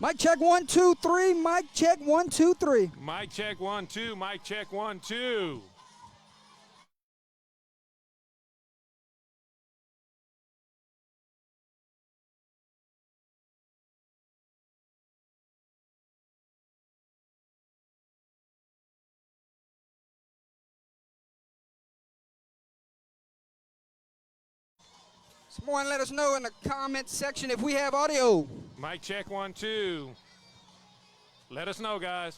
Mic check 1, 2, 3. Mic check 1, 2, 3. Mic check 1, 2. Mic check 1, 2. Someone let us know in the comments section if we have audio. Mic check 1, 2. Let us know, guys.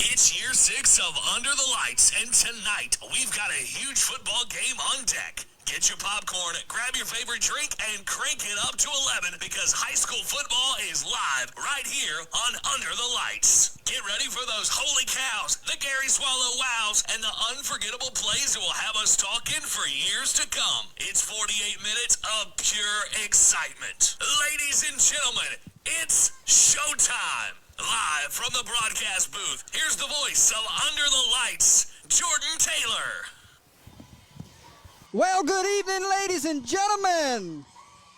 It's year 6 of Under the Lights, and tonight we've got a huge football game on deck. Get your popcorn, grab your favorite drink, and crank it up to 11 because high school football is live right here on Under the Lights. Get ready for those holy cows, the Gary Swallow wows, and the unforgettable plays that will have us talking for years to come. It's 48 minutes of pure excitement. Ladies and gentlemen, it's showtime. Live from the broadcast booth, here's the voice of Under the Lights, Jordan Taylor. Well, good evening, ladies and gentlemen.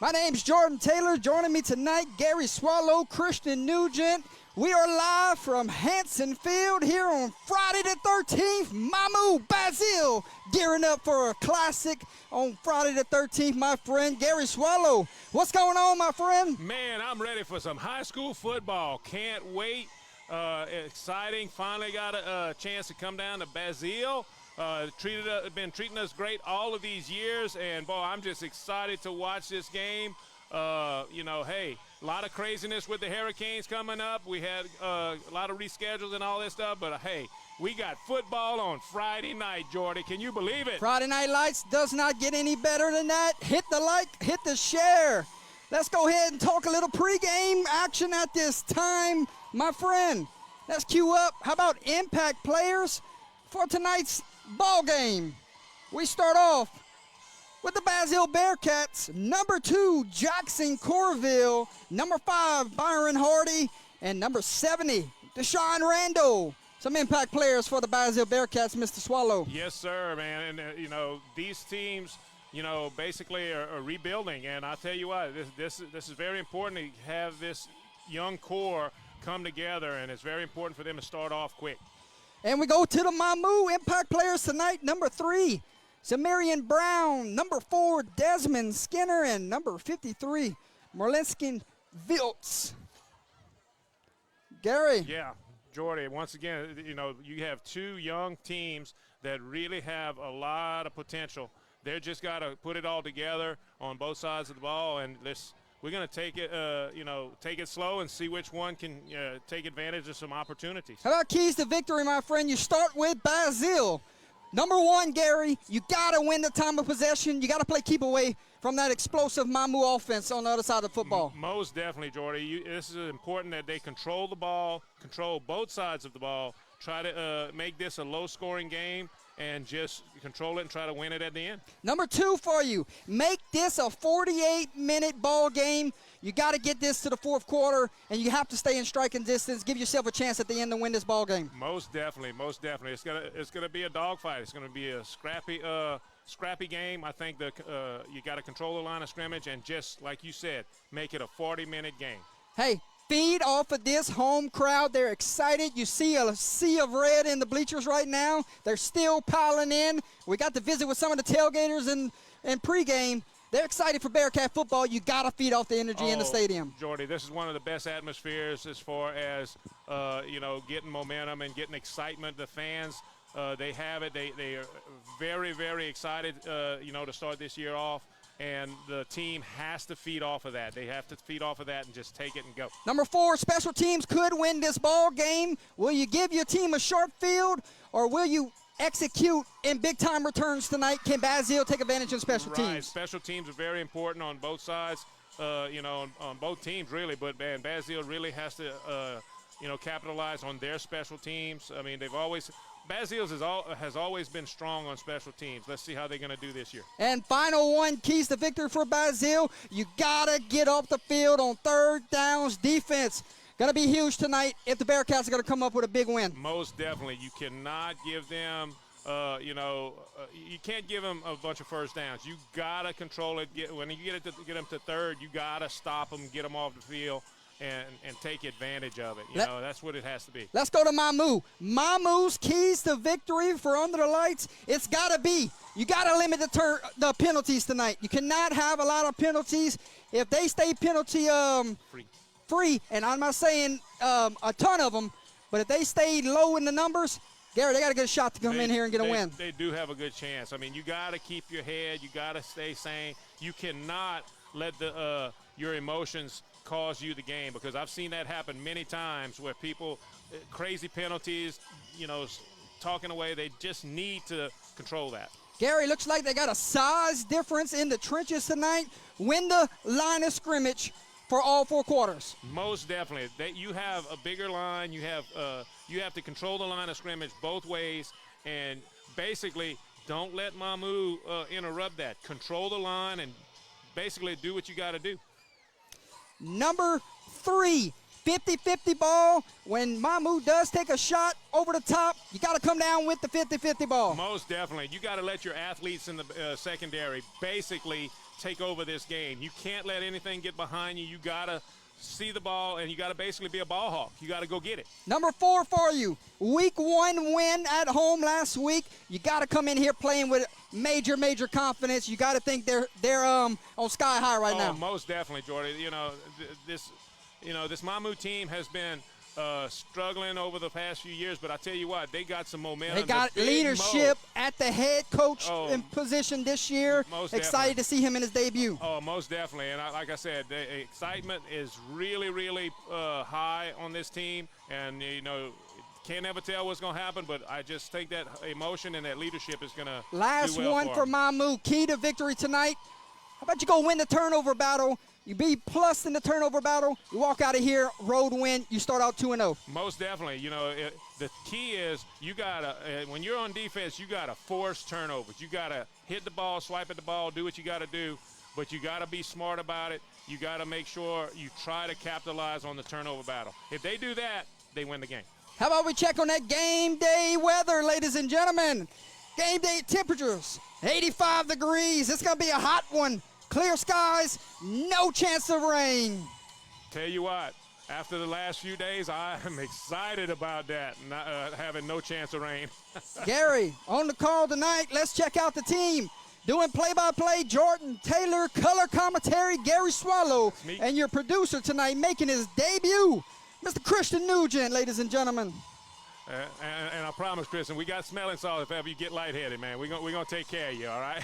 My name's Jordan Taylor. Joining me tonight, Gary Swallow, Christian Nugent. We are live from Hanson Field here on Friday the 13th. Mamou, Basile, gearing up for a classic on Friday the 13th, my friend. Gary Swallow, what's going on, my friend? Man, I'm ready for some high school football. Can't wait. Exciting. Finally got a chance to come down to Basile. Been treating us great all of these years, and boy, I'm just excited to watch this game. Hey, a lot of craziness with the Hurricanes coming up. We had a lot of reschedules and all this stuff, but hey, we got football on Friday night, Jordy. Can you believe it? Friday Night Lights does not get any better than that. Hit the like, hit the share. Let's go ahead and talk a little pregame action at this time, my friend. Let's cue up. How about impact players for tonight's ball game? We start off with the Basile Bearcats, number 2, Jackson Corville, number 5, Byron Hardy, and number 70, Deshaun Randall. Some impact players for the Basile Bearcats, Mr. Swallow. Yes, sir, man. And, these teams, basically are rebuilding. And I'll tell you what, this is very important to have this young core come together, and it's very important for them to start off quick. And we go to the Mamou impact players tonight, number 3, Samarian Brown, number 4, Desmond Skinner, and number 53, Merlinskin Viltz. Gary. Yeah, Jordy, once again, you have 2 young teams that really have a lot of potential. They just got to put it all together on both sides of the ball, and we're going to take it slow and see which one can take advantage of some opportunities. How about keys to victory, my friend? You start with Basile. Number 1, Gary, you got to win the time of possession. You got to play keep away from that explosive Mamou offense on the other side of the football. Most definitely, Jordy. This is important that they control the ball, control both sides of the ball, try to make this a low-scoring game, and just control it and try to win it at the end. Number 2 for you, make this a 48-minute ball game. You got to get this to the fourth quarter, and you have to stay in striking distance. Give yourself a chance at the end to win this ball game. Most definitely, most definitely. It's gonna be a dogfight. It's gonna be a scrappy game. I think you got to control the line of scrimmage and just like you said, make it a 40-minute game. Hey, feed off of this home crowd. They're excited. You see a sea of red in the bleachers right now. They're still piling in. We got to visit with some of the tailgaters in pregame. They're excited for Bearcat football. You got to feed off the energy in the stadium. Jordy, this is one of the best atmospheres as far as, getting momentum and getting excitement. The fans, they have it. They are very, very excited, to start this year off. And the team has to feed off of that. They have to feed off of that and just take it and go. Number 4, special teams could win this ball game. Will you give your team a short field, or will you execute in big-time returns tonight? Can Basile take advantage of special teams? Special teams are very important on both sides, on both teams really. But, man, Basile really has to, capitalize on their special teams. I mean, Basile's has always been strong on special teams. Let's see how they're going to do this year. And final one, keys to victory for Basile. You got to get off the field on third downs. Defense going to be huge tonight if the Bearcats are going to come up with a big win. Most definitely. You cannot give them, you can't give them a bunch of first downs. You got to control it. When you get them to third, you got to stop them, get them off the field. And take advantage of it. That's what it has to be. Let's go to Mamou. Mamou's keys to victory for Under the Lights, it's got to be, you got to limit the penalties tonight. You cannot have a lot of penalties. If they stay penalty free, and I'm not saying a ton of them, but if they stay low in the numbers, Gary, they got a good shot to come in here and get a win. They do have a good chance. I mean, you got to keep your head. You got to stay sane. You cannot let your emotions cause you the game, because I've seen that happen many times where people, crazy penalties, talking away. They just need to control that. Gary, looks like they got a size difference in the trenches tonight. Win the line of scrimmage for all 4 quarters. Most definitely. You have a bigger line. You have to control the line of scrimmage both ways, and basically don't let Mamou interrupt that. Control the line and basically do what you got to do. Number 3, 50-50 ball. When Mamou does take a shot over the top, you got to come down with the 50-50 ball. Most definitely. You got to let your athletes in the secondary basically take over this game. You can't let anything get behind you. You got to see the ball, and you got to basically be a ball hawk. You got to go get it. Number 4 for you. Week 1 win at home last week. You got to come in here playing with major confidence. You got to think they're on sky high right now. Most definitely, Jordy. This Mamou team has been struggling over the past few years, but I tell you what, they got some momentum. They got leadership at the head coach in position this year. Excited to see him in his debut. Oh, most definitely. And like I said, the excitement is really high on this team. And, can't never tell what's going to happen, but I just think that emotion and that leadership is going to Last do well one for Mamou. Key to victory tonight. How about you go win the turnover battle? You be plus in the turnover battle. You walk out of here, road win. You start out 2-0. Most definitely. The key is you got to, when you're on defense, you got to force turnovers. You got to hit the ball, swipe at the ball, do what you got to do, but you got to be smart about it. You got to make sure you try to capitalize on the turnover battle. If they do that, they win the game. How about we check on that game day weather, ladies and gentlemen? Game day temperatures, 85 degrees. It's going to be a hot one. Clear skies, no chance of rain. Tell you what, after the last few days, I am excited about that, not having no chance of rain. Gary, on the call tonight, let's check out the team. Doing play-by-play, Jordan Taylor, color commentary, Gary Swallow, and your producer tonight making his debut, Mr. Christian Nugent, ladies and gentlemen. And I promise, Christian, we got smelling salts if ever you get lightheaded, man. We're gonna take care of you, all right?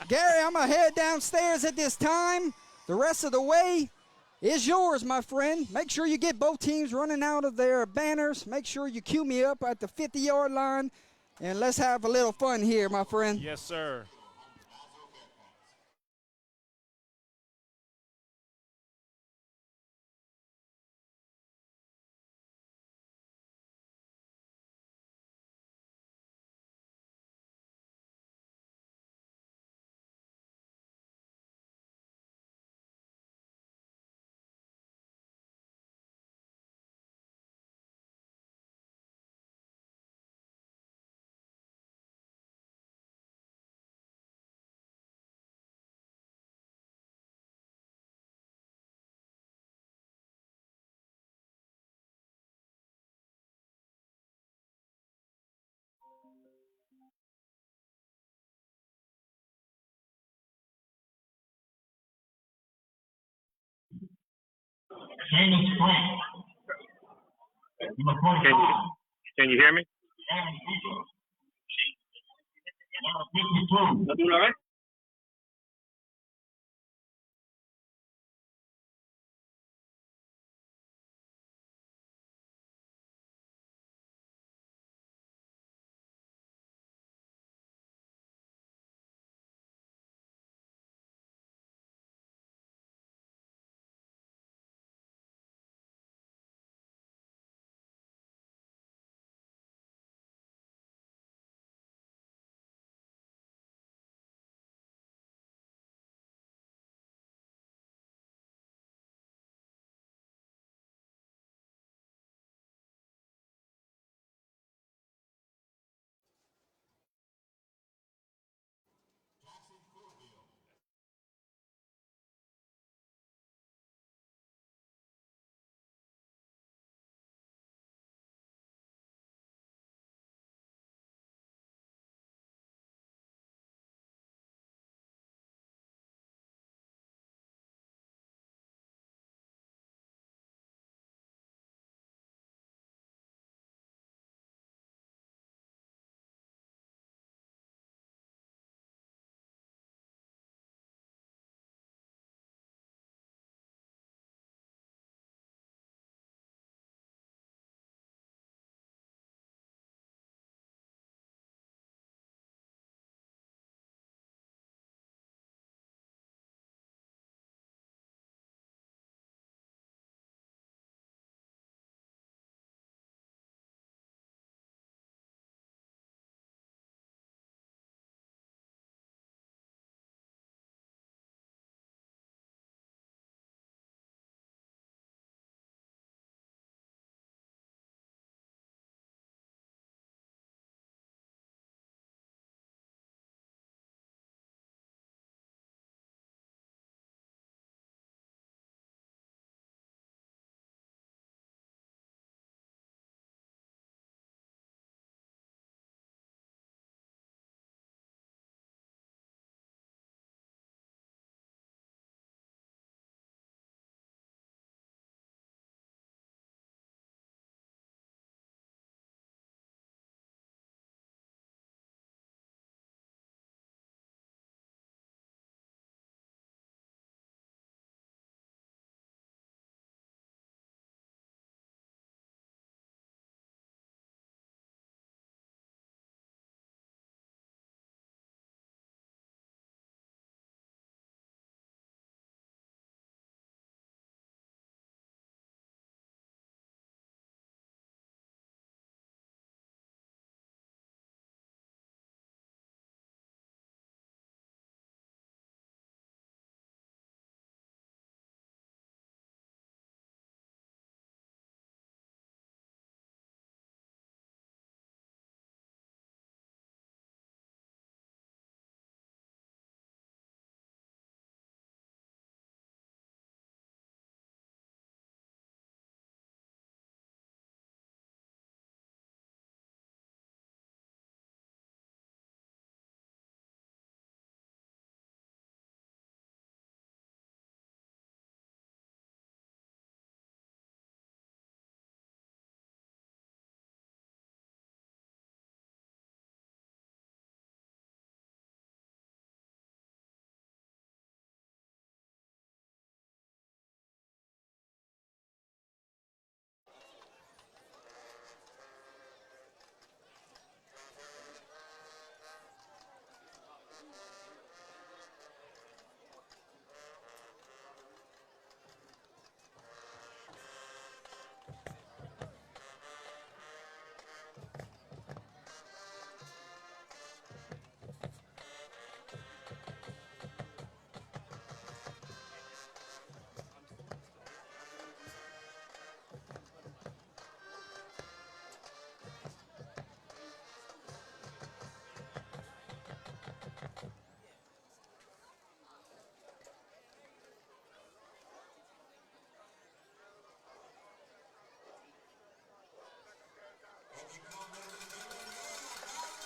Gary, I'm going to head downstairs at this time. The rest of the way is yours, my friend. Make sure you get both teams running out of their banners. Make sure you cue me up at the 50-yard line, and let's have a little fun here, my friend. Yes, sir. Can you hear me?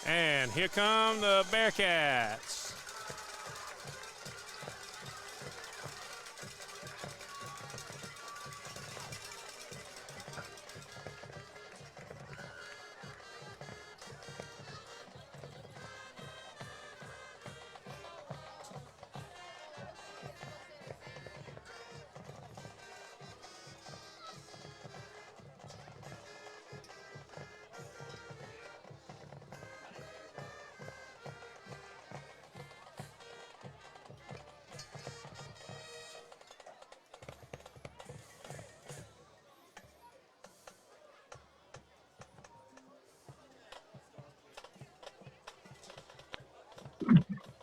And here come the Bearcats.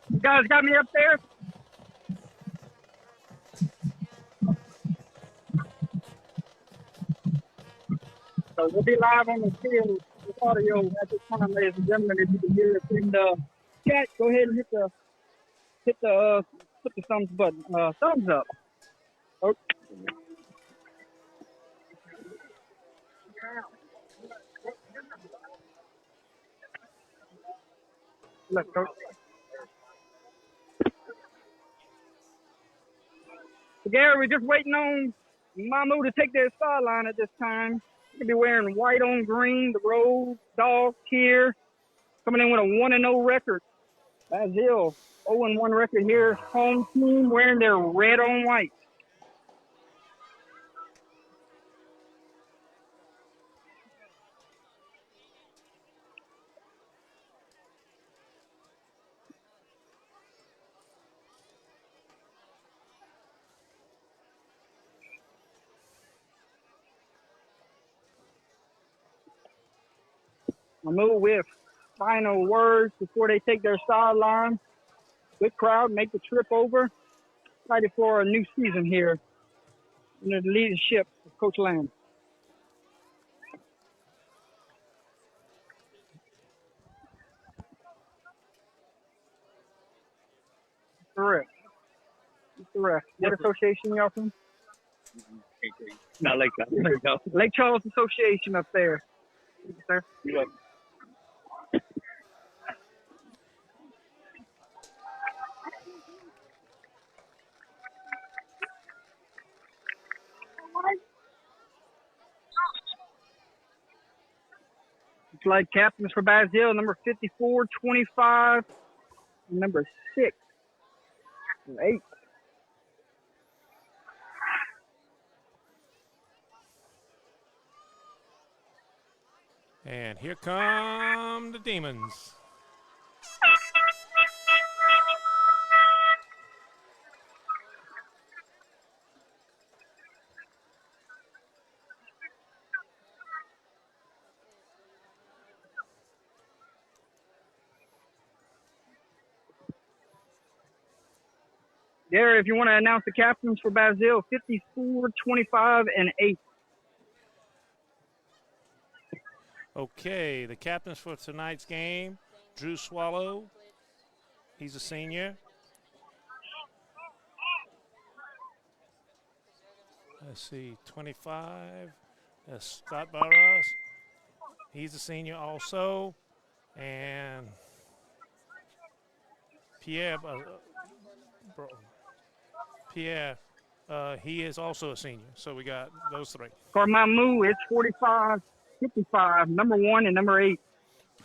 You guys got me up there? So we'll be live on the field with audio at this time, ladies and gentlemen. If you can hear us in the chat, go ahead and hit the thumbs button. Thumbs up. Oh. Look, coach. So Gary, we're just waiting on Mamou to take their sideline at this time. He'll be wearing white on green, the Road Dog here, coming in with a 1-0 record. Basile, 0-1 record here. Home team wearing their red on white. Mamou with final words before they take their sideline. Good crowd, make the trip over. Excited for a new season here under the leadership of Coach Lamb. Correct. Correct. What association y'all from? Not Lake Charles. There you go. Lake Charles Association up there. Thank you, sir. You're welcome. It's like captains for Basile, number 54, 25, and number 6, 8. And here come the Demons. Gary, if you want to announce the captains for Basile, 54, 25, and 8. Okay, the captains for tonight's game, Drew Swallow. He's a senior. Let's see, 25. That's Scott Barras. He's a senior also. And Pierre, he is also a senior. So we got those three. For Mamou, it's 45, 55, number 1 and number 8.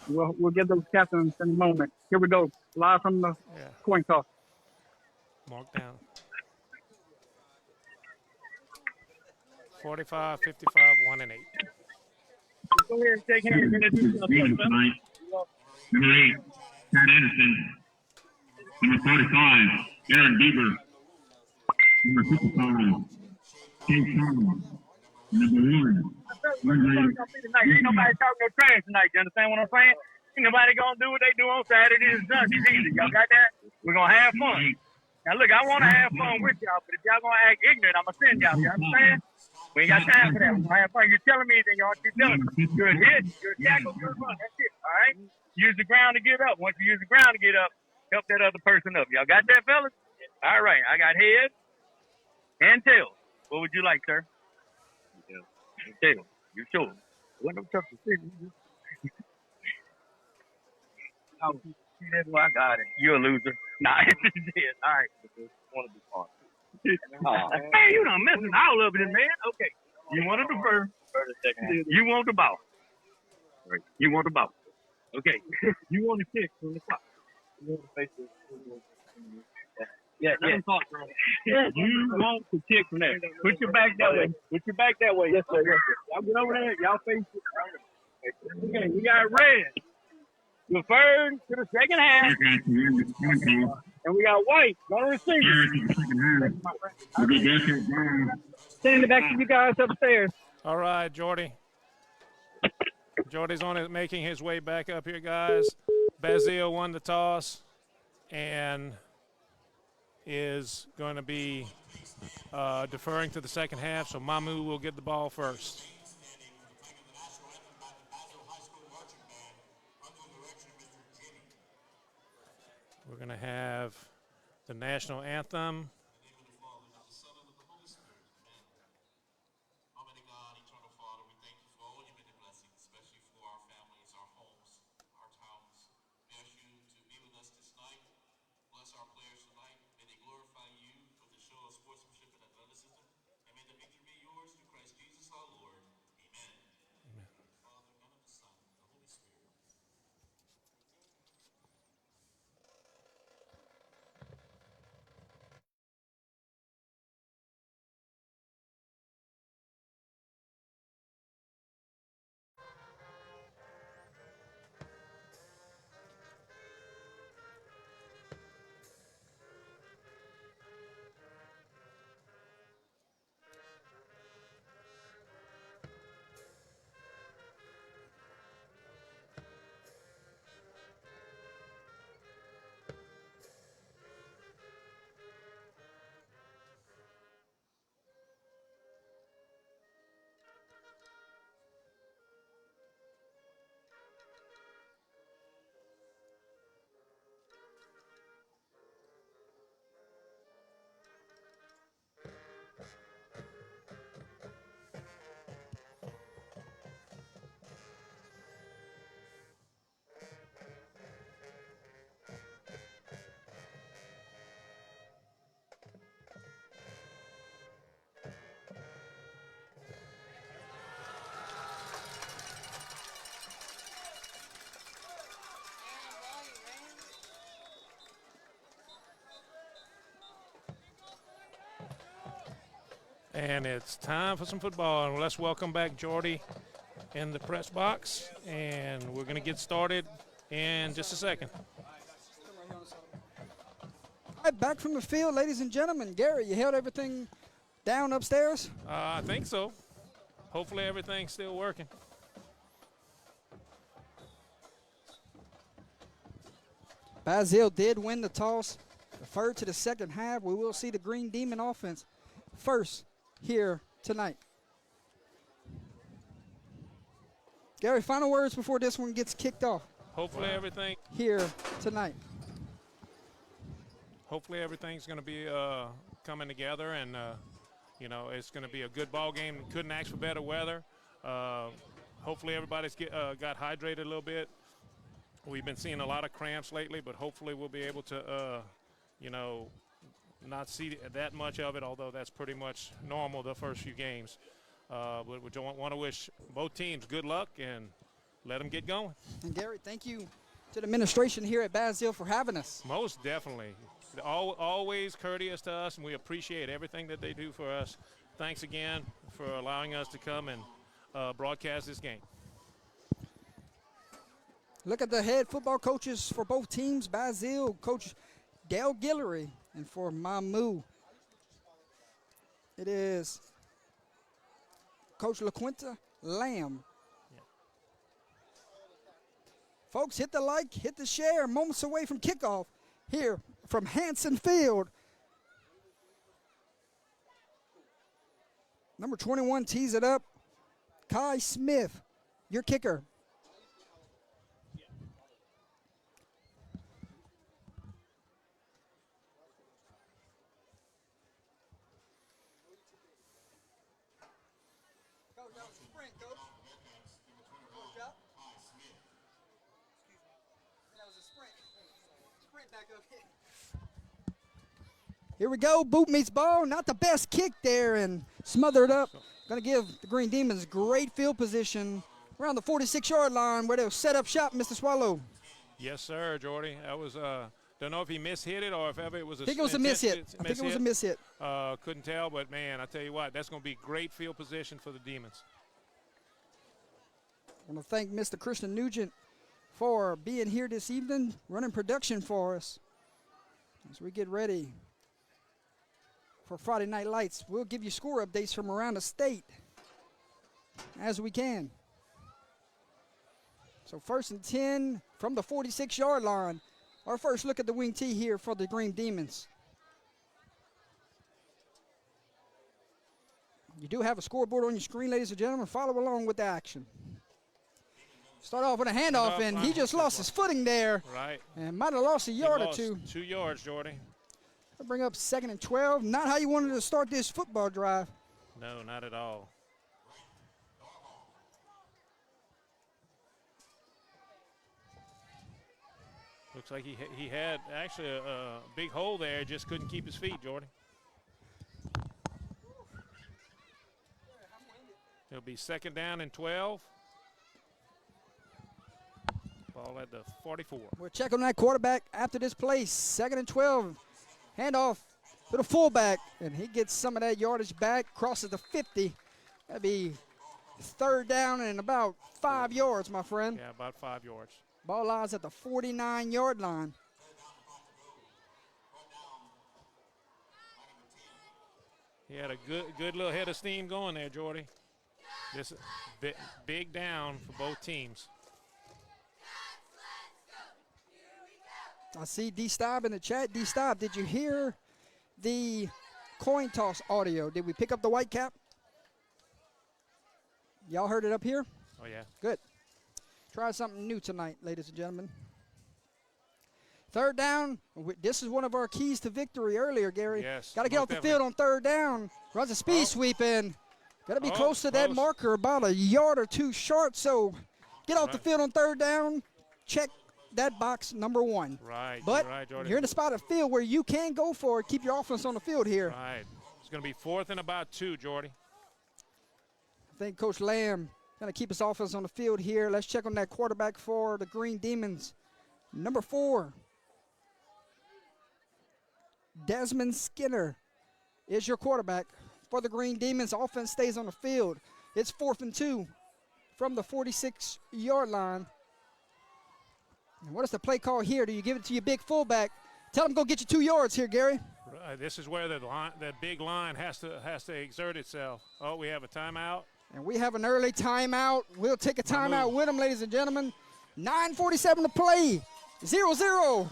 We'll get those captains in a moment. Here we go, live from the coin toss. Mark down. 45, 55, 1 and 8. Go ahead and take hands. Tonight. Number 8, Pat Anderson. Number 45, Aaron Bieber. Number 55, Kate Charles. Number 1. Ain't nobody talking no trash tonight. You understand what I'm saying? Ain't nobody gonna do what they do on Saturdays and Sundays either. Y'all got that? We're gonna have fun. Now look, I want to have fun with y'all, but if y'all gonna act ignorant, I'm gonna send y'all. You understand? We ain't got time for that. We're gonna have fun. You're telling me anything, y'all. You're telling me. Good hit, good tackle, good run. That's it. All right. Use the ground to get up. Once you use the ground to get up, help that other person up. Y'all got that, fellas? All right. I got head and tail. What would you like, sir? Tail. You sure? What no tough decision. Oh, see, that's why I got it. You're a loser. Nah, it's dead. All right. Want to be fun. Man, you done messing all of it, man. Okay. You want to defer. You want the ball. Right. You want the ball. Okay. You want to kick from the clock. You want to face it. Yeah. You want to kick from there. Put your back that way. Put your back that way. Yes, sir. Y'all get over there. Y'all face it. Okay, we got red. The third to the second half. And we got white. Going to receive. Sending it back to you guys upstairs. All right, Jordy. Jordy's on it, making his way back up here, guys. Basile won the toss and is going to be deferring to the second half, so Mamou will get the ball first. We're going to have the national anthem. And it's time for some football. And let's welcome back Jordy in the press box. And we're going to get started in just a second. All right, back from the field, ladies and gentlemen. Gary, you held everything down upstairs? I think so. Hopefully everything's still working. Basile did win the toss. Deferred to the second half. We will see the Green Demon offense first here tonight. Gary, final words before this one gets kicked off. Hopefully everything here tonight. Hopefully everything's going to be coming together, and you know, it's going to be a good ball game. Couldn't ask for better weather. Hopefully everybody's got hydrated a little bit. We've been seeing a lot of cramps lately, but hopefully we'll be able to, you know, not see that much of it, although that's pretty much normal the first few games. But we want to wish both teams good luck and let them get going. And Gary, thank you to the administration here at Basile for having us. Most definitely. Always courteous to us, and we appreciate everything that they do for us. Thanks again for allowing us to come and broadcast this game. Look at the head football coaches for both teams. Basile, Coach Dale Guillory, and for Mamou, it is Coach LaQuinta Lamb. Yeah. Folks, hit the like, hit the share. Moments away from kickoff here from Hanson Field. Number 21 tees it up. Kai Smith, your kicker. Here we go. Boot meets ball. Not the best kick there and smothered up. Going to give the Green Demons great field position around the 46-yard line where they'll set up shop, Mr. Swallow. Yes, sir, Jordy. That was don't know if he mishit it or if ever it was a. I think it was a mishit. I think it was a mishit. Couldn't tell, but man, I tell you what, that's going to be great field position for the Demons. I want to thank Mr. Christian Nugent for being here this evening, running production for us as we get ready for Friday Night Lights. We'll give you score updates from around the state as we can. So 1st and 10 from the 46-yard line. Our first look at the wing tee here for the Green Demons. You do have a scoreboard on your screen, ladies and gentlemen. Follow along with the action. Start off with a handoff, and he just lost his footing there. Right. And might have lost a yard or two. 2 yards, Jordy. I'll bring up 2nd and 12. Not how you wanted to start this football drive. No, not at all. Looks like he had actually a big hole there, just couldn't keep his feet, Jordy. It'll be 2nd down and 12. Ball at the 44. We'll check on that quarterback after this play. 2nd and 12. Handoff to the fullback, and he gets some of that yardage back, crosses the 50. That'd be 3rd down and about 5 yards, my friend. Yeah, about 5 yards. Ball lies at the 49-yard line. He had a good little head of steam going there, Jordy. This big down for both teams. I see D-Stob in the chat. D-Stob, did you hear the coin toss audio? Did we pick up the white cap? Y'all heard it up here? Oh, yeah. Good. Try something new tonight, ladies and gentlemen. 3rd down. This is one of our keys to victory earlier, Gary. Yes. Got to get off the field on 3rd down. Runs a speed sweep in. Got to be close to that marker, about a yard or 2 short. So get off the field on 3rd down. Check that box number 1. Right. But you're, right, Jordan. You're in a spot of field where you can go for it. Keep your offense on the field here. Right. It's going to be 4th and about 2, Jordy. I think Coach Lamb going to keep his offense on the field here. Let's check on that quarterback for the Green Demons. Number 4, Desmond Skinner is your quarterback for the Green Demons. Offense stays on the field. It's 4th and 2 from the 46-yard line. And what is the play call here? Do you give it to your big fullback? Tell him go get you 2 yards here, Gary. Right. This is where the big line has to exert itself. Oh, we have a timeout. And we have an early timeout. We'll take a timeout with them, ladies and gentlemen. 9:47 to play. 0-0.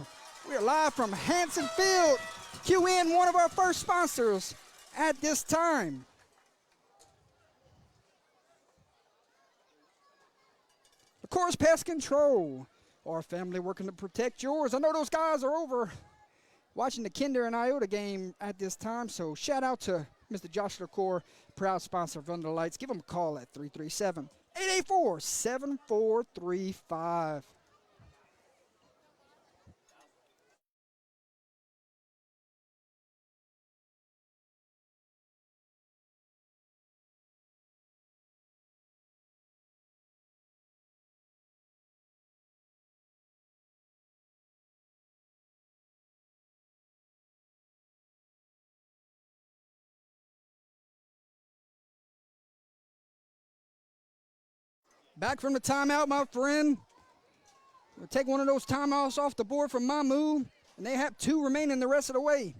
We are live from Hanson Field. Cue in one of our first sponsors at this time. Of course, Pest Control. Our family working to protect yours. I know those guys are over watching the Kinder and Iota game at this time, so shout out to Mr. Josh LaCour, proud sponsor of Under the Lights. Give him a call at 337-884-7435. Back from the timeout, my friend. We'll take one of those timeouts off the board from Mamou, and they have 2 remaining the rest of the way.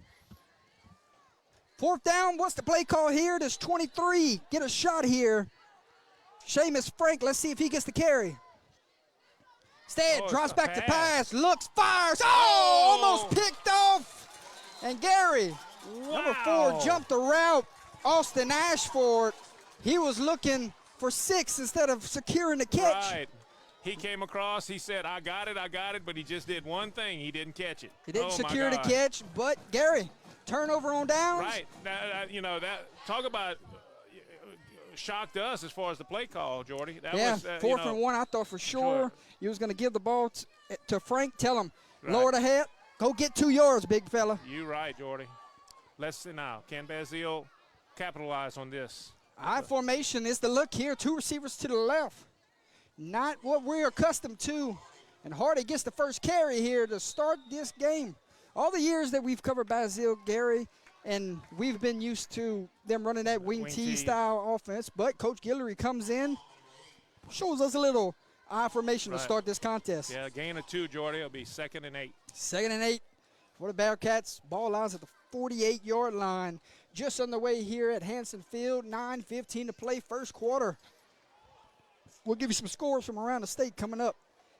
4th down, what's the play call here? There's 23. Get a shot here. Seamus Frank, let's see if he gets the carry. Instead, drops back to pass, looks, fires. Oh, almost picked off. And Gary, number 4, jumped the route. Austin Ashford, he was looking for 6 instead of securing the catch. Right. He came across, he said, I got it, but he just did one thing. He didn't catch it. He didn't secure the catch, but Gary, turnover on downs. Right. That talk about shocked us as far as the play call, Jordy. That was, 4th and 1, I thought for sure he was going to give the ball to Frank, tell him, lower the head, Go get 2 yards, big fella. You right, Jordy. Let's see now. Can Basile capitalize on this? I formation is the look here. 2 receivers to the left. Not what we're accustomed to. And Hardy gets the first carry here to start this game. All the years that we've covered Basile, Gary, and we've been used to them running that wing T style offense. But Coach Guillory comes in, shows us a little I formation to start this contest. Yeah, gain of 2, Jordy. It'll be 2nd and 8. 2nd and 8 for the Bearcats. Ball lies at the 48-yard line. Just underway here at Hanson Field. 9:15 to play, first quarter. We'll give you some scores from around the state coming up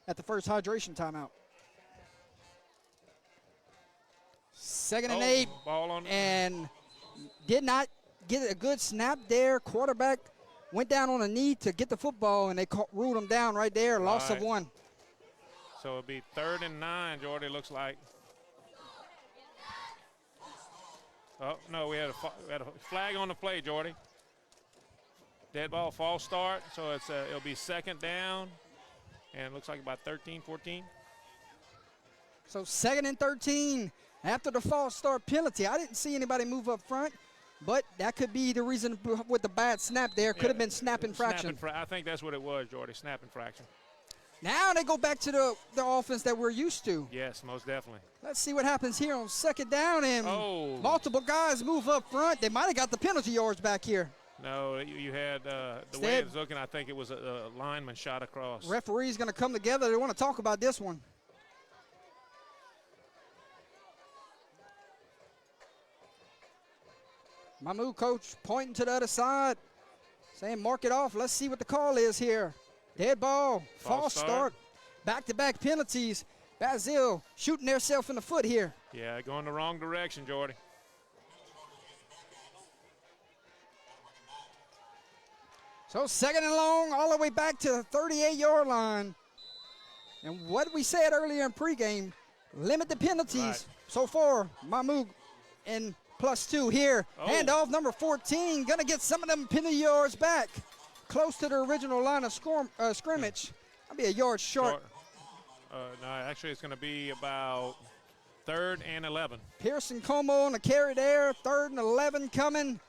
at the first hydration timeout. 2nd and 8, ball on, and did not get a good snap there. Quarterback went down on a knee to get the football, and they ruled him down right there. Loss of 1. So it'll be 3rd and 9, Jordy, looks like. Oh, no, we had a flag on the play, Jordy. Dead ball, false start, so it'll be 2nd down, and it looks like about 13, 14. So 2nd and 13 after the false start penalty. I didn't see anybody move up front, but that could be the reason with the bad snap there. Could have been snap infraction. I think that's what it was, Jordy, snap infraction. Now they go back to the offense that we're used to. Yes, most definitely. Let's see what happens here on 2nd down, and multiple guys move up front. They might have got the penalty yards back here. No, you had the way it was looking, I think it was a lineman shot across. Referee's going to come together. They want to talk about this one. Mamou coach pointing to the other side, saying mark it off. Let's see what the call is here. Dead ball, false start, back-to-back penalties. Basile shooting themselves in the foot here. Yeah, going the wrong direction, Jordy. So 2nd and long, all the way back to the 38-yard line. And what we said earlier in pregame, limit the penalties. Right. So far, Mamou and +2 here. Handoff number 14, gonna get some of them penalty yards back. Close to the original line of scrimmage. That'll be a yard short. No, actually it's gonna be about 3rd and 11. Pearson Como on the carry there, 3rd and 11 coming.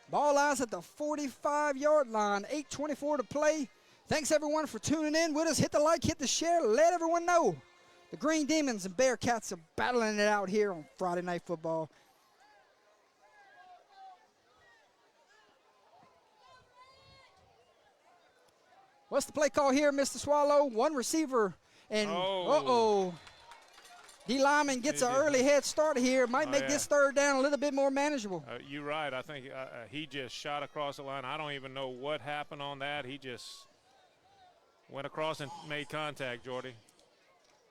Ball lies at the 45-yard line, 8:24 to play. Thanks everyone for tuning in with us. Hit the like, hit the share, let everyone know. The Green Demons and Bearcats are battling it out here on Friday Night Football. What's the play call here, Mr. Swallow? 1 receiver, and D. Lyman gets an early head start here. Might make this 3rd down a little bit more manageable. You're right. I think he just shot across the line. I don't even know what happened on that. He just went across and made contact, Jordy.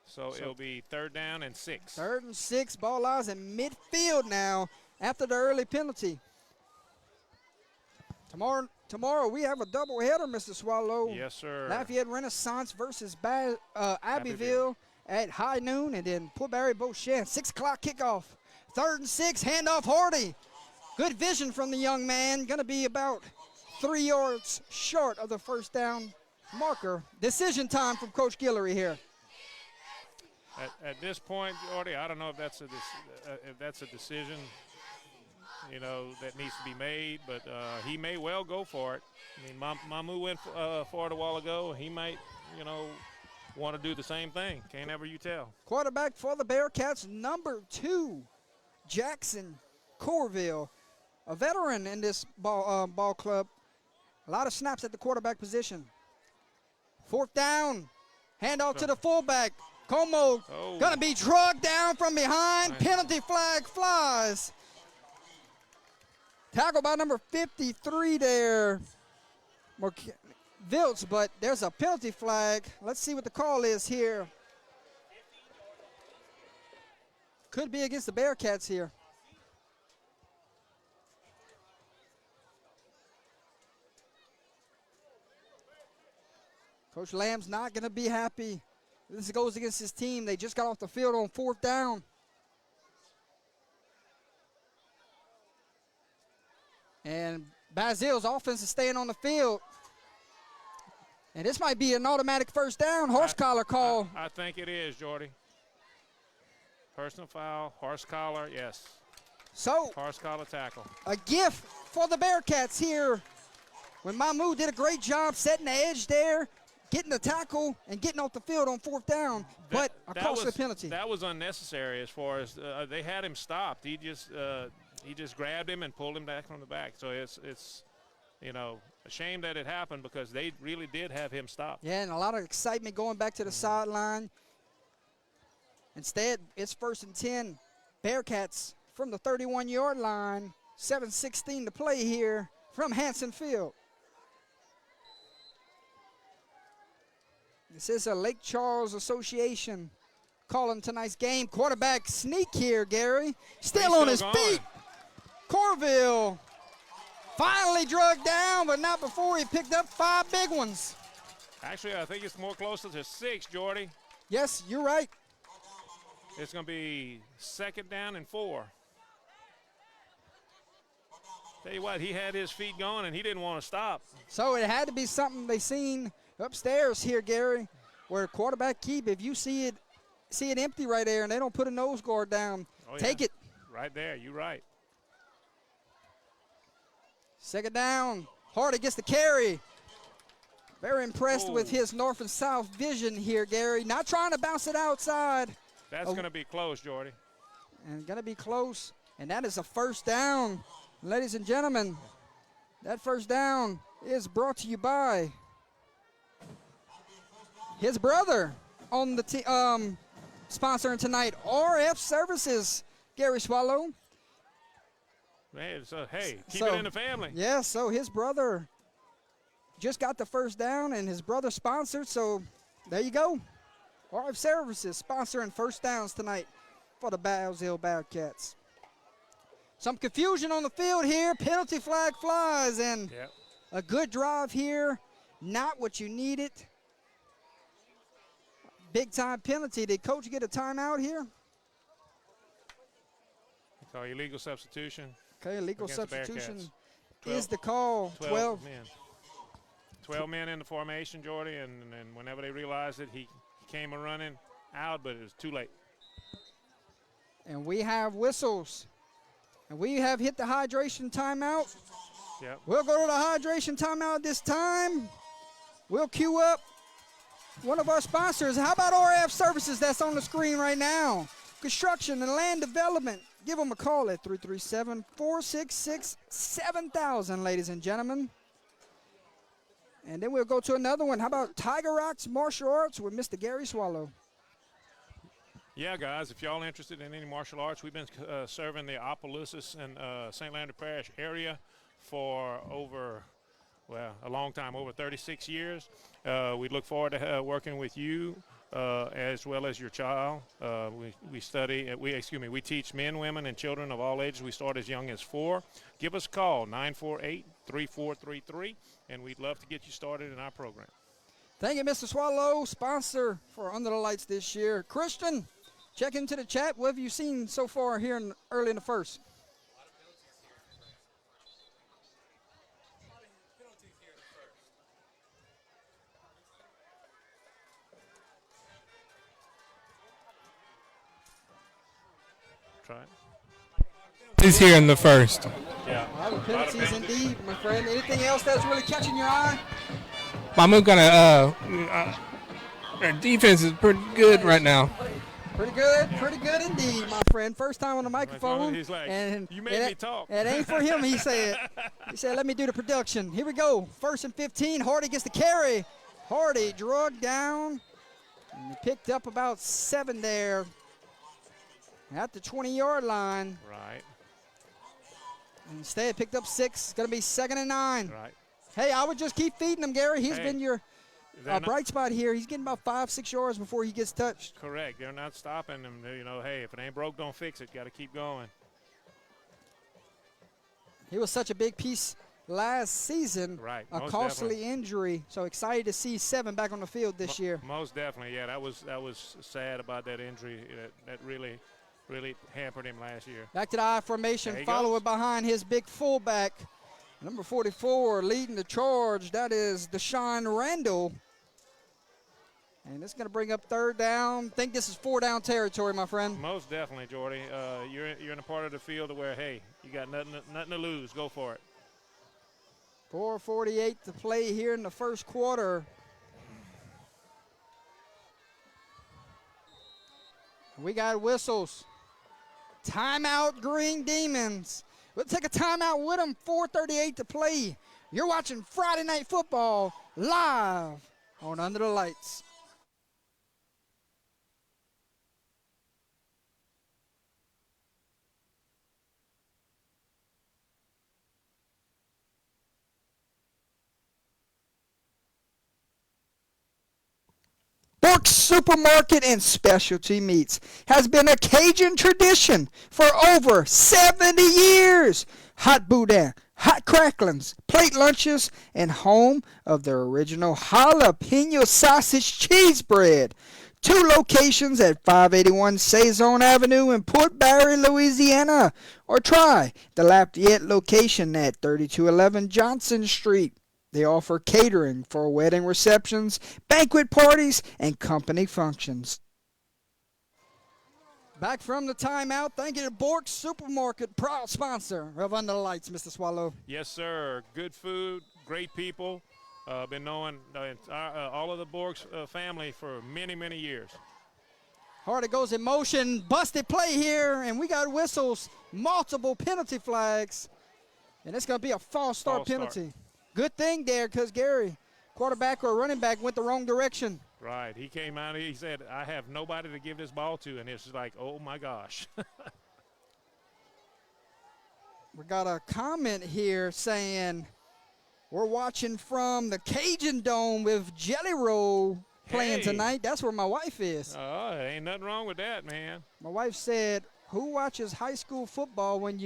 So it'll be 3rd down and 6. 3rd and 6. Ball lies in midfield now after the early penalty. Tomorrow we have a doubleheader, Mr. Swallow. Yes, sir. Lafayette Renaissance versus Abbeville at high noon, and then Pillsbury Beauchamp, 6 o'clock kickoff. 3rd and 6, handoff Hardy. Good vision from the young man. Going to be about 3 yards short of the 1st down marker. Decision time from Coach Guillory here. At this point, Jordy, I don't know if that's a decision, you know, that needs to be made, but he may well go for it. I mean, Mamou went for it a while ago. He might, you know, want to do the same thing. Can't ever you tell. Quarterback for the Bearcats, number 2, Jackson Corville, a veteran in this ball club. A lot of snaps at the quarterback position. 4th down, handoff to the fullback. Como gonna be drugged down from behind. Penalty flag flies. Tackled by number 53 there, Viltz, but there's a penalty flag. Let's see what the call is here. Could be against the Bearcats here. Coach Lamb's not going to be happy. This goes against his team. They just got off the field on 4th down. And Basile's offense is staying on the field. And this might be an automatic 1st down. Horse collar call. I think it is, Jordy. Personal foul, horse collar, yes. So Horse collar tackle. a gift for the Bearcats here when Mamou did a great job setting the edge there, getting the tackle, and getting off the field on 4th down, but a costly penalty. That was unnecessary as far as they had him stopped. He just grabbed him and pulled him back from the back. So it's you know, a shame that it happened because they really did have him stopped. Yeah, and a lot of excitement going back to the sideline. Instead, it's 1st and 10. Bearcats from the 31-yard line. 7:16 to play here from Hanson Field. This is a Lake Charles Association calling tonight's game. Quarterback sneak here, Gary. Still on his feet. Corville finally drugged down, but not before he picked up 5 big ones. Actually, I think it's more closer to 6, Jordy. Yes, you're right. It's going to be 2nd down and 4. Tell you what, he had his feet going, and he didn't want to stop. So it had to be something they seen upstairs here, Gary, where quarterback keep. If you see it empty right there and they don't put a nose guard down, take it. Right there, you're right. 2nd down. Hardy gets the carry. Very impressed with his north and south vision here, Gary. Not trying to bounce it outside. That's going to be close, Jordy. And going to be close. And that is a 1st down. Ladies and gentlemen, that 1st down is brought to you by his brother on the sponsoring tonight, RF Services, Gary Swallow. Man, so, hey, keep it in the family. Yeah, so his brother just got the 1st down, and his brother sponsored, so there you go. RF Services sponsoring 1st downs tonight for the Basile Bearcats. Some confusion on the field here. Penalty flag flies, and a good drive here. Not what you needed. Big-time penalty. Did Coach get a timeout here? Call illegal substitution. Okay, illegal substitution is the call. 12 men. 12 men in the formation, Jordy, and whenever they realized it, he came a running out, but it was too late. And we have whistles. And we have hit the hydration timeout. Yep. We'll go to the hydration timeout this time. We'll queue up one of our sponsors. How about RF Services that's on the screen right now? Construction and land development. Give them a call at 337-466-7000, ladies and gentlemen. And then we'll go to another one. How about Tiger Rocks Martial Arts with Mr. Gary Swallow? Yeah, guys, if y'all interested in any martial arts, we've been serving the Opelousas and St. Landry Parish area for over, well, a long time, over 36 years. We look forward to working with you as well as your child. We teach men, women, and children of all ages. We start as young as 4. Give us a call, 948-3433, and we'd love to get you started in our program. Thank you, Mr. Swallow, sponsor for Under the Lights this year. Christian, check into the chat. What have you seen so far here early in the first? Try it. He's here in the first. Yeah. A lot of penalties indeed, my friend. Anything else that's really catching your eye? Mamou gonna our defense is pretty good right now. Pretty good indeed, my friend. First time on the microphone. He's like, and you made me talk. It ain't for him, he said. He said, let me do the production. Here we go. 1st and 15. Hardy gets the carry. Hardy drugged down. And he picked up about 7 there at the 20-yard line. Right. Instead, picked up 6. It's going to be 2nd and 9. Right. Hey, I would just keep feeding him, Gary. He's been your bright spot here. He's getting about 5-6 yards before he gets touched. Correct. They're not stopping him. You know, hey, if it ain't broke, don't fix it. Got to keep going. He was such a big piece last season. Right. A Most costly definitely. injury. So excited to see 7 back on the field this year. Most definitely. Yeah, that was sad about that injury. That really hampered him last year. Back to the I formation, There he follow goes. it behind his big fullback. Number 44 leading the charge. That is Deshaun Randall. And it's going to bring up third down. Think this is 4-down territory, my friend. Most definitely, Jordy. You're in a part of the field where, hey, you got nothing to lose. Go for it. 4:48 to play here in the first quarter. We got whistles. Timeout, Green Demons. We'll take a timeout with them. 4:38 to play. You're watching Friday Night Football live on Under the Lights. Bork's Supermarket and Specialty Meats has been a Cajun tradition for over 70 years. Hot boudin, hot cracklings, plate lunches, and home of their original jalapeno sausage cheese bread. 2 locations at 581 Saison Avenue in Port Barre, Louisiana. Or try the Lafayette location at 3211 Johnson Street. They offer catering for wedding receptions, banquet parties, and company functions. Back from the timeout, thank you to Bork's Supermarket, proud sponsor of Under the Lights, Mr. Swallow. Yes, sir. Good food, great people. Been knowing all of the Bork's family for many, many years. Hardy goes in motion, busted play here, and we got whistles, multiple penalty flags. And it's going to be a false start penalty. Good thing there, because Gary, quarterback or running back, went the wrong direction. Right. He came out and he said, I have nobody to give this ball to. And it's like, oh, my gosh. We got a comment here saying we're watching from the Cajun Dome with Jelly Roll playing tonight. That's where my wife is. Oh, ain't nothing wrong with that, man. My wife said, who watches high school football when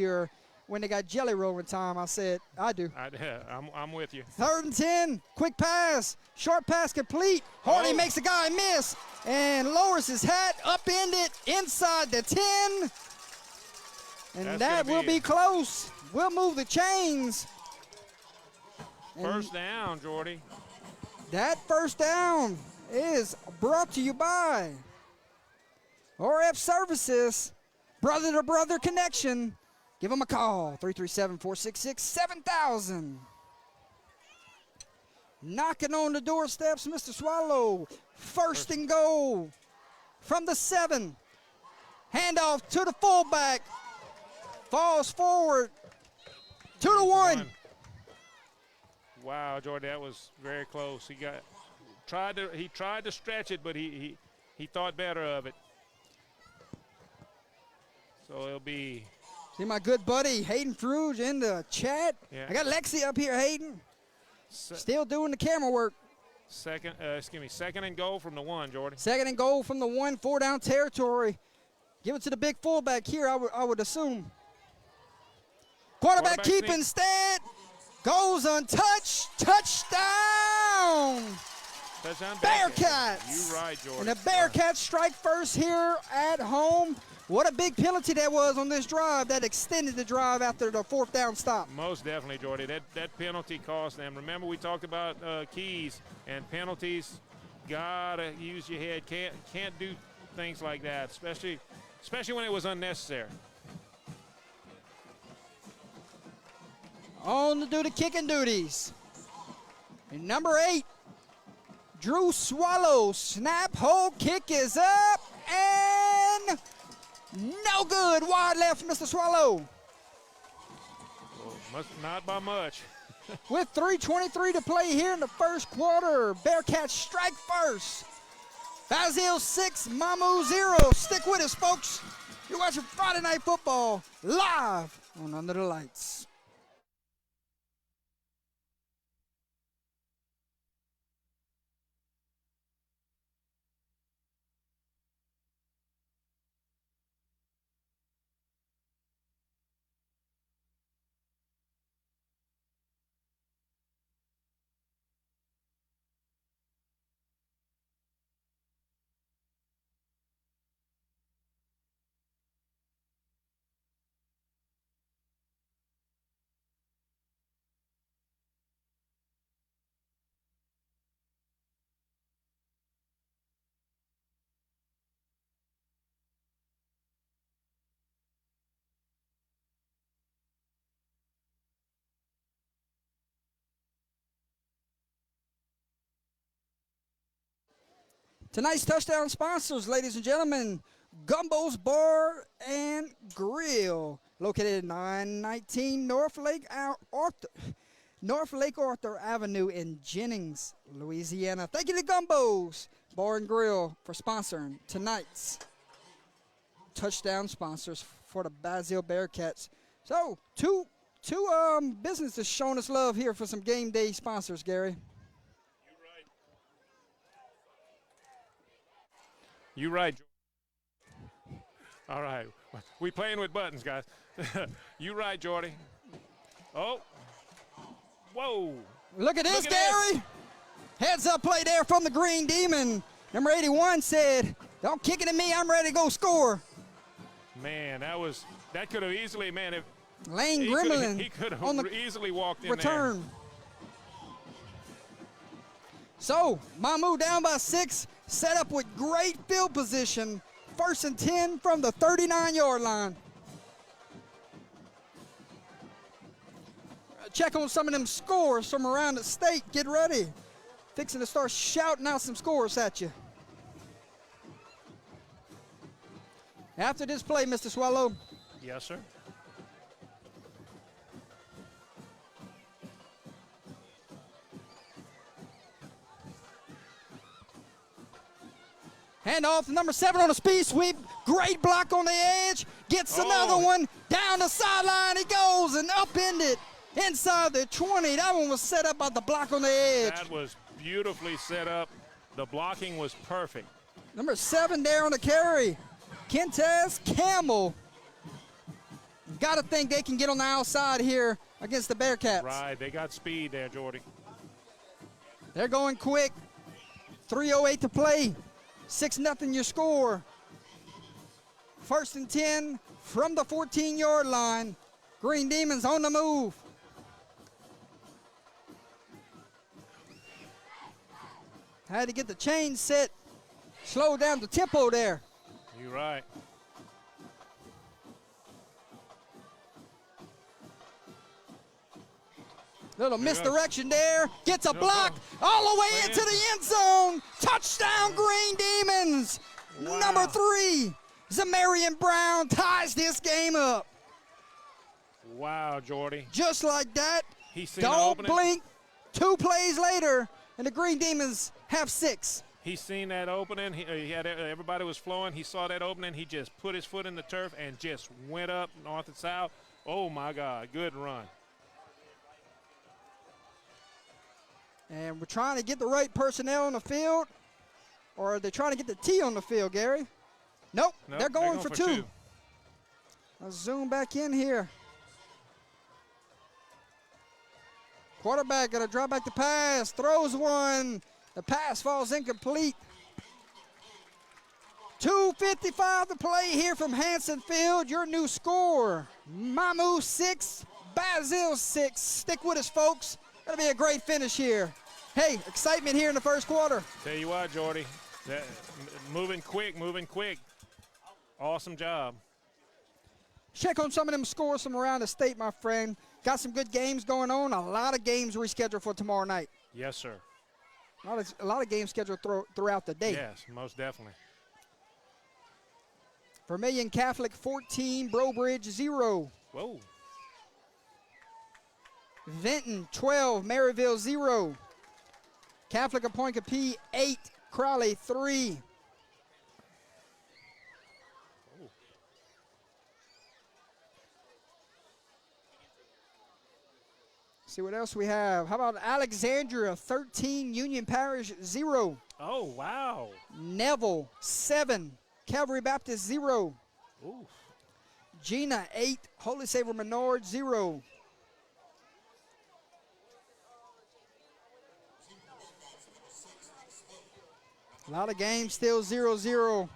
they got Jelly Roll in time? I said, I do. I'm with you. 3rd and 10, quick pass, short pass complete. Hardy makes a guy miss and lowers his hat, upended inside the 10. And that will be close. We'll move the chains. First down, Jordy. That first down is brought to you by RF Services, brother-to-brother connection. Give them a call, 337-466-7000. Knocking on the doorsteps, Mr. Swallow. First and goal from the 7. Handoff to the fullback. Falls forward. 2-1. Wow, Jordy, that was very close. He tried to stretch it, but he thought better of it. So it'll be. See my good buddy Hayden Fruge in the chat. Yeah. I got Lexi up here, Hayden. Still doing the camera work. Second and goal from the 1, Jordy. 2nd and goal from the 1, 4-down territory. Give it to the big fullback here, I would assume. Quarterback keep instead. Goes untouched. Touchdown. Touchdown Bearcats. You right, Jordy. And the Bearcats strike first here at home. What a big penalty that was on this drive that extended the drive after the 4th down stop. Most definitely, Jordy. That penalty cost them. Remember, we talked about keys and penalties. Gotta use your head. Can't do things like that, especially when it was unnecessary. On to do the kicking duties. And number 8, Drew Swallow. Snap, hold, kick is up, and no good. Wide left, Mr. Swallow. Well, not by much. With 3:23 to play here in the first quarter, Bearcats strike first. Basile 6, Mamou 0. Stick with us, folks. You're watching Friday Night Football live on Under the Lights. Tonight's touchdown sponsors, ladies and gentlemen, Gumbo's Bar and Grill, located at 919 North Lake Arthur Avenue in Jennings, Louisiana. Thank you to Gumbo's Bar and Grill for sponsoring tonight's touchdown sponsors for the Basile Bearcats. So, two businesses showing us love here for some game day sponsors, Gary. You right. All right. We playing with buttons, guys. You right, Jordy. Oh. Whoa. Look at this, Gary. Heads up play there from the Green Demon. Number 81 said, don't kick it at me. I'm ready to go score. Man, that could have easily, man, if Lane Grimlin he could on the have easily walked in return. there. So, Mamou down by 6, set up with great field position. 1st and 10 from the 39-yard line. Check on some of them scores from around the state. Get ready. Fixing to start shouting out some scores at you. After this play, Mr. Swallow. Yes, sir. Hand off to number 7 on a speed sweep. Great block on the edge. Gets another one. Down the sideline he goes and upended inside the 20. That one was set up by the block on the edge. That was beautifully set up. The blocking was perfect. Number 7 there on the carry. Kentez Campbell. Got to think they can get on the outside here against the Bearcats. Right, they got speed there, Jordy. They're going quick. 3:08 to play. 6-0 your score. 1st and 10 from the 14-yard line. Green Demons on the move. Had to get the chain set. Slow down the tempo there. You're right. Little misdirection there. Gets a block all the way into the end zone. Touchdown, Green Demons. Wow. Number 3, Zamarian Brown ties this game up. Wow, Jordy. Just like that. He's seen the Don't opening. blink. 2 plays later, and the Green Demons have 6. He's seen that opening. He had everybody was flowing. He saw that opening. He just put his foot in the turf and just went up north and south. Oh, my God. Good run. And we're trying to get the right personnel on the field, or are they trying to get the T on the field, Gary? Nope, they're going for 2. Let's zoom back in here. Quarterback gonna drop back the pass, throws one. The pass falls incomplete. 2:55 to play here from Hanson Field. Your new score, Mamou 6, Basile 6. Stick with us, folks. That'll be a great finish here. Hey, excitement here in the first quarter. Tell you what, Jordy, moving quick. Awesome job. Check on some of them scores from around the state, my friend. Got some good games going on. A lot of games rescheduled for tomorrow night. Yes, sir. A lot of games scheduled throughout the day. Yes, most definitely. Vermilion Catholic 14, Brobridge 0. Whoa. Vinton 12, Maryville 0. Catholic Appointed 8, Crowley 3. See what else we have. How about Alexandria 13, Union Parish 0. Oh, wow. Neville 7, Calvary Baptist 0. Ooh. Gina 8, Holy Savior Menard 0. A lot of games still 0-0.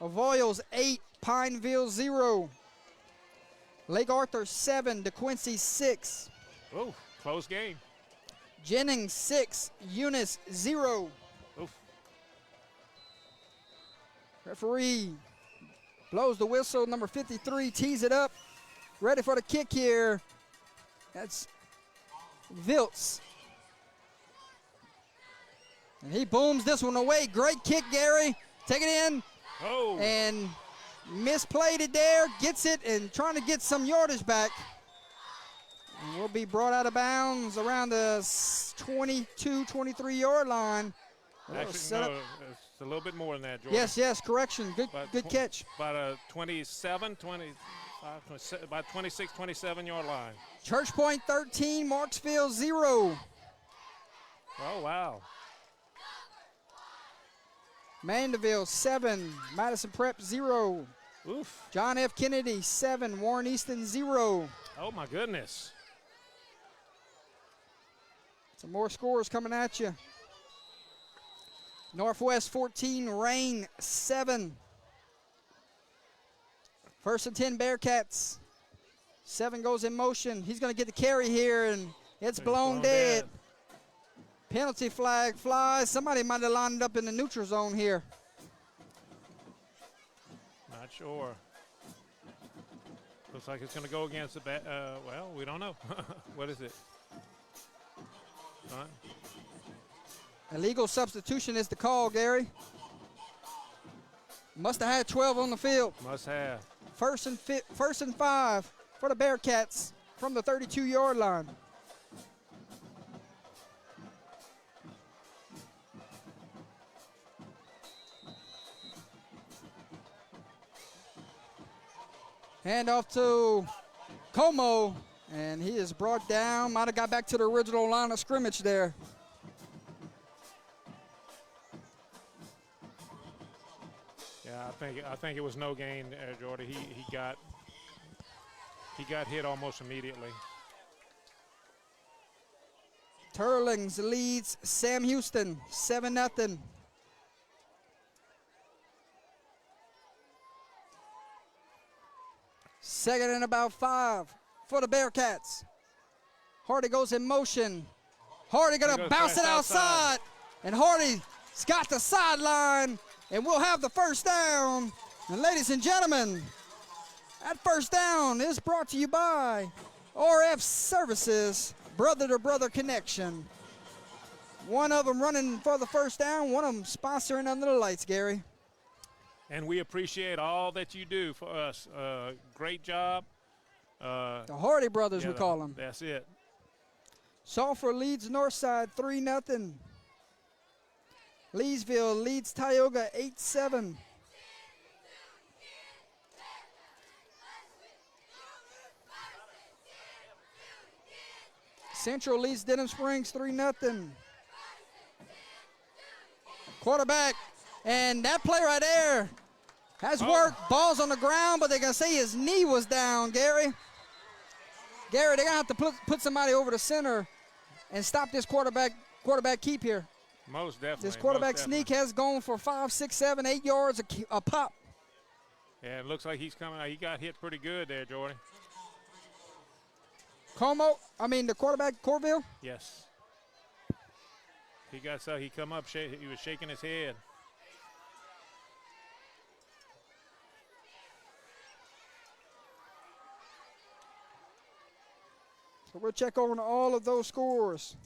Avoyles 8, Pineville 0. Lake Arthur 7, DeQuincy 6. Oh, close game. Jennings 6, Eunice 0. Oof. Referee blows the whistle. Number 53 tees it up. Ready for the kick here. That's Viltz. And he booms this one away. Great kick, Gary. Take it in. Oh. And misplayed it there. Gets it and trying to get some yardage back. And will be brought out of bounds around the 22, 23-yard line. Actually, Set no, up. it's a little bit more than that, Jordan. Yes, correction. Good catch. About a 27, 25, 27, about 26, 27-yard line. Church Point 13, Marksville 0. Oh, wow. Mandeville 7, Madison Prep 0. Oof. John F. Kennedy 7, Warren Easton 0. Oh, my goodness. Some more scores coming at you. Northwest 14, Rain 7. First and 10 Bearcats. 7 goes in motion. He's going to get the carry here, and it's blown dead. Penalty flag flies. Somebody might have lined up in the neutral zone here. Not sure. Looks like it's going to go against the well, we don't know. What is it? All right. Illegal substitution is the call, Gary. Must have had 12 on the field. Must have. First and 5 for the Bearcats from the 32-yard line. Handoff to Como, and he is brought down. Might have got back to the original line of scrimmage there. Yeah, I think it was no gain, Jordy. He got hit almost immediately. Turlings leads Sam Houston 7-0. Second and about 5 for the Bearcats. Hardy goes in motion. Hardy gonna bounce it outside. And Hardy's got the sideline, and we'll have the first down. And ladies and gentlemen, that first down is brought to you by RF Services, brother-to-brother connection. One of them running for the first down, one of them sponsoring Under the Lights, Gary. And we appreciate all that you do for us. Great job. The Hardy brothers, we call them. That's it. Sulphur leads Northside 3-0. Leesville leads Tioga 8-7. Central leads Denham Springs 3-0. Quarterback, and that play right there has worked. Ball's on the ground, but they're going to say his knee was down, Gary. Gary, they're going to have to put somebody over the center and stop this quarterback keep here. Most definitely. This quarterback sneak has gone for 5, 6, 7, 8 yards a pop. Yeah, it looks like he's coming out. He got hit pretty good there, Jordy. The quarterback, Corville? Yes. He come up, he was shaking his head. So we'll check on all of those scores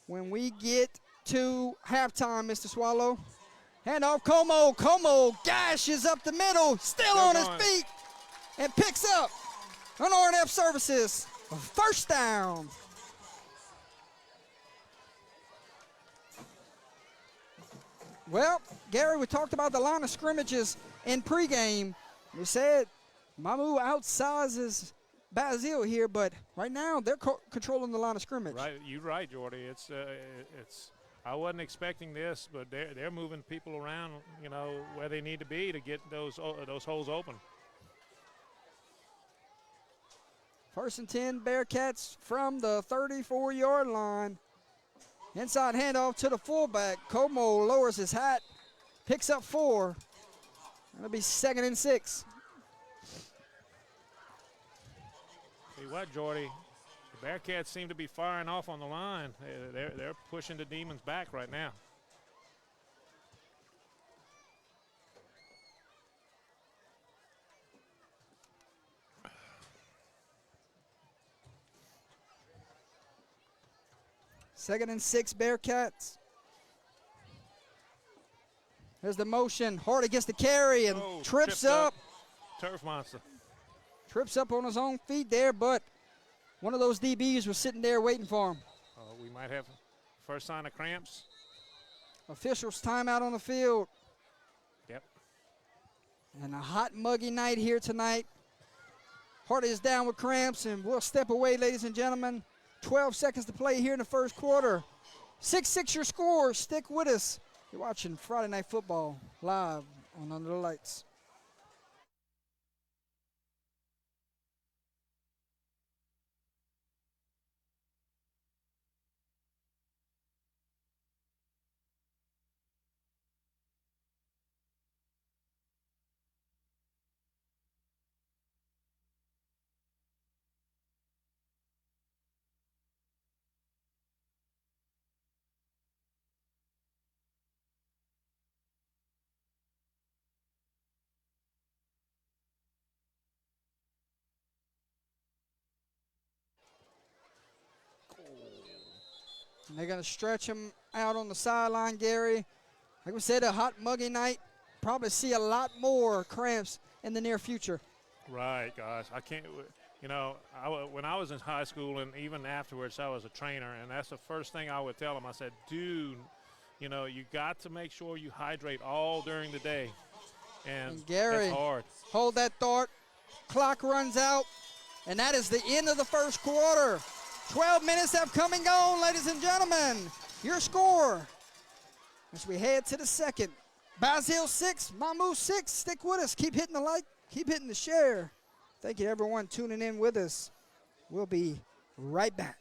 when we get to halftime, Mr. Swallow. Handoff Como. Como gashes up the middle, still on his feet, and picks up on RF Services. First down. Well, Gary, we talked about the line of scrimmages in pregame. We said Mamou outsizes Basile here, but right now they're controlling the line of scrimmage. Right, you're right, Jordy. It's I wasn't expecting this, but they're moving people around, where they need to be to get those holes open. First and 10 Bearcats from the 34-yard line. Inside handoff to the fullback. Como lowers his hat, picks up 4. That'll be 2nd and 6. See what, Jordy? The Bearcats seem to be firing off on the line. They're pushing the Demons back right now. Second and 6 Bearcats. There's the motion. Hardy gets the carry and trips up. Turf monster. Trips up on his own feet there, but one of those DBs was sitting there waiting for him. We might have first sign of cramps. Officials timeout on the field. Yep. And a hot, muggy night here tonight. Hardy is down with cramps, and we'll step away, ladies and gentlemen. 12 seconds to play here in the first quarter. 6-6 your score. Stick with us. You're watching Friday Night Football live on Under the Lights. And they're going to stretch him out on the sideline, Gary. Like we said, a hot, muggy night. Probably see a lot more cramps in the near future. Right, guys. I can't, you know, when I was in high school and even afterwards, I was a trainer, and that's the first thing I would tell them. I said, dude, you know, you got to make sure you hydrate all during the day. And Gary, that's hard. Hold that thought. Clock runs out, and that is the end of the first quarter. 12 minutes have come and gone, ladies and gentlemen. Your score as we head to the second. Basile 6, Mamou 6. Stick with us. Keep hitting the like, keep hitting the share. Thank you to everyone tuning in with us. We'll be right back.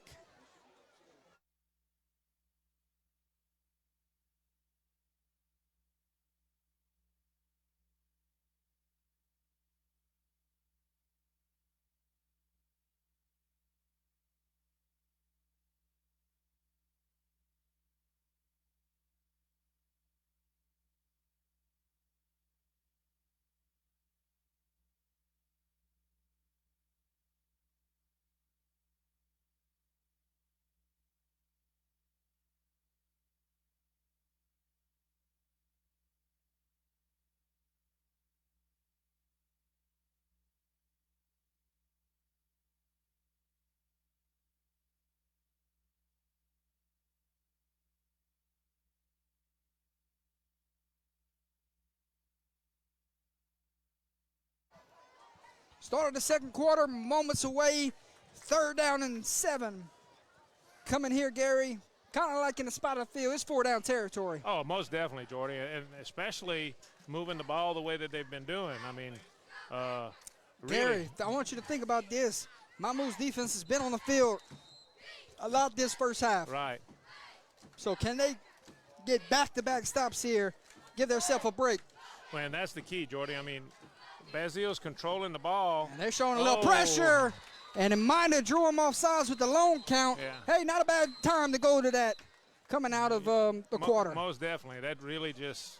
Start of the second quarter, moments away. 3rd down and 7. Coming here, Gary, kind of like in the spot of the field. It's 4-down territory. Oh, most definitely, Jordy, and especially moving the ball the way that they've been doing. I mean, really. Gary, I want you to think about this. Mamou's defense has been on the field a lot this first half. Right. So can they get back-to-back stops here, give themselves a break? Well, and that's the key, Jordy. I mean, Basile's controlling the ball. And they're showing a little pressure. And it might have drew him off sides with the long count. Yeah. Hey, not a bad time to go to that coming out of the quarter. Most definitely. That really just,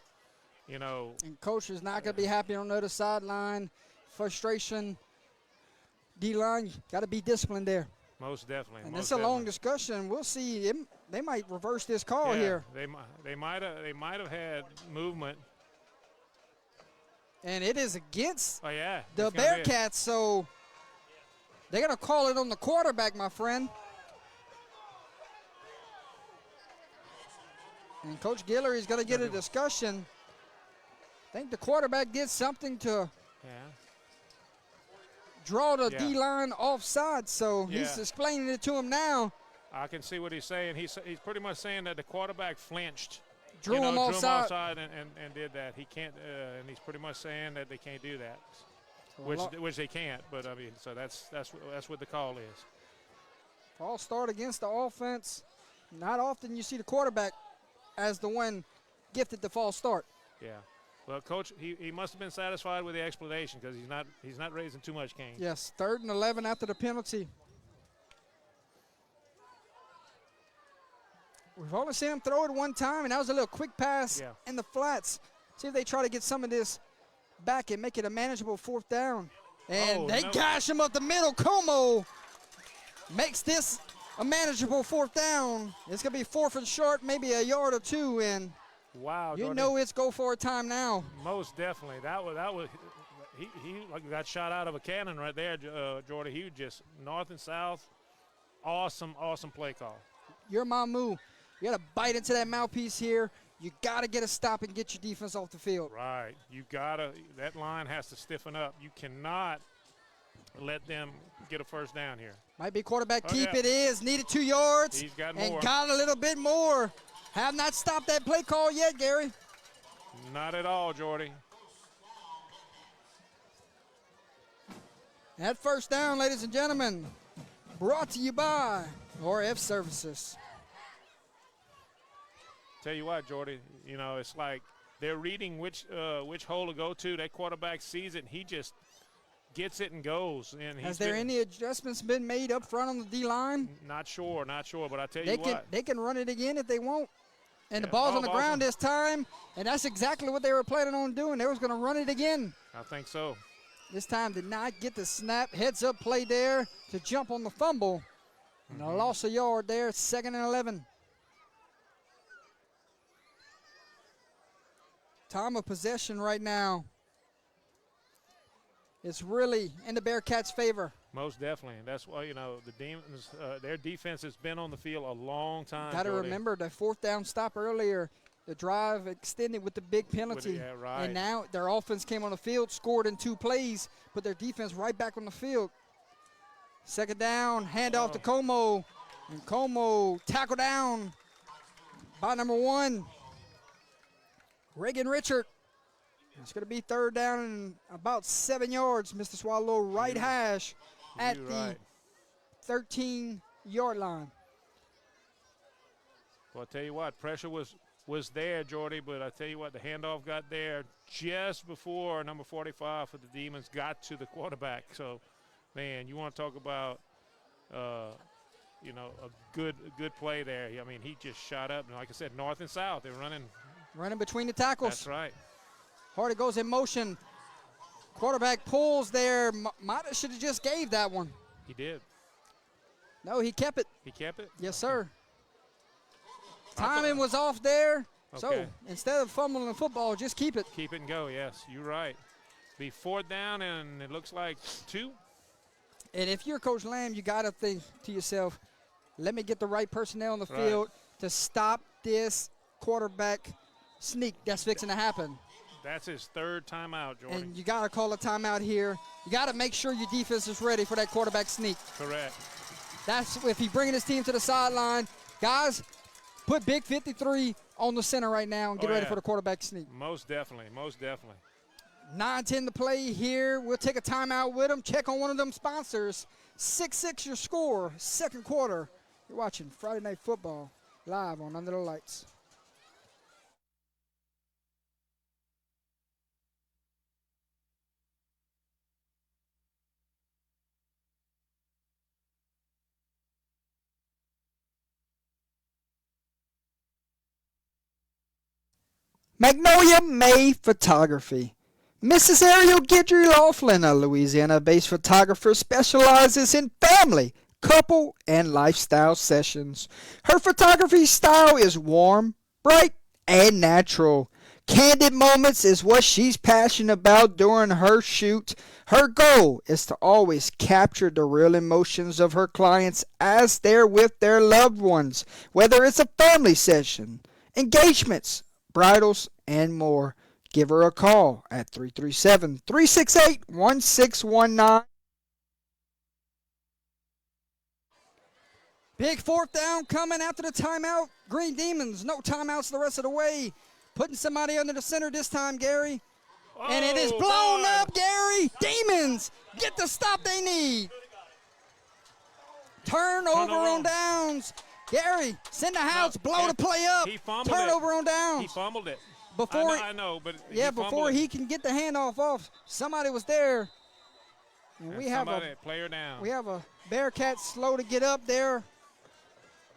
you know. And coach is not going to be happy on the other sideline. Frustration. D-line, got to be disciplined there. Most definitely. And it's a long discussion. We'll see. They might reverse this call here. They might have had movement. And it is against the Bearcats, so they're going to call it on the quarterback, my friend. And Coach Guillory is going to get a discussion. I think the quarterback did something to draw the D-line offside, so he's explaining it to him now. I can see what he's saying. He's pretty much saying that the quarterback flinched. Drew him offside and did that. He can't, and he's pretty much saying that they can't do that, which they can't. But I mean, so that's what the call is. False start against the offense. Not often you see the quarterback as the one gifted the false start. Yeah. Well, Coach, he must have been satisfied with the explanation because he's not raising too much cane. Yes, 3rd and 11 after the penalty. We've only seen him throw it one time, and that was a little quick pass in the flats. See if they try to get some of this back and make it a manageable 4th down. And they gash him up the middle. Como makes this a manageable 4th down. It's going to be 4th and short, maybe a yard or 2, and Wow, You Jordy. know it's go for a time now. Most definitely. That was he like got shot out of a cannon right there, Jordy. He just north and south. Awesome play call. You're Mamou. You got to bite into that mouthpiece here. You got to get a stop and get your defense off the field. Right. You gotta. That line has to stiffen up. You cannot let them get a first down here. Might be quarterback Oh, keep. yeah. It is. Needed 2 yards. He's got and more. got a little bit more. Have not stopped that play call yet, Gary. Not at all, Jordy. That first down, ladies and gentlemen, brought to you by RF Services. Tell you what, Jordy, you know, it's like they're reading which hole to go to. That quarterback sees it, and he just gets it and goes. And Has there any adjustments been made up front on the D-line? Not sure, but I tell you what. They can run it again if they want. And the Yeah. ball's Oh, on the ground this time, and that's exactly what they were planning on doing. They was going to run it again. I think so. This time did not get the snap. Heads up play there to jump on the fumble. And a loss of yard there, 2nd and 11. Time of possession right now. It's really in the Bearcats' favor. Most definitely. And that's why, you know, the Demons, their defense has been on the field a long time. Got to Jordy. remember the 4th down stop earlier. The drive extended with the big penalty. Yeah, right. And now their offense came on the field, scored in 2 plays, put their defense right back on the field. 2nd down, handoff to Como. And Como tackled down by number 1, Reagan Richard. It's going to be 3rd down and about 7 yards. Mr. Swallow right hash at the 13-yard line. Well, I tell you what, pressure was there, Jordy, but I tell you what, the handoff got there just before number 45 for the Demons got to the quarterback. So, man, you want to talk about, you know, a good play there. I mean, he just shot up, and like I said, north and south. They're running between the tackles. That's right. Hardy goes in motion. Quarterback pulls there. Mata should have just gave that one. He did. No, he kept it. He kept it? Yes, sir. Timing was off there. Okay. So instead of fumbling the football, just keep it. Keep it and go, yes. You're right. Be 4th down, and it looks like 2. And if you're Coach Lamb, you got to think to yourself, let me get the right personnel on the Right. field to stop this quarterback sneak that's fixing to happen. That's his 3rd timeout, Jordan. And you got to call a timeout here. You got to make sure your defense is ready for that quarterback sneak. Correct. That's if he's bringing his team to the sideline. Guys, put Big 53 on the center right now and get ready for the quarterback sneak. Most definitely, most definitely. 9-10 to play here. We'll take a timeout with them. Check on one of them sponsors. 6-6 your score, 2nd quarter. You're watching Friday Night Football live on Under the Lights. Magnolia May Photography. Mrs. Ariel Guidry Laughlin, a Louisiana-based photographer, specializes in family, couple, and lifestyle sessions. Her photography style is warm, bright, and natural. Candid moments is what she's passionate about during her shoot. Her goal is to always capture the real emotions of her clients as they're with their loved ones, whether it's a family session, engagements, bridals, and more. Give her a call at 337-368-1619. Big 4th down coming after the timeout. Green Demons, no timeouts the rest of the way. Putting somebody under the center this time, Gary. And it is blown up, Gary. Demons get the stop they need. Turnover on downs. Gary, send the house, blow the play up. He fumbled Turnover it. on downs. He fumbled it. Before I know, but before he can get the handoff off, somebody was there. And we have a player down. We have a Bearcat slow to get up there.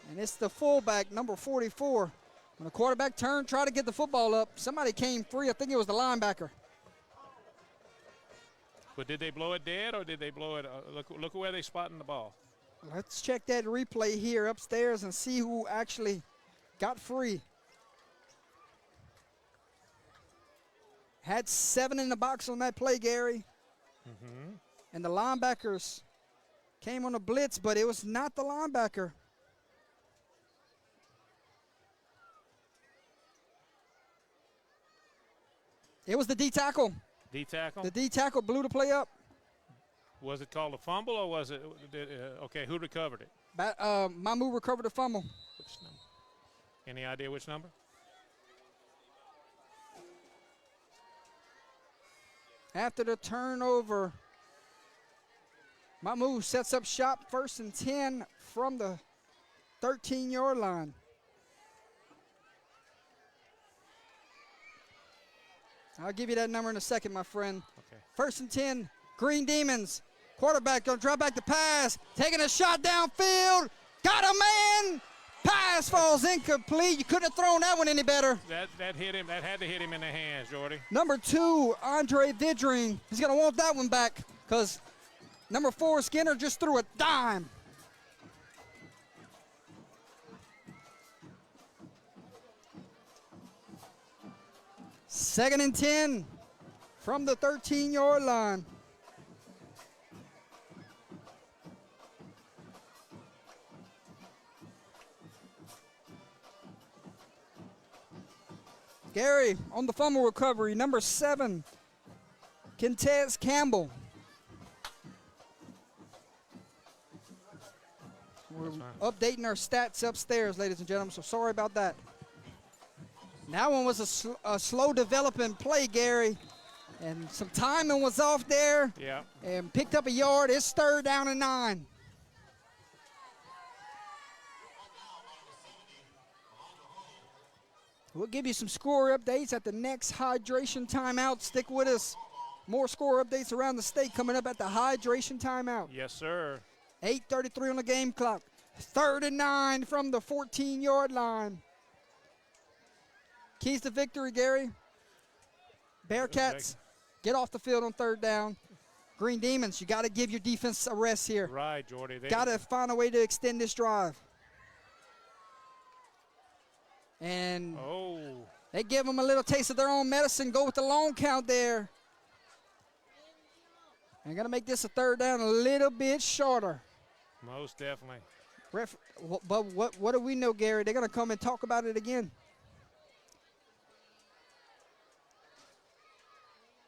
And it's the fullback, number 44. When the quarterback turned, tried to get the football up, somebody came free. I think it was the linebacker. But did they blow it dead or did they blow it? Look where they spotting the ball. Let's check that replay here upstairs and see who actually got free. Had 7 in the box on that play, Gary. And the linebackers came on a blitz, but it was not the linebacker. It was the D tackle. D tackle. The D tackle blew the play up. Was it called a fumble or was it? Okay, who recovered it? Mamou recovered the fumble. Which number? Any idea which number? After the turnover, Mamou sets up shop, 1st and 10 from the 13-yard line. I'll give you that number in a second, my friend. Okay. 1st and 10, Green Demons. Quarterback gonna drop back the pass, taking a shot downfield. Got a man. Pass falls incomplete. You couldn't have thrown that one any better. That hit him. That had to hit him in the hands, Jordy. Number 2, Andre Vidring. He's gonna want that one back because number 4, Skinner, just threw a dime. Second and 10 from the 13-yard line. Gary on the fumble recovery, number 7, Kentez Campbell. We're updating our stats upstairs, ladies and gentlemen, so sorry about that. That one was a slow developing play, Gary, and some timing was off there. Yeah. And picked up a yard. It's 3rd down and 9. We'll give you some score updates at the next hydration timeout. Stick with us. More score updates around the state coming up at the hydration timeout. Yes, sir. 8:33 on the game clock. 3rd and 9 from the 14-yard line. Keys to victory, Gary. Bearcats get off the field on 3rd down. Green Demons, you got to give your defense a rest here. Right, Jordy. Got to find a way to extend this drive. And they give them a little taste of their own medicine. Go with the long count there. And going to make this a 3rd down a little bit shorter. Most definitely. But what do we know, Gary? They're going to come and talk about it again.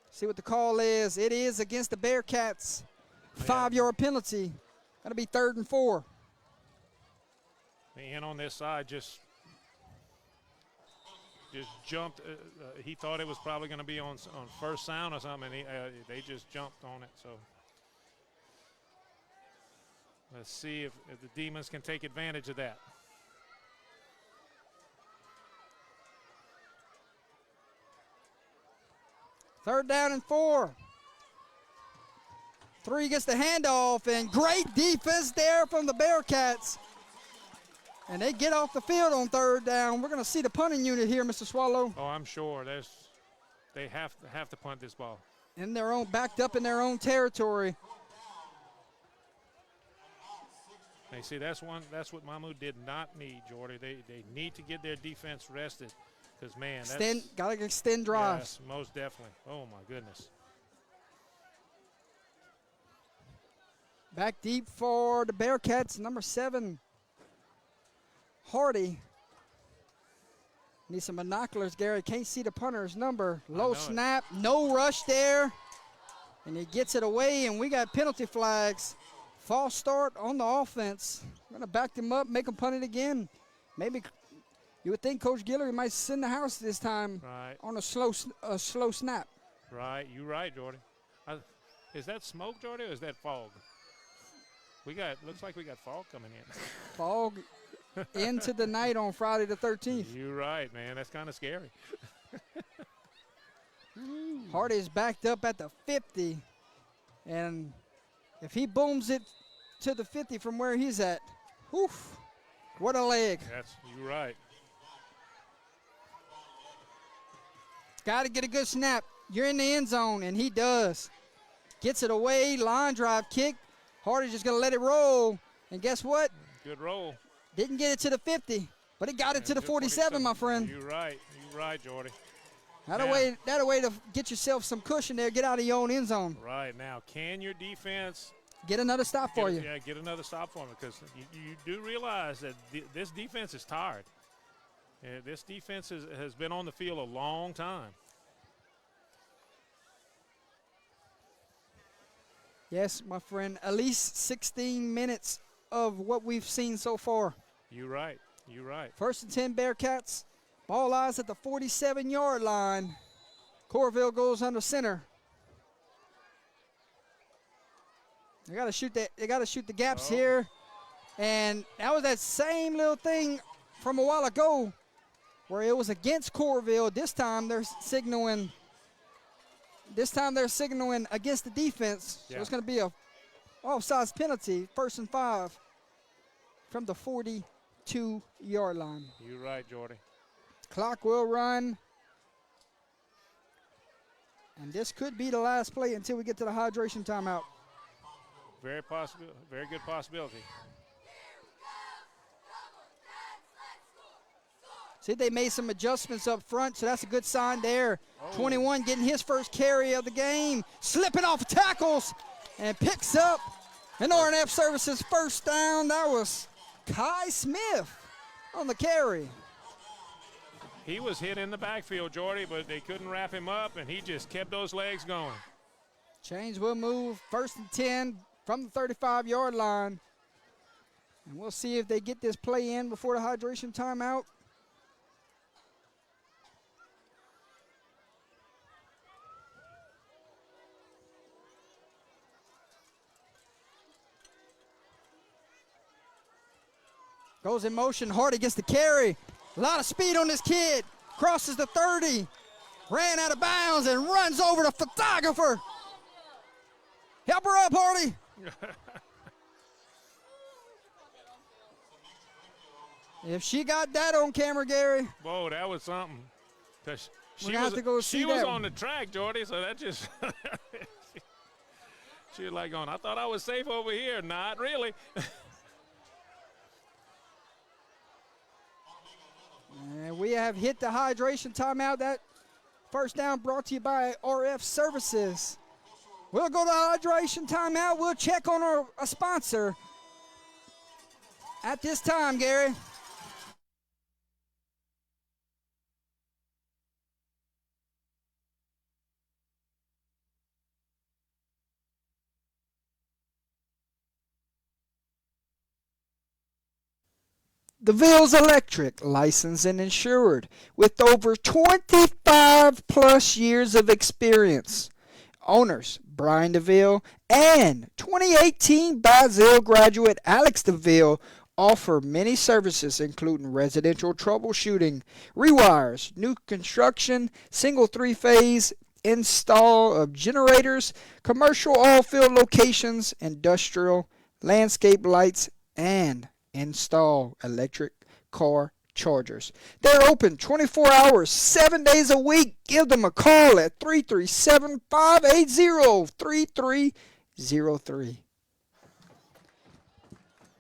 See what the call is. It is against the Bearcats. 5-yard penalty. Going to be 3rd and 4. The end on this side just jumped. He thought it was probably going to be on first sound or something. They just jumped on it. So let's see if the Demons can take advantage of that. Third down and 4. 3 gets the handoff, and great defense there from the Bearcats. And they get off the field on 3rd down. We're going to see the punting unit here, Mr. Swallow. Oh, I'm sure. They have to punt this ball. In their own, backed up in their own territory. They see that's what Mamou did not need, Jordy. They need to get their defense rested. Because, man, got to extend drives. Yes, most definitely. Oh, my goodness. Back deep for the Bearcats, number 7, Hardy. Need some binoculars, Gary. Can't see the punter's number. Low snap, no rush there. And he gets it away, and we got penalty flags. False start on the offense. We're going to back them up, make them punt it again. Maybe you would think Coach Guillory might send the house this time on a slow snap. Right, you're right, Jordy. Is that smoke, Jordy, or is that fog? Looks like we got fog coming in. Fog into the night on Friday the 13th. You're right, man. That's kind of scary. Hardy is backed up at the 50, and if he booms it to the 50 from where he's at, oof, what a leg. You're right. Got to get a good snap. You're in the end zone, and he does. Gets it away, line drive kick. Hardy's just going to let it roll, and guess what? Good roll. Didn't get it to the 50, but it got it to the 47, my friend. You're right, Jordy. That a way to get yourself some cushion there. Get out of your own end zone. Right now, can your defense Get another stop for you. Yeah, get another stop for them, because you do realize that this defense is tired. This defense has been on the field a long time. Yes, my friend, at least 16 minutes of what we've seen so far. You're right. You're right. First and 10 Bearcats. Ball lies at the 47-yard line. Corville goes under center. They got to shoot that. They got to shoot the gaps here, and that was that same little thing from a while ago, where it was against Corville. This time they're signaling. This time they're signaling against the defense. Yeah. So it's going to be a offsides penalty, 1st and 5, from the 42-yard line. You're right, Jordy. Clock will run. And this could be the last play until we get to the hydration timeout. Very good possibility. See, they made some adjustments up front, so that's a good sign there. 21 getting his first carry of the game, slipping off tackles, and picks up an RNF Services first down. That was Kai Smith on the carry. He was hit in the backfield, Jordy, but they couldn't wrap him up, and he just kept those legs going. Chains will move 1st and 10 from the 35-yard line. And we'll see if they get this play in before the hydration timeout. Goes in motion. Hardy gets the carry. A lot of speed on this kid. Crosses the 30. Ran out of bounds and runs over the photographer. Help her up, Hardy. If she got that on camera, Gary. Whoa, that was something. We're have to go see she was that on the track, Jordy, so that just she was like going, I thought I was safe over here. Not really. And we have hit the hydration timeout. That first down brought to you by RF Services. We'll go to hydration timeout. We'll check on a sponsor at this time, Gary. DeVille's Electric, licensed and insured, with over 25 plus years of experience. Owners, Brian DeVille and 2018 Basile graduate Alex DeVille offer many services including residential troubleshooting, rewires, new construction, single three-phase install of generators, commercial oil-field locations, industrial, landscape lights, and install electric car chargers. They're open 24 hours, 7 days a week. Give them a call at 337-580-3303.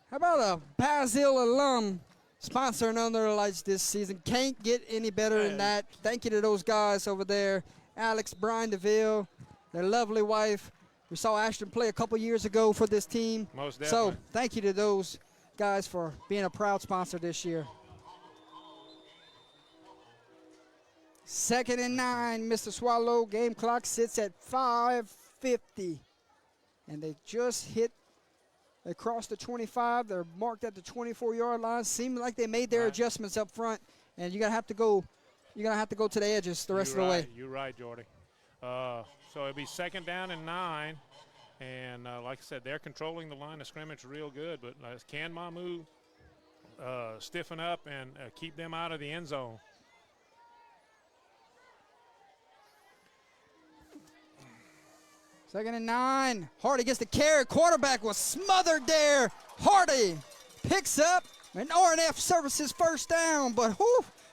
How about a Basile alum sponsoring Under the Lights this season? Can't get any better than that. Thank you to those guys over there. Alex, Brian DeVille, their lovely wife. We saw Ashton play a couple years ago for this team. Most definitely. So thank you to those guys for being a proud sponsor this year. 2nd and 9, Mr. Swallow. Game clock sits at 5:50. And they just they crossed the 25. They're marked at the 24-yard line. Seems like they made their adjustments up front. And you're gonna have to go to the edges the rest of the way. You're right, Jordy. So it'll be 2nd down and 9. And like I said, they're controlling the line of scrimmage real good. But can Mamou stiffen up and keep them out of the end zone? 2nd and 9. Hardy gets the carry. Quarterback was smothered there. Hardy picks up an RNF Services first down. But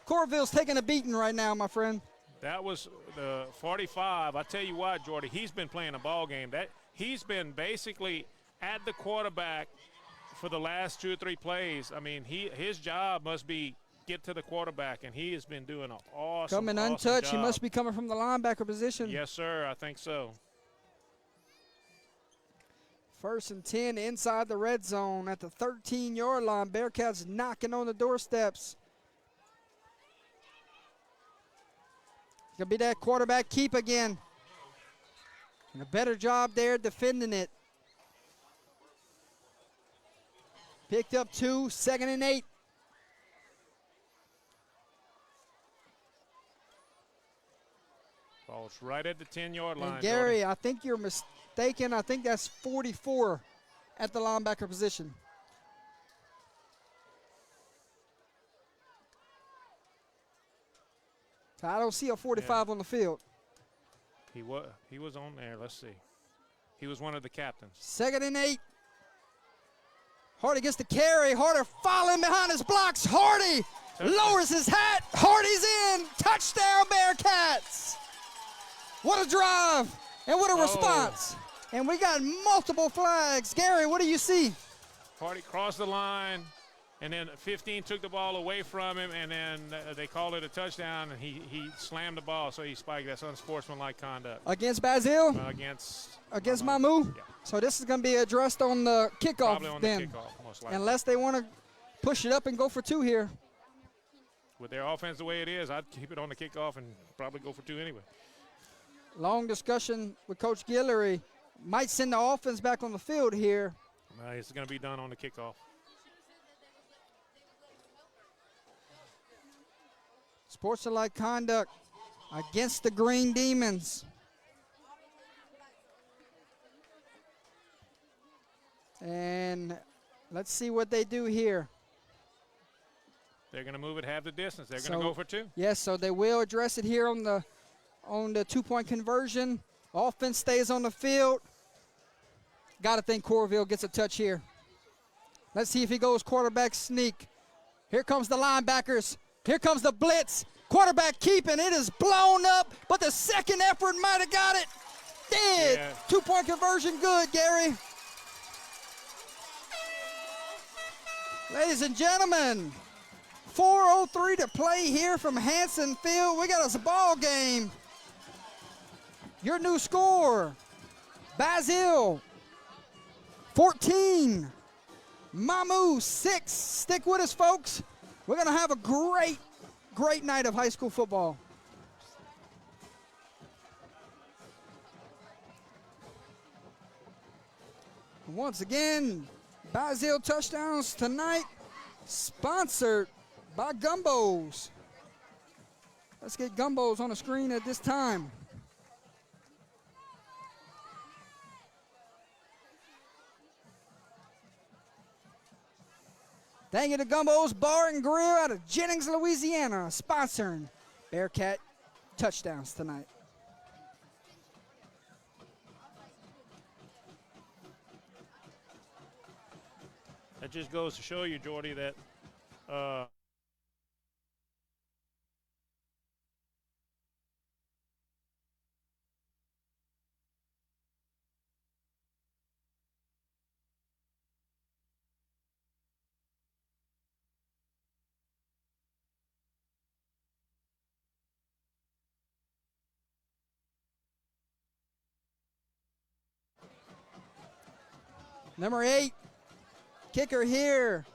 Corville's taking a beating right now, my friend. That was the 45. I tell you what, Jordy, he's been playing a ball game. He's been basically at the quarterback for the last 2 or 3 plays. I mean, his job must be get to the quarterback, and he has been doing an awesome Coming awesome untouched. job. He must be coming from the linebacker position. Yes, sir. I think so. 1st and 10 inside the red zone at the 13-yard line. Bearcats knocking on the doorsteps. It's going to be that quarterback keep again. And a better job there defending it. Picked up 2, 2nd and 8. Ball's right at the 10-yard line. And Gary, I think you're mistaken. I think that's 44 at the linebacker position. So I don't see a 45 on the field. He was on there. Let's see. He was one of the captains. 2nd and 8. Hardy gets the carry. Harder following behind his blocks. Hardy lowers his hat. Hardy's in. Touchdown, Bearcats. What a drive and what a response. And we got multiple flags. Gary, what do you see? Hardy crossed the line, and then 15 took the ball away from him, and then they called it a touchdown, and he slammed the ball, so he spiked. That's unsportsmanlike conduct. Against Basile? Against Mamou? Yeah. So this is going to be addressed on the kickoff Probably on then. the kickoff, most likely. Unless they want to push it up and go for 2 here. With their offense the way it is, I'd keep it on the kickoff and probably go for 2 anyway. Long discussion with Coach Guillory. Might send the offense back on the field here. It's going to be done on the kickoff. Sportsmanlike conduct against the Green Demons. And let's see what they do here. They're going to move it half the distance. They're going to go for 2. Yes, so they will address it here on the 2-point conversion. Offense stays on the field. Got to think Corville gets a touch here. Let's see if he goes quarterback sneak. Here comes the linebackers. Here comes the blitz. Quarterback keeping. It is blown up, but the second effort might have got it. Did. Yeah. 2-point conversion good, Gary. Ladies and gentlemen, 4:03 to play here from Hanson Field. We got us a ball game. Your new score, Basile 14, Mamou 6. Stick with us, folks. We're going to have a great night of high school football. Once again, Basile touchdowns tonight, sponsored by Gumbos. Let's get Gumbos on the screen at this time. Thank you to Gumbos Bar and Grill out of Jennings, Louisiana, sponsoring Bearcat touchdowns tonight. That just goes to show you, Jordy, that Number 8, kicker here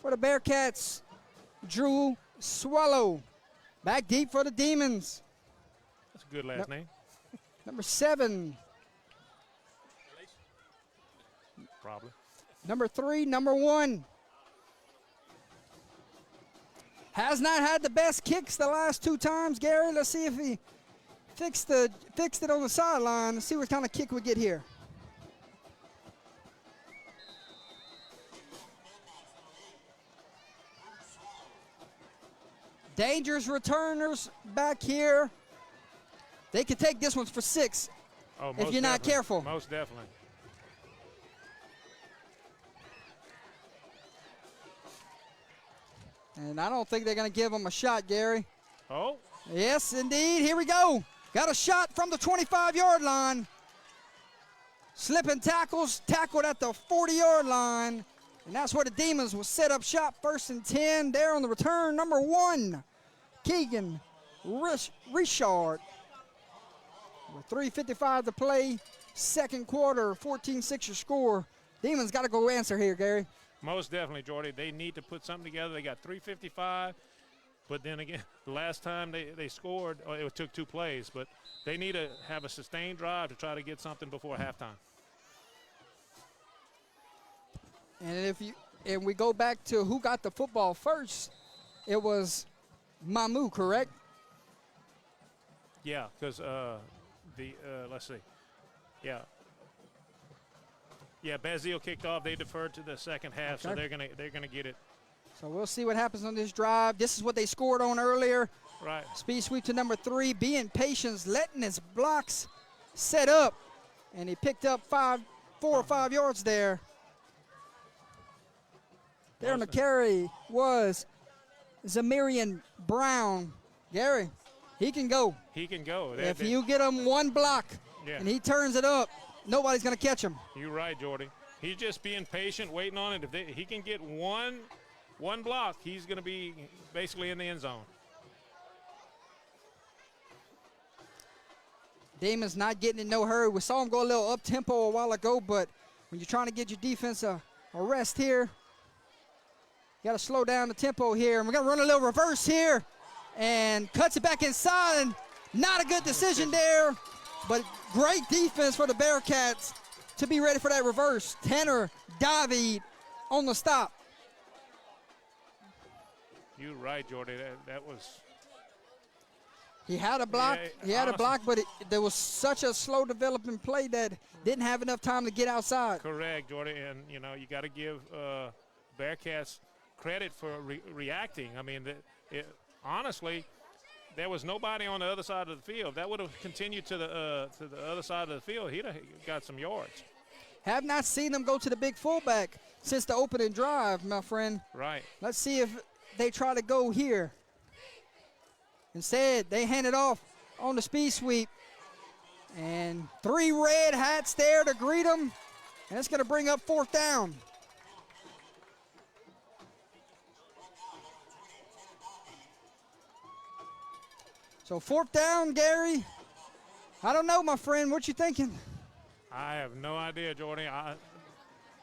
for the Bearcats, Drew Swallow. Back deep for the Demons. that's a good last name. Number 7. Probably. Number 3, number 1. Has not had the best kicks the last 2 times, Gary. Let's see if he fixed it on the sideline. Let's see what kind of kick we get here. Dangerous returners back here. They could take this one for 6 if you're not careful. Most definitely. And I don't think they're going to give him a shot, Gary. Oh. Yes, indeed. Here we go. Got a shot from the 25-yard line. Slipping tackles, tackled at the 40-yard line. And that's where the Demons will set up shop. 1st and 10. There on the return, number 1, Keegan Richard. With 3:55 to play, second quarter, 14-6 your score. Demons got to go answer here, Gary. Most definitely, Jordy. They need to put something together. They got 3:55, but then again, the last time they scored, it took 2 plays, but they need to have a sustained drive to try to get something before halftime. And we go back to who got the football first, it was Mamou, correct? Yeah, because let's see. Yeah, Basile kicked off. They deferred to the second half, so they're gonna get it. So we'll see what happens on this drive. This is what they scored on earlier. Right. Speed sweep to number 3, being patient, letting his blocks set up, and he picked up 4 or 5 yards there. There on the carry was Zamarian Brown. Gary, he can go. He can go. If you get him 1 block and he turns it up, nobody's going to catch him. You're right, Jordy. He's just being patient, waiting on it. If he can get one block, he's going to be basically in the end zone. Damon's not getting in no hurry. We saw him go a little up-tempo a while ago, but when you're trying to get your defense a rest here, you got to slow down the tempo here. And we're going to run a little reverse here and cuts it back inside. And not a good decision there, but great defense for the Bearcats to be ready for that reverse. Tanner David on the stop. You're right, Jordy. That was. He had a block. Yeah, he had a block, but there was such a slow developing play that didn't have enough time to get outside. Correct, Jordy. And, you know, you got to give Bearcats credit for reacting. I mean, honestly, there was nobody on the other side of the field. That would have continued to the other side of the field. He'd have got some yards. Have not seen them go to the big fullback since the opening drive, my friend. Right. Let's see if they try to go here. Instead, they hand it off on the speed sweep. And 3 red hats there to greet them. And it's going to bring up 4th down. So 4th down, Gary. I don't know, my friend. What you thinking? I have no idea, Jordy.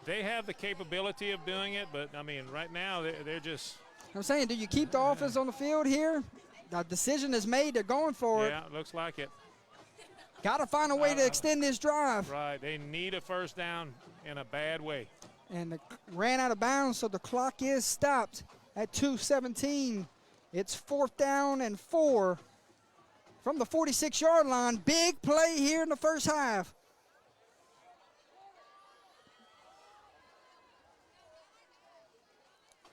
They have the capability of doing it, but, I mean, right now they're just. I'm saying, do you keep the offense on the field here? The decision is made. They're going for it. Yeah, looks like it. Got to find a way to extend this drive. Right. They need a first down in a bad way. And ran out of bounds, so the clock is stopped at 2:17. It's 4th down and 4 from the 46-yard line. Big play here in the first half.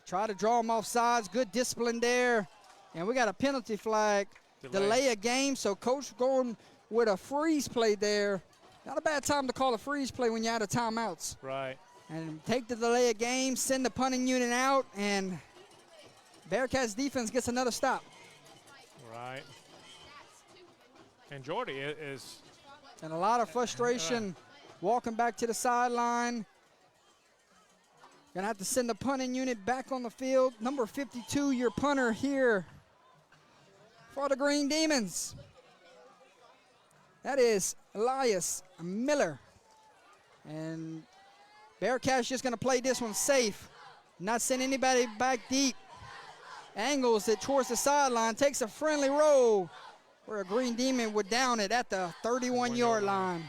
Try to draw them off sides. Good discipline there. And we got a penalty flag. Delay a game, so coach going with a freeze play there. Not a bad time to call a freeze play when you're out of timeouts. Right. And take the delay a game, send the punting unit out, and Bearcats defense gets another stop. Right. And Jordy is. And a lot of frustration walking back to the sideline. Gonna have to send the punting unit back on the field. Number 52, your punter here for the Green Demons. That is Elias Miller. And Bearcats just gonna play this one safe. Not send anybody back deep. Angles it towards the sideline, takes a friendly roll where a Green Demon would down it at the 31-yard line.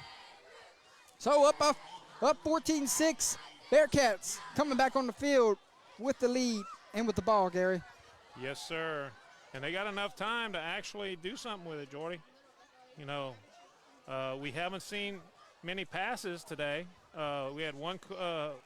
So up 14-6. Bearcats coming back on the field with the lead and with the ball, Gary. Yes, sir. And they got enough time to actually do something with it, Jordy. You know, we haven't seen many passes today. We had one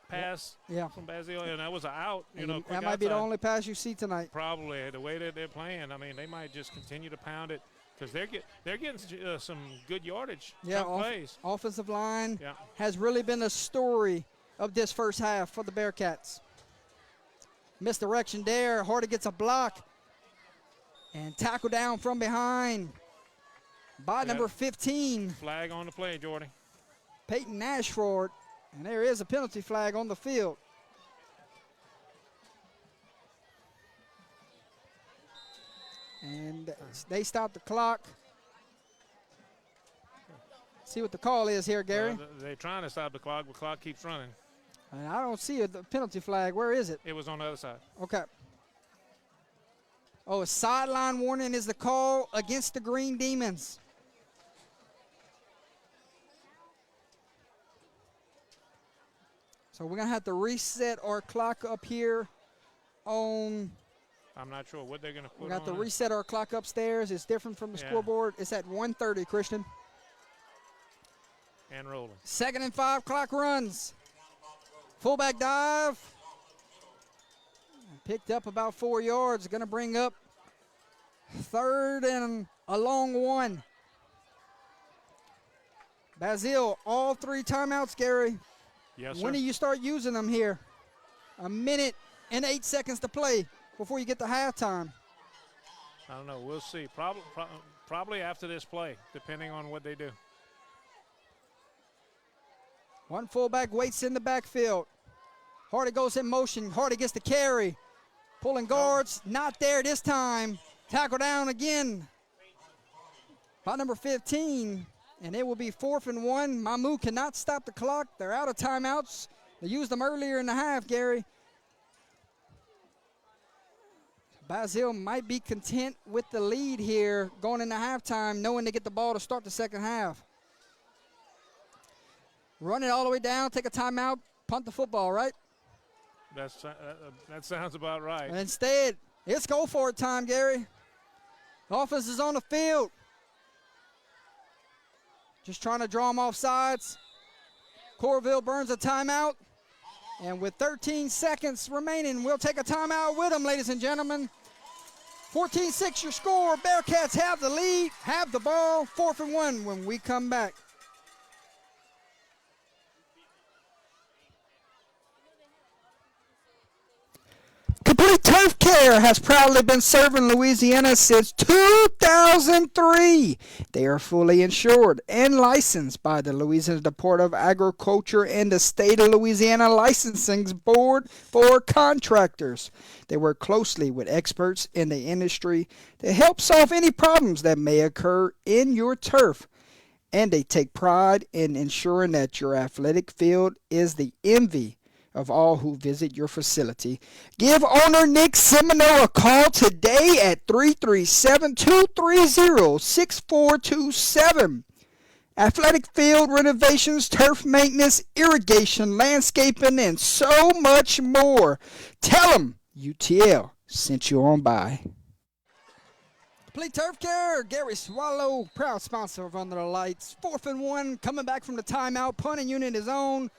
pass from Basile, and that was an out. That might be the only pass you see tonight. Probably the way that they're playing. I mean, they might just continue to pound it because they're getting some good yardage. Yeah, plays. Offensive line has really been the story of this first half for the Bearcats. Misdirection there. Hardy gets a block and tackle down from behind by number 15. Flag on the play, Jordy. Peyton Ashford. And there is a penalty flag on the field. And they stop the clock. See what the call is here, Gary. They're trying to stop the clock, but the clock keeps running. And I don't see the penalty flag. Where is it? It was on the other side. Okay. Oh, a sideline warning is the call against the Green Demons. So we're going to have to reset our clock up here on. I'm not sure what they're going to put on. We got to it. reset our clock upstairs. It's different from the scoreboard. It's at 1:30, Christian. And rolling. 2nd and 5, clock runs. Fullback dive. Picked up about 4 yards. Going to bring up 3rd and a long 1. Basile, all 3 timeouts, Gary. Yes, sir. When do you start using them here? 1 minute and 8 seconds to play before you get to halftime. I don't know. We'll see. Probably after this play, depending on what they do. One fullback waits in the backfield. Hardy goes in motion. Hardy gets the carry. Pulling guards. Not there this time. Tackle down again by number 15. And it will be 4th and 1. Mamou cannot stop the clock. They're out of timeouts. They used them earlier in the half, Gary. Basile might be content with the lead here going into halftime, knowing they get the ball to start the second half. Run it all the way down, take a timeout, punt the football, right? That sounds about right. And instead, it's go for it time, Gary. Offense is on the field. Just trying to draw them off sides. Corville burns a timeout. And with 13 seconds remaining, we'll take a timeout with them, ladies and gentlemen. 14-6 your score. Bearcats have the lead, have the ball. 4th and 1 when we come back. Complete Turf Care has proudly been serving Louisiana since 2003. They are fully insured and licensed by the Louisiana Department of Agriculture and the State of Louisiana Licensing Board for contractors. They work closely with experts in the industry to help solve any problems that may occur in your turf. And they take pride in ensuring that your athletic field is the envy of all who visit your facility. Give owner Nick Semino a call today at 337-230-6427. Athletic field renovations, turf maintenance, irrigation, landscaping, and so much more. Tell them UTL sent you on by. Complete Turf Care, Gary Swallow, proud sponsor of Under the Lights. 4th and 1, coming back from the timeout. Punting unit is on.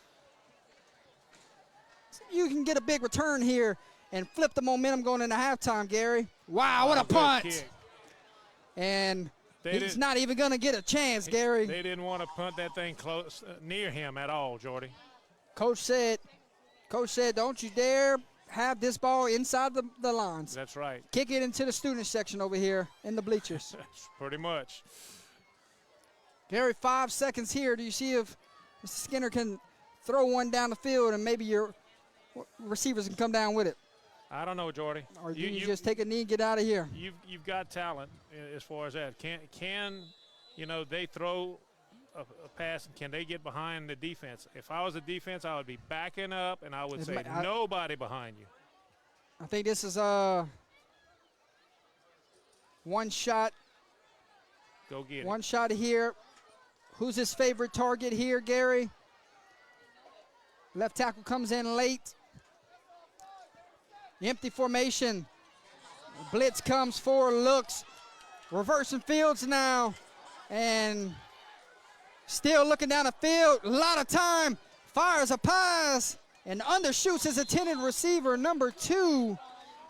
You can get a big return here and flip the momentum going into halftime, Gary. Wow, what a punt. Kick. And he's not even going to get a chance, Gary. They didn't want to punt that thing close near him at all, Jordy. Coach said, don't you dare have this ball inside the lines. That's right. Kick it into the student section over here in the bleachers. Pretty much. Gary, 5 seconds here. Do you see if Mr. Skinner can throw one down the field and maybe your receivers can come down with it? I don't know, Jordy. Or do you just take a knee and get out of here? You've got talent as far as that. Can they throw a pass? Can they get behind the defense? If I was a defense, I would be backing up, and I would say nobody behind you. I think this is one shot. Go get it. One shot here. Who's his favorite target here, Gary? Left tackle comes in late. Empty formation. Blitz comes forward, looks. Reversing fields now. And still looking down the field. A lot of time. Fires a pass. And undershoots his intended receiver, number 2.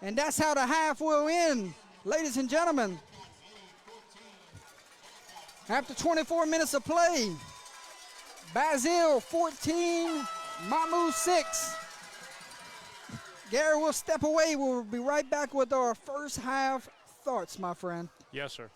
And that's how the half will end, ladies and gentlemen. After 24 minutes of play, Basile 14, Mamou 6. Gary will step away. We'll be right back with our first half thoughts, my friend. Yes, sir.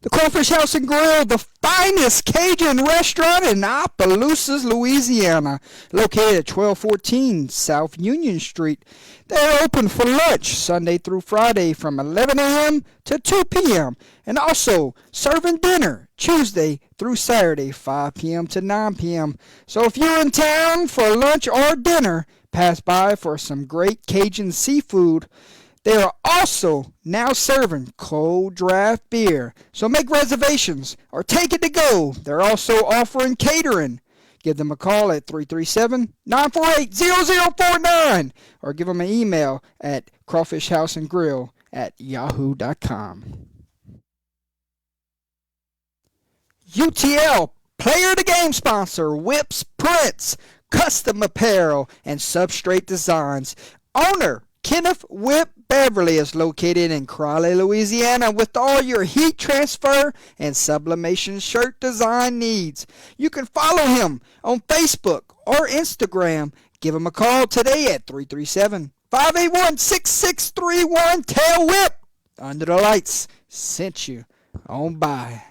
The Crawfish House and Grill, the finest Cajun restaurant in Opelousas, Louisiana, located at 1214 South Union Street. They're open for lunch Sunday through Friday from 11 a.m. to 2 p.m. and also serving dinner Tuesday through Saturday 5 p.m. to 9 p.m. So if you're in town for lunch or dinner, pass by for some great Cajun seafood. They are also now serving cold draft beer. So make reservations or take it to go. They're also offering catering. Give them a call at 337-948-0049 or give them an email at crawfishhouseandgrill@yahoo.com. UTL, player of the game sponsor, Whips Prints, custom apparel, and substrate designs. Owner Kenneth Whip Beverly is located in Crowley, Louisiana with all your heat transfer and sublimation shirt design needs. You can follow him on Facebook or Instagram. Give him a call today at 337-581-6631. Tell Whip Under the Lights sent you on by.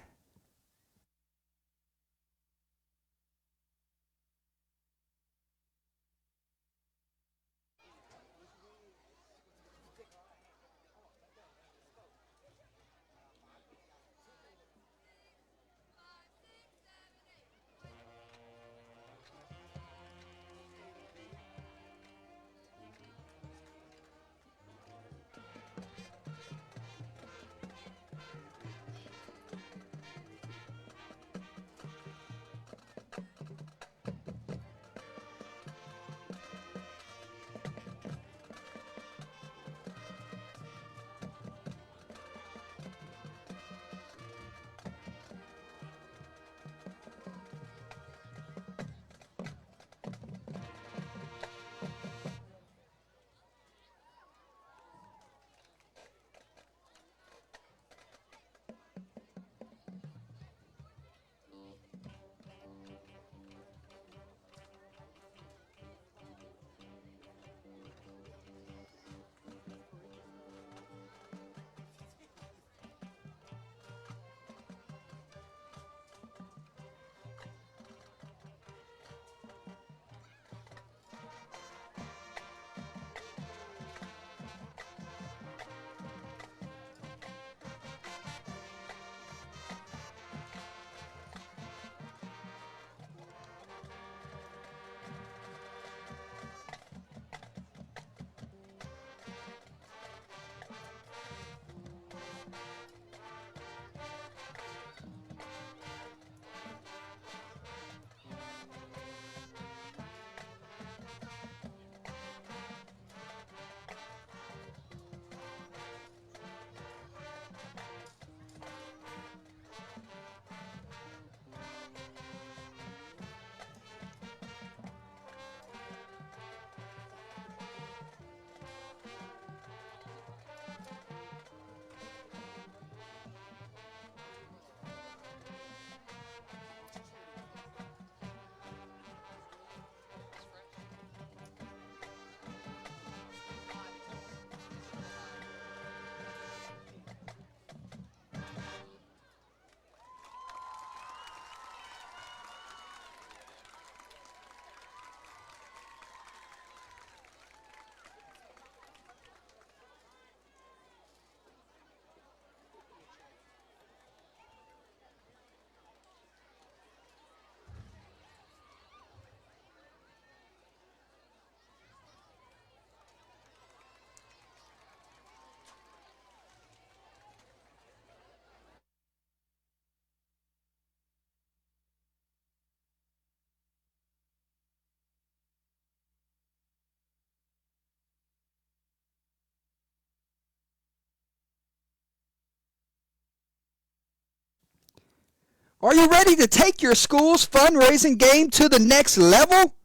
Are you ready to take your school's fundraising game to the next level?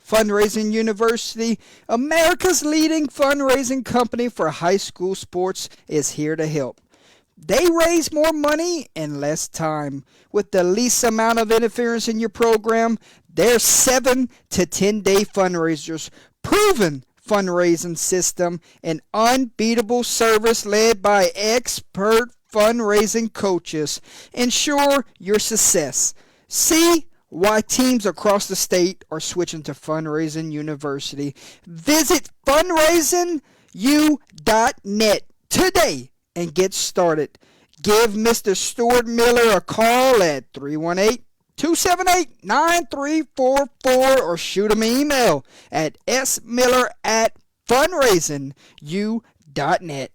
Fundraising University, America's leading fundraising company for high school sports, is here to help. They raise more money in less time. With the least amount of interference in your program, their 7 to 10 day fundraisers, proven fundraising system, and unbeatable service led by expert fundraising coaches ensure your success. See why teams across the state are switching to Fundraising University. Visit fundraisingu.net today and get started. Give Mr. Stuart Miller a call at 318-278-9344 or shoot him an email at smiller@fundraisingu.net.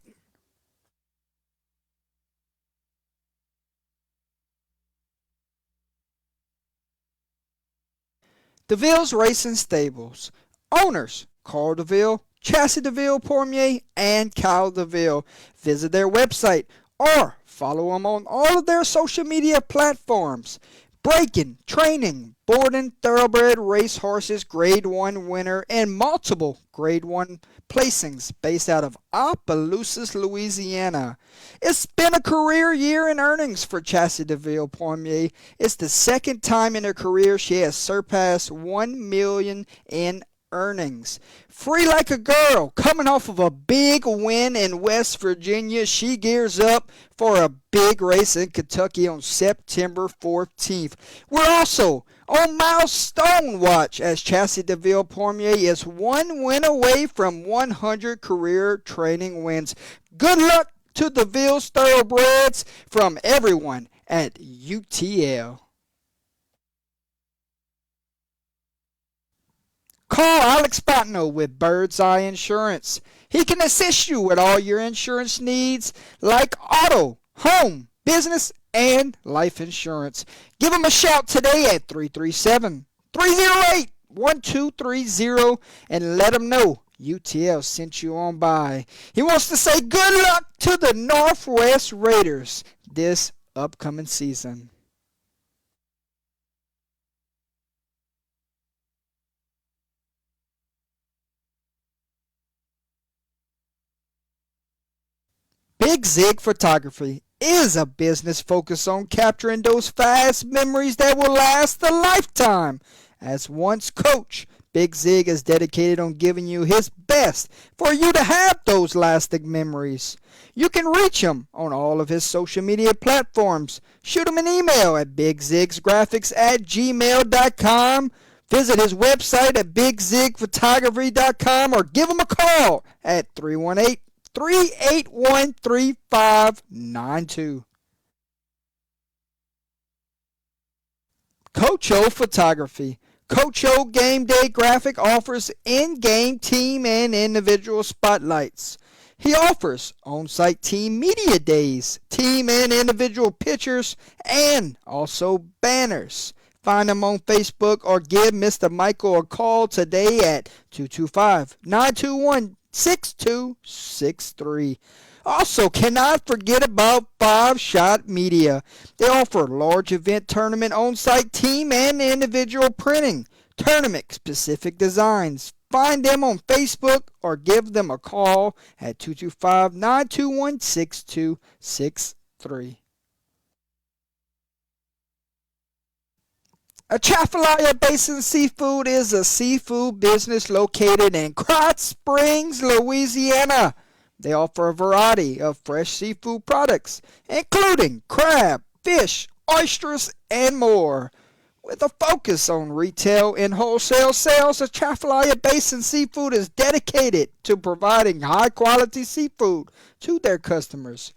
DeVille's Racing Stables. Owners: Carl DeVille, Chassis DeVille, Pormier, and Kyle DeVille. Visit their website or follow them on all of their social media platforms. Breaking, training, boarding thoroughbred race horses, Grade 1 winner, and multiple Grade 1 placings based out of Opelousas, Louisiana. It's been a career year in earnings for Chassis DeVille Pormier. It's the second time in her career she has surpassed $1 million in earnings. Free like a girl, coming off of a big win in West Virginia, she gears up for a big race in Kentucky on September 14th. We're also on milestone watch as Chassis DeVille Pormier is one win away from 100 career training wins. Good luck to DeVille's Thoroughbreds from everyone at UTL. Call Alex Botno with Bird's Eye Insurance. He can assist you with all your insurance needs like auto, home, business, and life insurance. Give him a shout today at 337-308-1230 and let him know UTL sent you on by. He wants to say good luck to the Northwest Raiders this upcoming season. Big Zig Photography is a business focused on capturing those fast memories that will last a lifetime. As once coach, Big Zig is dedicated on giving you his best for you to have those lasting memories. You can reach him on all of his social media platforms. Shoot him an email at bigzigsgraphics@gmail.com. Visit his website at bigzigphotography.com or give him a call at 318-381-3592. Coach O Photography. Coach O Game Day Graphic offers in-game team and individual spotlights. He offers on-site team media days, team and individual pictures, and also banners. Find him on Facebook or give Mr. Michael a call today at 225-921-6263. Also, cannot forget about 5 Shot Media. They offer large event tournament on-site team and individual printing, tournament-specific designs. Find them on Facebook or give them a call at 225-921-6263. Atchafalaya Basin Seafood is a seafood business located in Krotz Springs, Louisiana. They offer a variety of fresh seafood products, including crab, fish, oysters, and more. With a focus on retail and wholesale sales, Atchafalaya Basin Seafood is dedicated to providing high-quality seafood to their customers.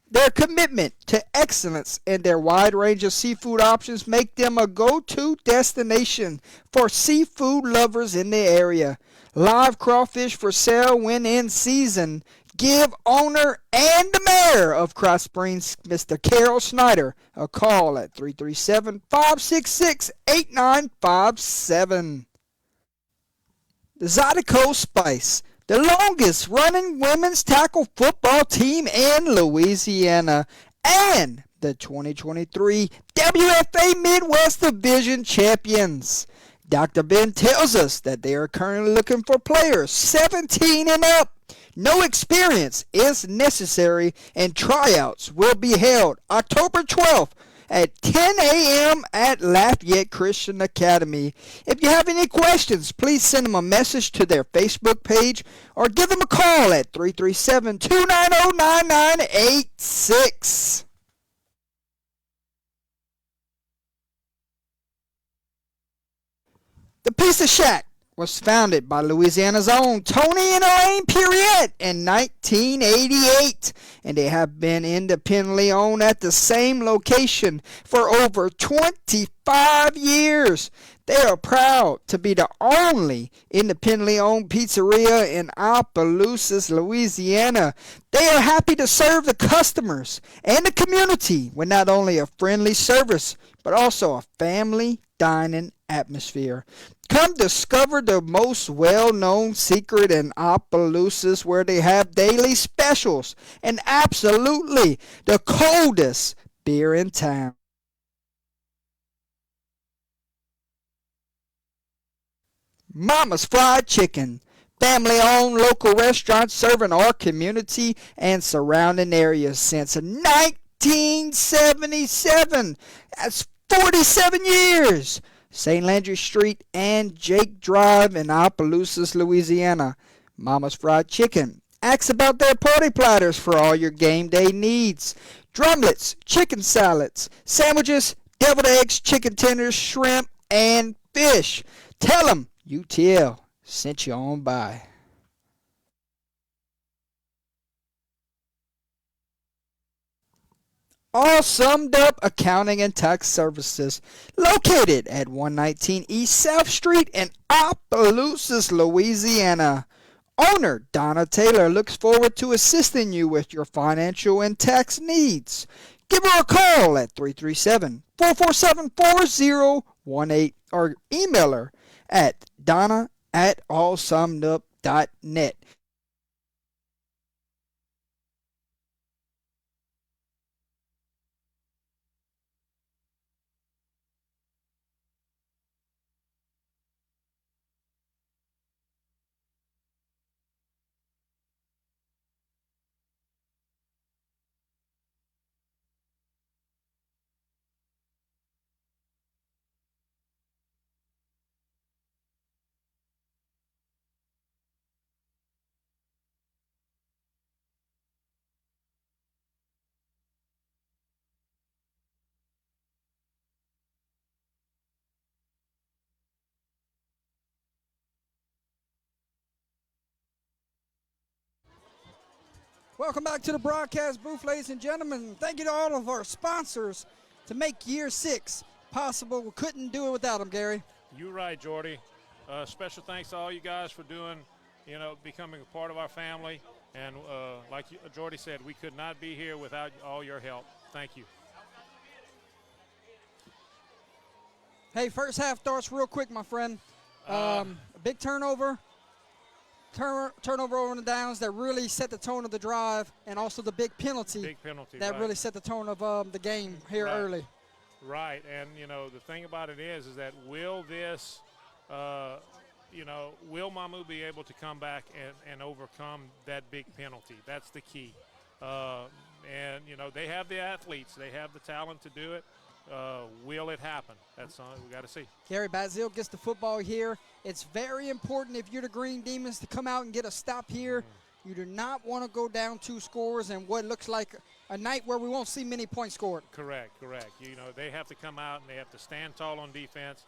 Their commitment to excellence and their wide range of seafood options make them a go-to destination for seafood lovers in the area. Live crawfish for sale when in season. Give owner and the mayor of Krotz Springs, Mr. Carol Snyder, a call at 337-566-8957. The Zydeco Spice, the longest running women's tackle football team in Louisiana, and the 2023 WFA Midwest Division champions. Dr. Ben tells us that they are currently looking for players 17 and up. No experience is necessary, and tryouts will be held October 12th at 10 a.m. at Lafayette Christian Academy. If you have any questions, please send them a message to their Facebook page or give them a call at 337-290-9986. The Pizza Shack was founded by Louisiana's own Tony and Elaine Puriette in 1988, and they have been independently owned at the same location for over 25 years. They are proud to be the only independently owned pizzeria in Opelousas, Louisiana. They are happy to serve the customers and the community with not only a friendly service, but also a family dining atmosphere. Come discover the most well-known secret in Opelousas, where they have daily specials and absolutely the coldest beer in town. Mama's Fried Chicken, family-owned local restaurant serving our community and surrounding areas since 1977. That's 47 years. St. Landry Street and Jake Drive in Opelousas, Louisiana. Mama's Fried Chicken. Ask about their party platters for all your game day needs. Drumlets, chicken salads, sandwiches, deviled eggs, chicken tenders, shrimp, and fish. Tell them UTL sent you on by. All Summed Up Accounting and Tax Services, located at 119 East South Street in Opelousas, Louisiana. Owner Donna Taylor looks forward to assisting you with your financial and tax needs. Give her a call at 337-447-4018 or email her at donna@allsummedup.net. Welcome back to the broadcast booth, ladies and gentlemen. Thank you to all of our sponsors to make year 6 possible. We couldn't do it without them, Gary. You're right, Jordy. Special thanks to all you guys for doing, becoming a part of our family. And like Jordy said, we could not be here without all your help. Thank you. Hey, first half starts real quick, my friend. A big turnover. Turnover over the downs that really set the tone of the drive, and also the big penalty. That right. Really set the tone of the game here early. Right, and the thing about it is that will this, will Mamou be able to come back and overcome that big penalty? That's the key. And they have the athletes, they have the talent to do it. Will it happen? That's something we got to see. Gary, Basile gets the football here. It's very important if you're the Green Demons to come out and get a stop here. You do not want to go down 2 scores and what looks like a night where we won't see many points scored. Correct. They have to come out and they have to stand tall on defense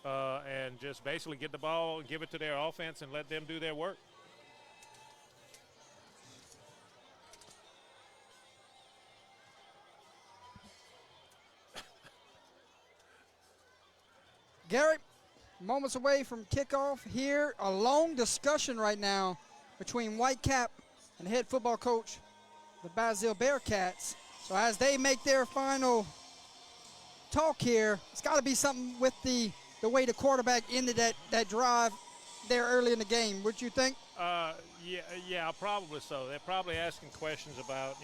and just basically get the ball, give it to their offense, and let them do their work. Gary, moments away from kickoff here. A long discussion right now between Whitecap and head football coach, the Basile Bearcats. So as they make their final talk here, it's got to be something with the way the quarterback ended that drive there early in the game. Would you think? Yeah, probably so. They're probably asking questions about,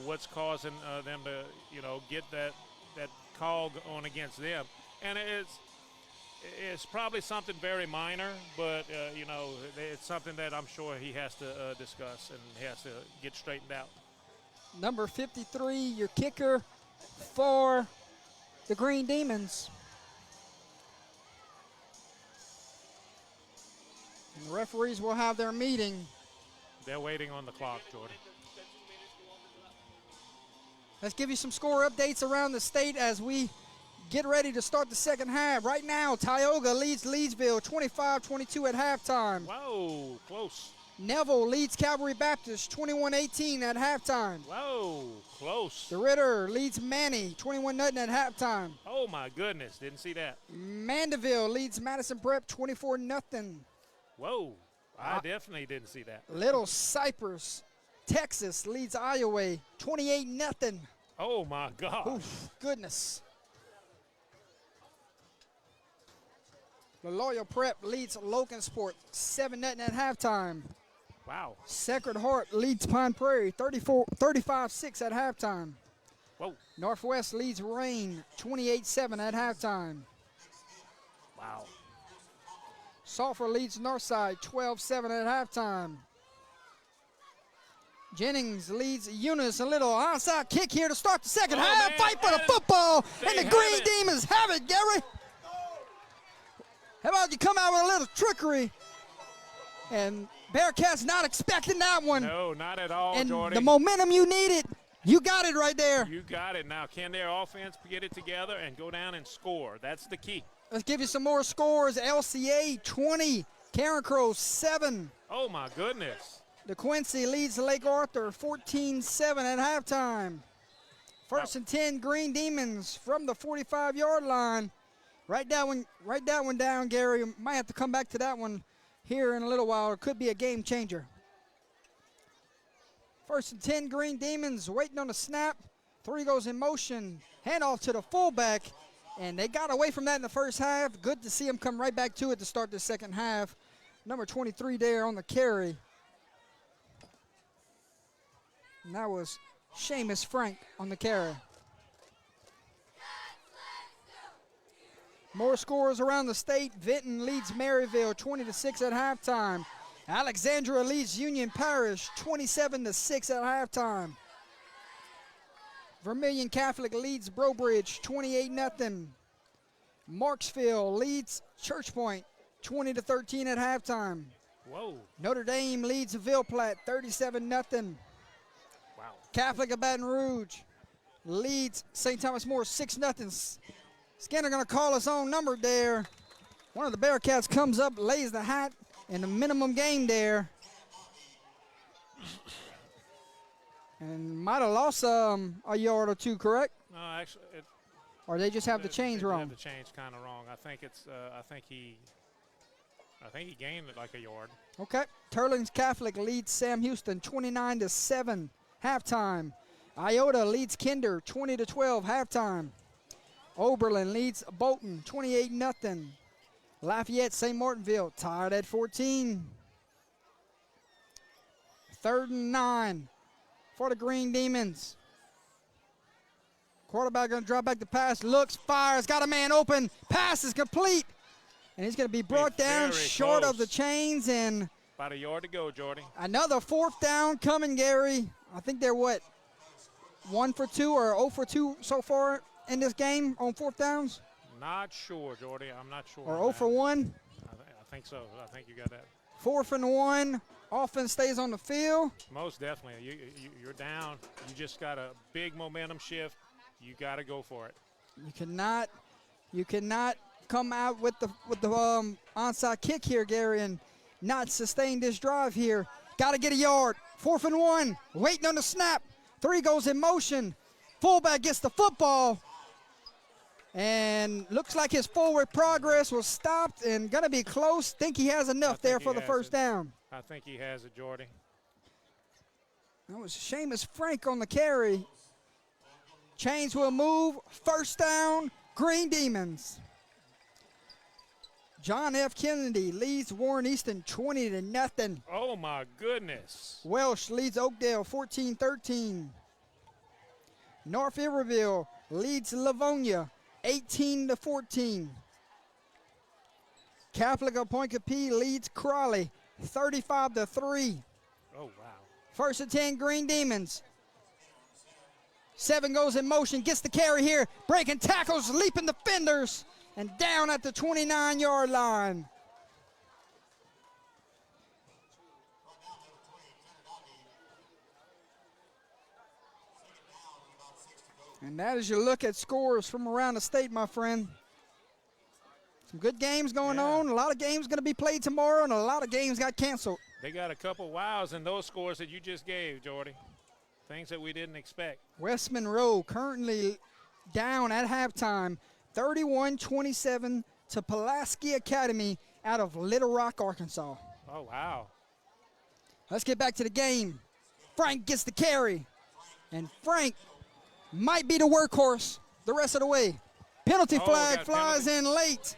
what's causing them to, get that call on against them. And it's probably something very minor, but, it's something that I'm sure he has to discuss and he has to get straightened out. Number 53, your kicker, for the Green Demons. And the referees will have their meeting. They're waiting on the clock, Jordan. Let's give you some score updates around the state as we get ready to start the second half. Right now, Tioga leads Leesville 25-22 at halftime. Whoa, close. Neville leads Calvary Baptist 21-18 at halftime. Whoa, close. DeRitter leads Manny 21-0 at halftime. Oh, my goodness. Didn't see that. Mandeville leads Madison Prep 24-0. Whoa, I definitely didn't see that. Little Cypress, Texas leads Iowa 28-0. Oh, my God. Oof, goodness. The Loyal Prep leads Logansport 7-0 at halftime. Wow. Sacred Heart leads Pine Prairie 35-6 at halftime. Whoa. Northwest leads Rain 28-7 at halftime. Wow. Sulphur leads Northside 12-7 at halftime. Jennings leads Eunice. A little onside kick here to start the second half. Man, Fight for the football, and the have Green it. Demons have it, Gary. How about you come out with a little trickery? And Bearcats not expecting that one. No, not at all, And Jordy. the momentum you needed, you got it right there. You got it. Now, can their offense get it together and go down and score? That's the key. Let's give you some more scores. LCA 20, Karen Crow 7. Oh, my goodness. DeQuincy leads Lake Arthur 14-7 at halftime. First and 10 Green Demons from the 45-yard line. Write that one down, Gary. Might have to come back to that one here in a little while. It could be a game changer. First and 10 Green Demons waiting on the snap. 3 goes in motion. Handoff to the fullback. And they got away from that in the first half. Good to see them come right back to it to start the second half. Number 23 there on the carry. And that was Seamus Frank on the carry. More scores around the state. Vinton leads Maryville 20-6 at halftime. Alexandria leads Union Parish 27-6 at halftime. Vermilion Catholic leads Brobridge 28-0. Marksville leads Church Point 20-13 at halftime. Whoa. Notre Dame leads Ville Platte 37-0. Wow. Catholic of Baton Rouge leads St. Thomas More 6-0. Skinner going to call his own number there. One of the Bearcats comes up, lays the hat in the minimum game there. And might have lost a yard or two, correct? No, actually, Or they just have the chains they wrong? have the change kind of wrong. I think it's. I think he gained it like a yard. Okay. Turlings Catholic leads Sam Houston 29-7 halftime. Iota leads Kinder 20-12 halftime. Oberlin leads Bolton 28-0. Lafayette St. Martinville tied at 14. 3rd and 9 for the Green Demons. Quarterback going to drop back the pass. Looks, fires, got a man open. Pass is complete. And he's going to be brought down very short of close. the chains. And About a yard to go, Jordy. another 4th down coming, Gary. I think they're what? 1 for 2 or 0 for 2 so far in this game on 4th downs? Not sure, Jordy. I'm not sure. Or on 0 that. for 1? I think so. I think you got that. 4th and 1. Offense stays on the field. Most definitely. You're down. You just got a big momentum shift. You got to go for it. You cannot come out with the onside kick here, Gary, and not sustain this drive here. Got to get a yard. 4th and 1. Waiting on the snap. 3 goes in motion. Fullback gets the football. And looks like his forward progress was stopped and going to be close. Think he has enough there for the first down. I think he has it, Jordy. That was Seamus Frank on the carry. Chains will move. First down, Green Demons. John F. Kennedy leads Warren Easton 20-0. Oh, my goodness. Welsh leads Oakdale 14-13. North Iberville leads Livonia 18-14. Catholic of Point Capee leads Crawley 35-3. Oh, wow. First and 10 Green Demons. 7 goes in motion, gets the carry here, breaking tackles, leaping defenders, and down at the 29-yard line. And that is your look at scores from around the state, my friend. Some good games going on. A lot of games going to be played tomorrow, and a lot of games got canceled. They got a couple wows in those scores that you just gave, Jordy. Things that we didn't expect. West Monroe currently down at halftime, 31-27 to Pulaski Academy out of Little Rock, Arkansas. Oh, wow. Let's get back to the game. Frank gets the carry, and Frank might be the workhorse the rest of the way. Penalty flag flies in late.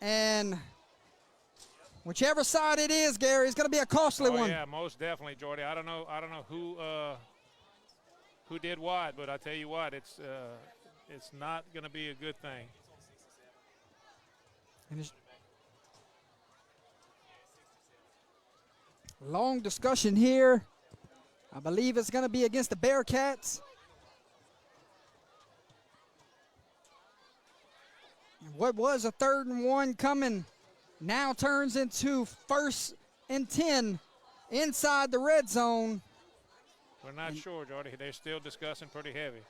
And whichever side it is, Gary, it's going to be a costly one. Yeah, most definitely, Jordy. I don't know who did what, but I tell you what, it's not going to be a good thing. And long discussion here. I believe it's going to be against the Bearcats. And what was a 3rd and 1 coming now turns into 1st and 10 inside the red zone. We're not sure, Jordy. They're still discussing pretty heavy.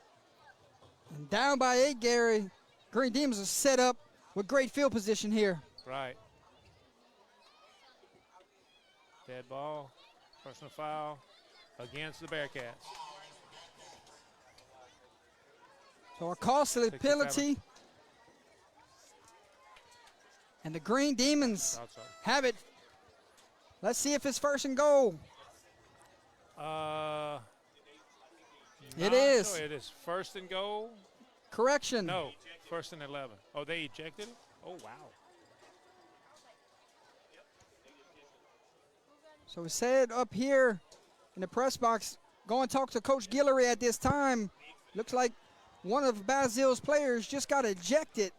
And down by 8, Gary. Green Demons are set up with great field position here. Right. Dead ball, personal foul against the Bearcats. So a costly penalty. And the Green Demons have it. Let's see if it's 1st and goal. It is. Sure. It is 1st and goal. Correction. No, 1st and 11. Oh, they ejected it? Oh, wow. So we said up here in the press box, go and talk to Coach Guillory at this time. Looks like one of Basile's players just got ejected.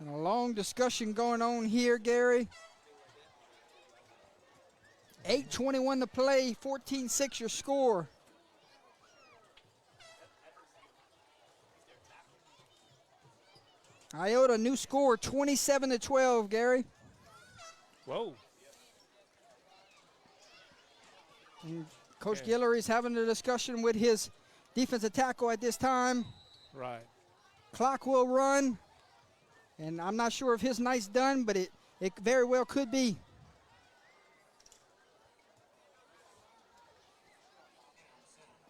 And a long discussion going on here, Gary. 8:21 to play, 14-6 your score. Iota, new score, 27-12, Gary. Whoa. And Coach Guillory is having a discussion with his defensive tackle at this time. Right. Clock will run. And I'm not sure if his night's done, but it very well could be.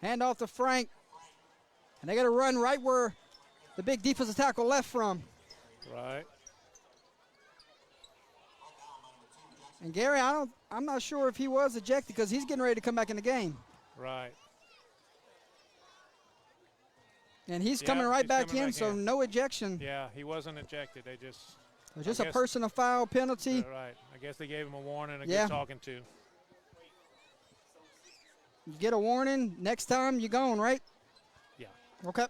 Hand off to Frank. And they got to run right where the big defensive tackle left from. Right. And Gary, I'm not sure if he was ejected because he's getting ready to come back in the game. Right. And he's coming right back in, so no ejection. Yeah, he wasn't ejected. They just a personal foul penalty. Right. I guess they gave him a warning, a good talking to. You get a warning. Next time you're gone, right? Yeah. Okay.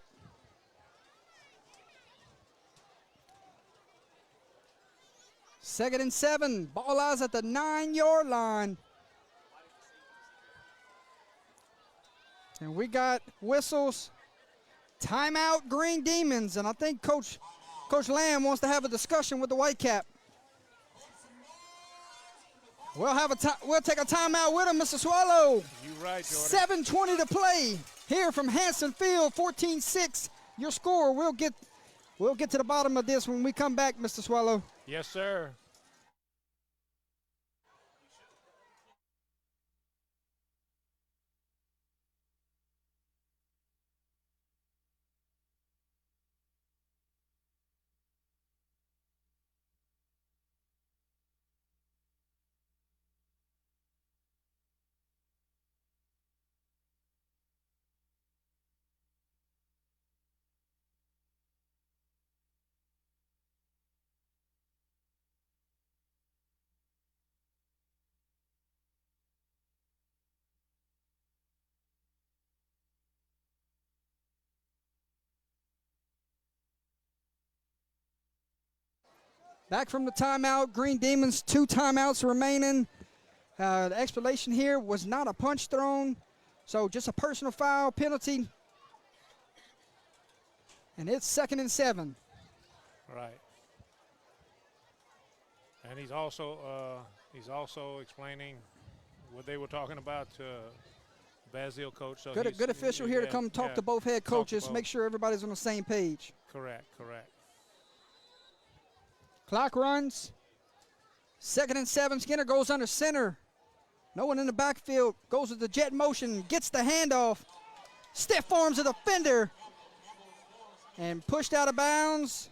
Second and 7. Ball lies at the 9-yard line. And we got whistles. Timeout, Green Demons. And I think Coach Lamb wants to have a discussion with the Whitecap. We'll take a timeout with him, Mr. Swallow. You right, Jordan. 7:20 to play here from Hanson Field, 14-6. Your score. We'll get to the bottom of this when we come back, Mr. Swallow. Yes, sir. Back from the timeout. Green Demons, 2 timeouts remaining. The explanation here was not a punch thrown, so just a personal foul penalty. And it's 2nd and 7. Right. And he's also explaining what they were talking about to Basile coach. So Good official here to come talk to both head coaches, make sure everybody's on the same page. Correct. Clock runs. 2nd and 7. Skinner goes under center. No one in the backfield. Goes with the jet motion. Gets the handoff. Stiff arms of the defender. And pushed out of bounds.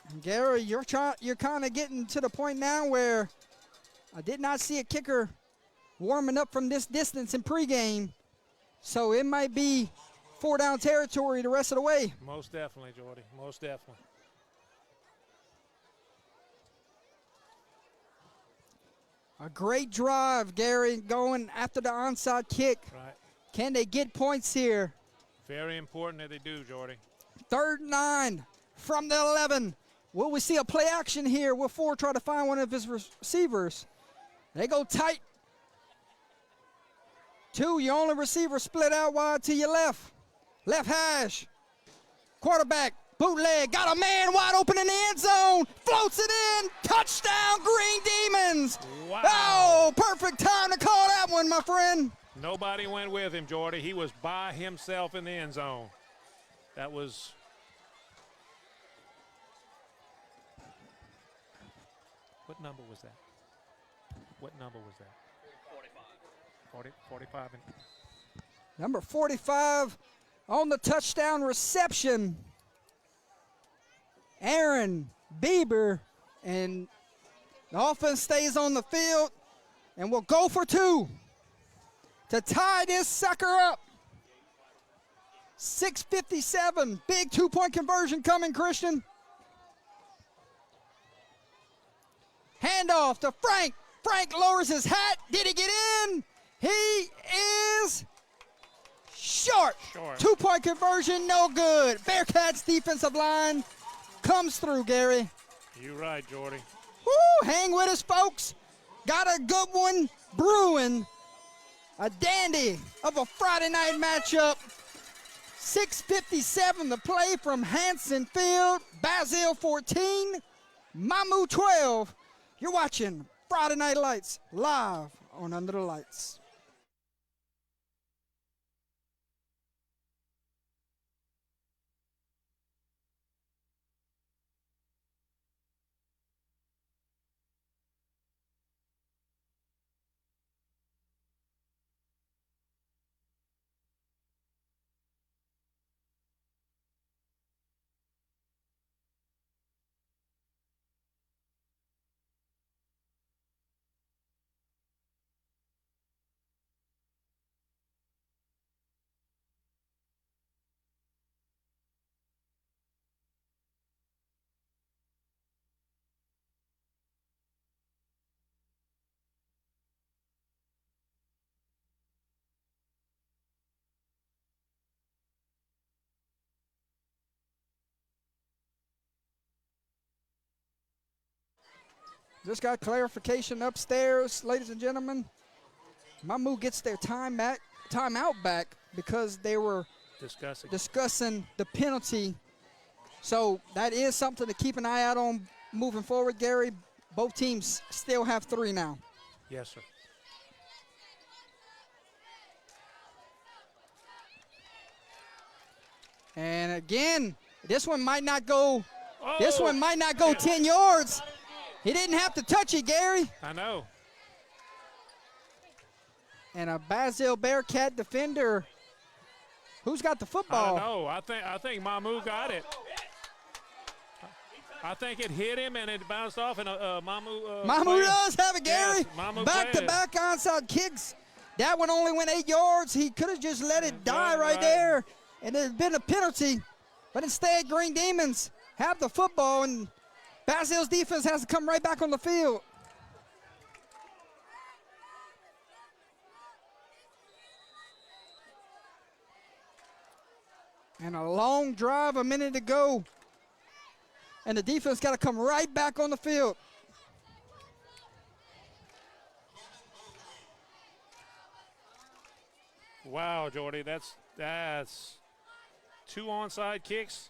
And Gary, you're kind of getting to the point now where I did not see a kicker warming up from this distance in pregame. So it might be 4-down territory the rest of the way. Most definitely, Jordy. Most definitely. A great drive, Gary, going after the onside kick. Right. Can they get points here? Very important that they do, Jordy. 3rd and 9 from the 11. Will we see a play action here? Will Ford try to find one of his receivers? They go tight. 2, your only receiver split out wide to your left. Left hash. Quarterback, bootleg, got a man wide open in the end zone. Floats it in. Touchdown, Green Demons. Wow. Oh, perfect time to call that one, my friend. Nobody went with him, Jordy. He was by himself in the end zone. That was... What number was that? What number was that? 45. Number 45 on the touchdown reception. Aaron Bieber, and the offense stays on the field and will go for 2 to tie this sucker up. 6:57, big 2-point conversion coming, Christian. Handoff to Frank. Frank lowers his hat. Did he get in? He is short. 2-point conversion, no good. Bearcats defensive line comes through, Gary. You're right, Jordy. Woo, hang with us, folks. Got a good one brewing. A dandy of a Friday night matchup. 6:57 to play from Hanson Field. Basile 14, Mamou 12. You're watching Friday Night Lights live on Under the Lights. Just got clarification upstairs, ladies and gentlemen. Mamou gets their timeout back because they were discussing the penalty. So that is something to keep an eye out on moving forward, Gary. Both teams still have 3 now. Yes, sir. And again, this one might not go. Oh. This one might not go 10 yards. He didn't have to touch it, Gary. I know. And a Basile Bearcat defender. Who's got the football? I don't know. I think Mamou got it. I think it hit him and it bounced off, and Mamou. Mamou does have it, Gary. Yes, Mamou Back-to-back onside kicks. That one only went 8 yards. He could have just let it die right there, and there'd been a penalty. But instead, Green Demons have the football, and Basile's defense has to come right back on the field. And a long drive, a minute to go. And the defense got to come right back on the field. Wow, Jordy, that's 2 onside kicks.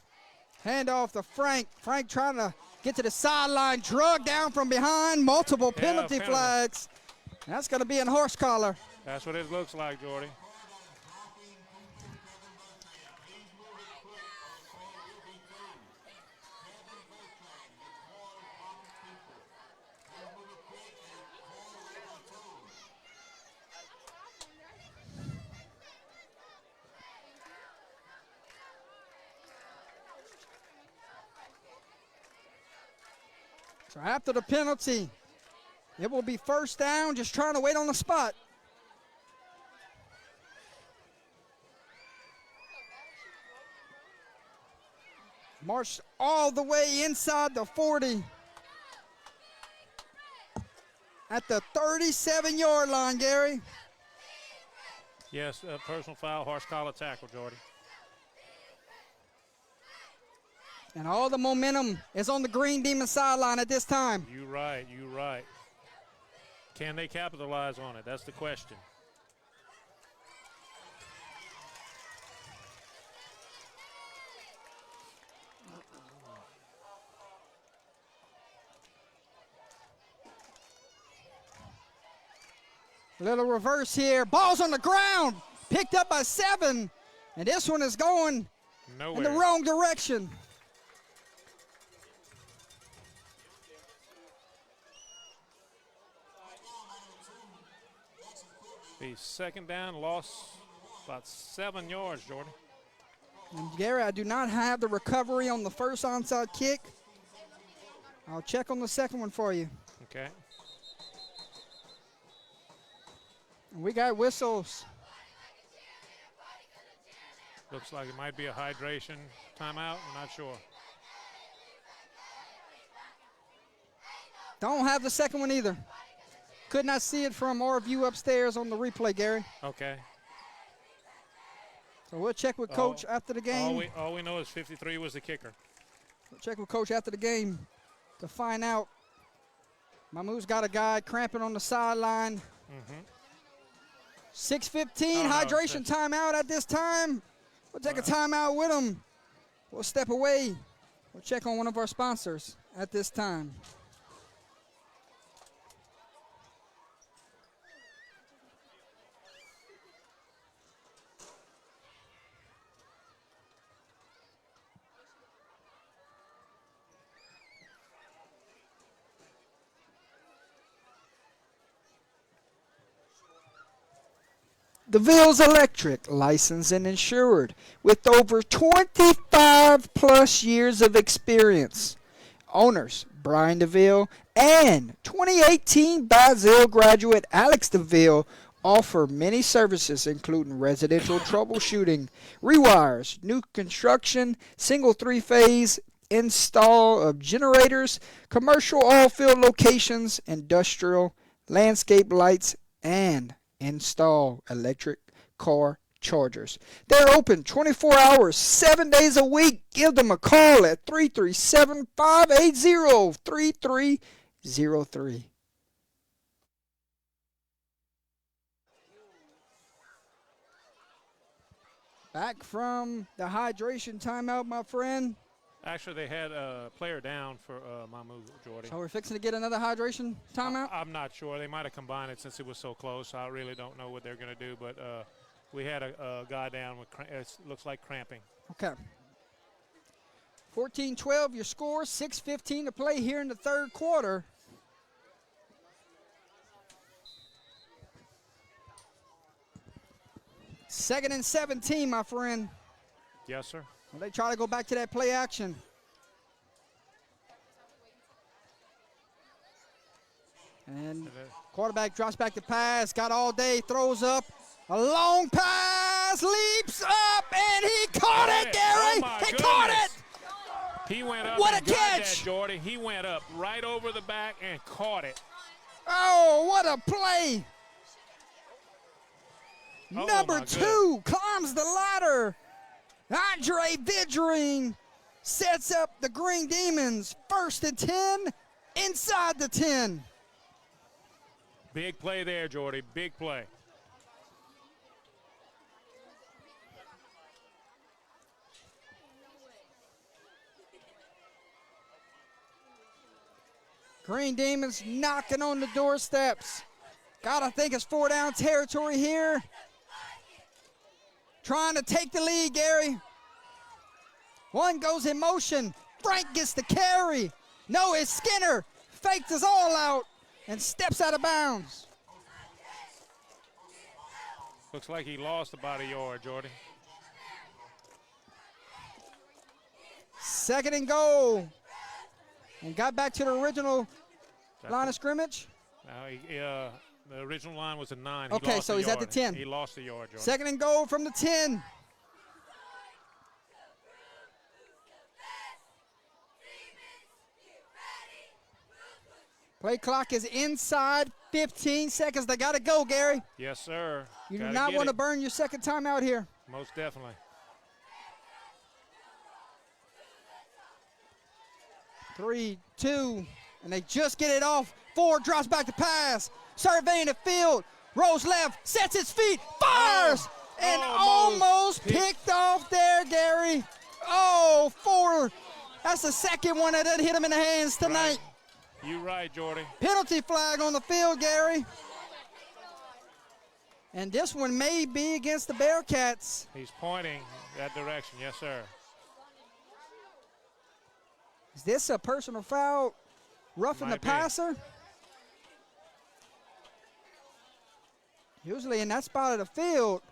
Handoff to Frank. Frank trying to get to the sideline, drug down from behind, multiple penalty flags. That's going to be in horse collar. That's what it looks like, Jordy. So after the penalty, it will be first down, just trying to wait on the spot. Marched all the way inside the 40. At the 37-yard line, Gary. Yes, personal foul, horse collar tackle, Jordy. And all the momentum is on the Green Demon sideline at this time. You right. Can they capitalize on it? That's the question. Little reverse here. Ball's on the ground. Picked up by 7. And this one is going Nowhere. in the wrong direction. The second down, lost about 7 yards, Jordan. And Gary, I do not have the recovery on the first onside kick. I'll check on the second one for you. Okay. And we got whistles. Looks like it might be a hydration timeout. I'm not sure. Don't have the second one either. Could not see it from our view upstairs on the replay, Gary. Okay. So we'll check with Coach after the game. All we know is 53 was the kicker. We'll check with Coach after the game to find out. Mamou's got a guy cramping on the sideline. 6:15 hydration timeout at this time. We'll take a timeout with him. We'll step away. We'll check on one of our sponsors at this time. DeVille's Electric, licensed and insured, with over 25 plus years of experience. Owners, Brian DeVille and 2018 Basile graduate Alex DeVille offer many services including residential troubleshooting, rewires, new construction, single 3-phase install of generators, commercial oil field locations, industrial, landscape lights, and install electric car chargers. They're open 24 hours, 7 days a week. Give them a call at 337-580-3303. Back from the hydration timeout, my friend. Actually, they had a player down for Mamou, Jordy. So we're fixing to get another hydration timeout? I'm not sure. They might have combined it since it was so close. I really don't know what they're going to do, but we had a guy down with it looks like cramping. Okay. 14-12 your score, 6:15 to play here in the third quarter. Second and 17, my friend. Yes, sir. Well, they try to go back to that play action. And quarterback drops back to pass, got all day, throws up. A long pass, leaps up, and he caught it, Gary! He caught it! He went up what and a got catch! that, Jordy. He went up right over the back and caught it. Oh, what a play! Oh, Number 2 climbs the ladder. Andre Vidrine sets up the Green Demons 1st and 10 inside the 10. Big play there, Jordy. Big play. Green Demons knocking on the doorsteps. Gotta think it's 4-down territory here. Trying to take the lead, Gary. One goes in motion. Frank gets the carry. No, it's Skinner. Faked us all out and steps out of bounds. Looks like he lost about a yard, Jordy. 2nd and goal. And got back to the original line of scrimmage. The original line was a 9. Okay, so he's at the 10. He lost a yard, Jordy. 2nd and goal from the 10. Play clock is inside 15 seconds. They got to go, Gary. Yes, sir. You do Gotta not get want to it. burn your second time out here. Most definitely. 3, 2, and they just get it off. 4 drops back to pass. Surveying the field. Rolls left, sets his feet, fires, and almost picked off there, Gary. Oh, 4. That's the second one that didn't hit him in the hands tonight. Right. You're right, Jordy. Penalty flag on the field, Gary. And this one may be against the Bearcats. He's pointing that direction. Yes, sir. Is this a personal foul? Roughing the Might be. passer? Usually in that spot of the field,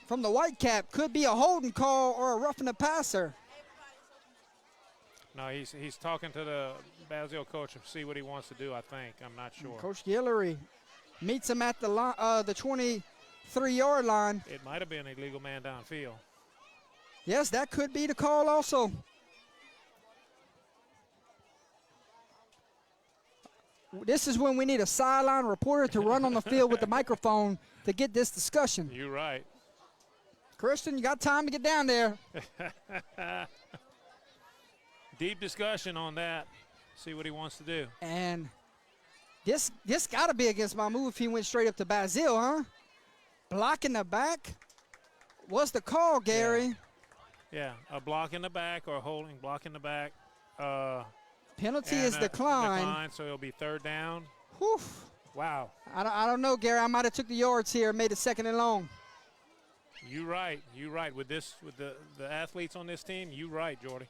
from the white cap, could be a holding call or a roughing the passer. No, he's talking to the Basile coach to see what he wants to do, I think. I'm not sure. Coach Guillory meets him at the 23-yard line. It might have been an illegal man downfield. Yes, that could be the call also. This is when we need a sideline reporter to run on the field with the microphone to get this discussion. You're right. Christian, you got time to get down there. Deep discussion on that. See what he wants to do. And this got to be against Mamou if he went straight up to Basile, huh? Blocking the back. What's the call, Gary? Yeah, a block in the back or a holding block in the back. Penalty And is decline. So it'll be 3rd down. Whew. Wow. I don't know, Gary. I might have took the yards here and made it 2nd and long. You're right. You're right. With the athletes on this team, you're right, Jordy.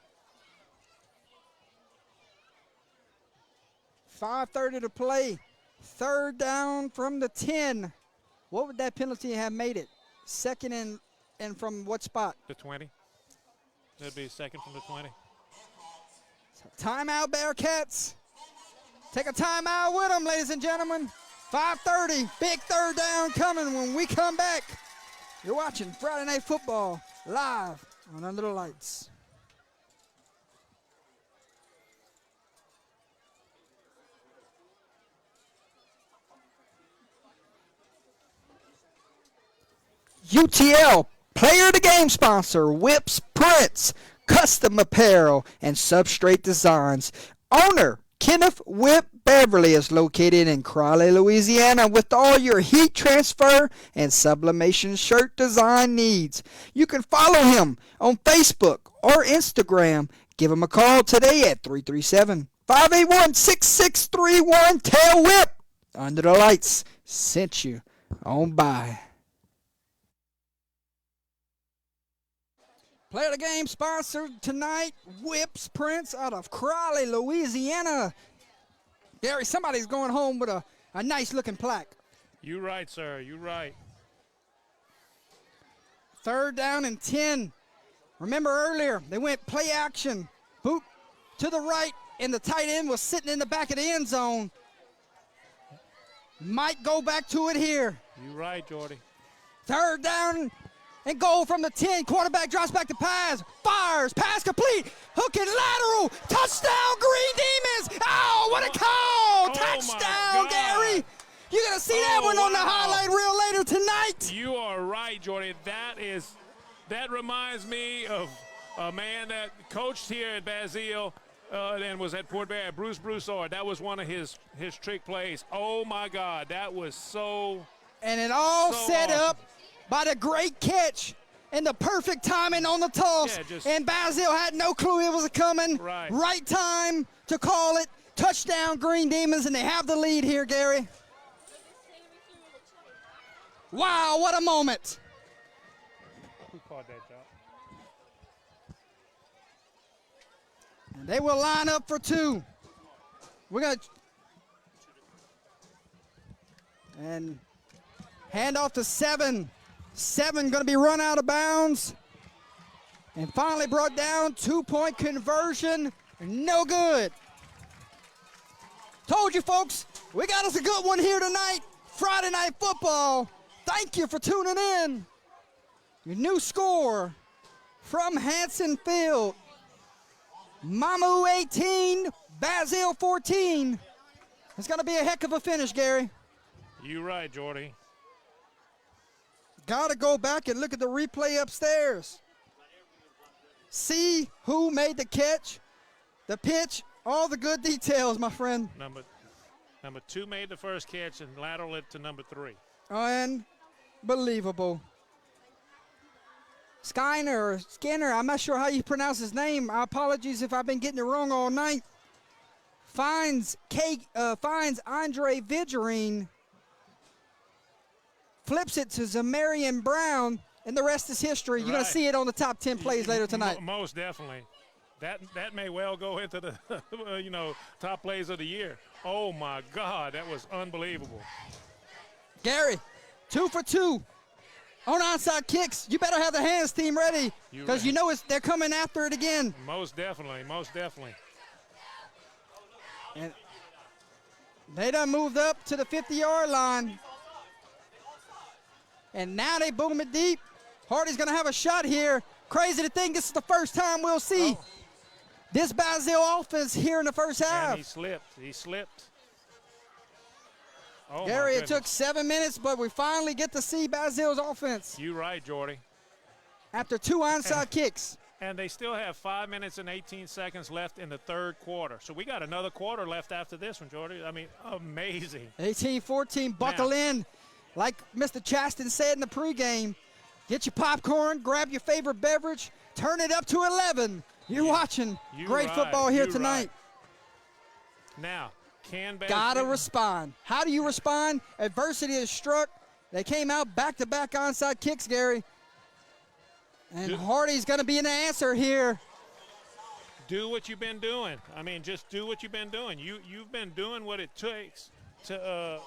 5:30 to play. 3rd down from the 10. What would that penalty have made it? 2nd and from what spot? The 20. That'd be 2nd from the 20. Timeout, Bearcats. Take a timeout with them, ladies and gentlemen. 5:30, big 3rd down coming when we come back. You're watching Friday Night Football live on Under the Lights. UTL, player of the game sponsor, Whips Prints, custom apparel, and substrate designs. Owner, Kenneth Whip Beverly, is located in Crowley, Louisiana, with all your heat transfer and sublimation shirt design needs. You can follow him on Facebook or Instagram. Give him a call today at 337-581-6631. Tell Whip Under the Lights sent you on by. Player of the game sponsored tonight, Whips Prints out of Crowley, Louisiana. Gary, somebody's going home with a nice looking plaque. You're right, sir. You're right. 3rd down and 10. Remember earlier, they went play action, boot to the right, and the tight end was sitting in the back of the end zone. Might go back to it here. You're right, Jordy. 3rd down and goal from the 10. Quarterback drops back to pass. Fires. Pass complete. Hook and lateral. Touchdown, Green Demons. Oh, what a call. Touchdown, Gary. You're going to see that one on the highlight reel later tonight. You are right, Jordy. That is That reminds me of a man that coached here at Basile and was at Port Bear, Bruce Broussard. That was one of his trick plays. Oh, my God, that was so. And it all so set awesome. up by the great catch and the perfect timing on the toss. Yeah, and Basile had no clue it was coming. Right. Time to call it. Touchdown, Green Demons, and they have the lead here, Gary. Wow, what a moment. Who called that, Job? And they will line up for two. We're going to. And hand off to 7. 7 going to be run out of bounds. And finally brought down. 2-point conversion. No good. Told you, folks, we got us a good one here tonight. Friday Night Football. Thank you for tuning in. Your new score from Hanson Field. Mamou 18, Basile 14. It's going to be a heck of a finish, Gary. You right, Jordy. Got to go back and look at the replay upstairs. See who made the catch, the pitch, all the good details, my friend. Number 2 made the first catch and lateral it to number 3. Unbelievable. Skinner, I'm not sure how you pronounce his name. I apologize if I've been getting it wrong all night. Finds Andre Vidgerine, flips it to Zamarian Brown, and the rest is history. You're going to see it on the top 10 plays later tonight. Most definitely. That may well go into the top plays of the year. Oh my God, that was unbelievable. Gary, 2 for 2 on onside kicks. You better have the hands team ready because you know they're coming after it again. Most definitely. And they done moved up to the 50-yard line. And now they boom it deep. Hardy's going to have a shot here. Crazy to think this is the first time we'll see this Basile offense here in the first half. And he slipped. Oh, Gary, it took 7 minutes, but we finally get to see Basile's offense. You right, Jordy. After 2 onside kicks. And they still have 5 minutes and 18 seconds left in the third quarter. So we got another quarter left after this one, Jordy. I mean, amazing. 18-14, buckle in. Like Mr. Chaston said in the pregame, get your popcorn, grab your favorite beverage, turn it up to 11. You're watching great football here tonight. Now, gotta respond. How do you respond? Adversity is struck. They came out back-to-back onside kicks, Gary. And Hardy's going to be an answer here. Do what you've been doing. I mean, just do what you've been doing. You've been doing what it takes to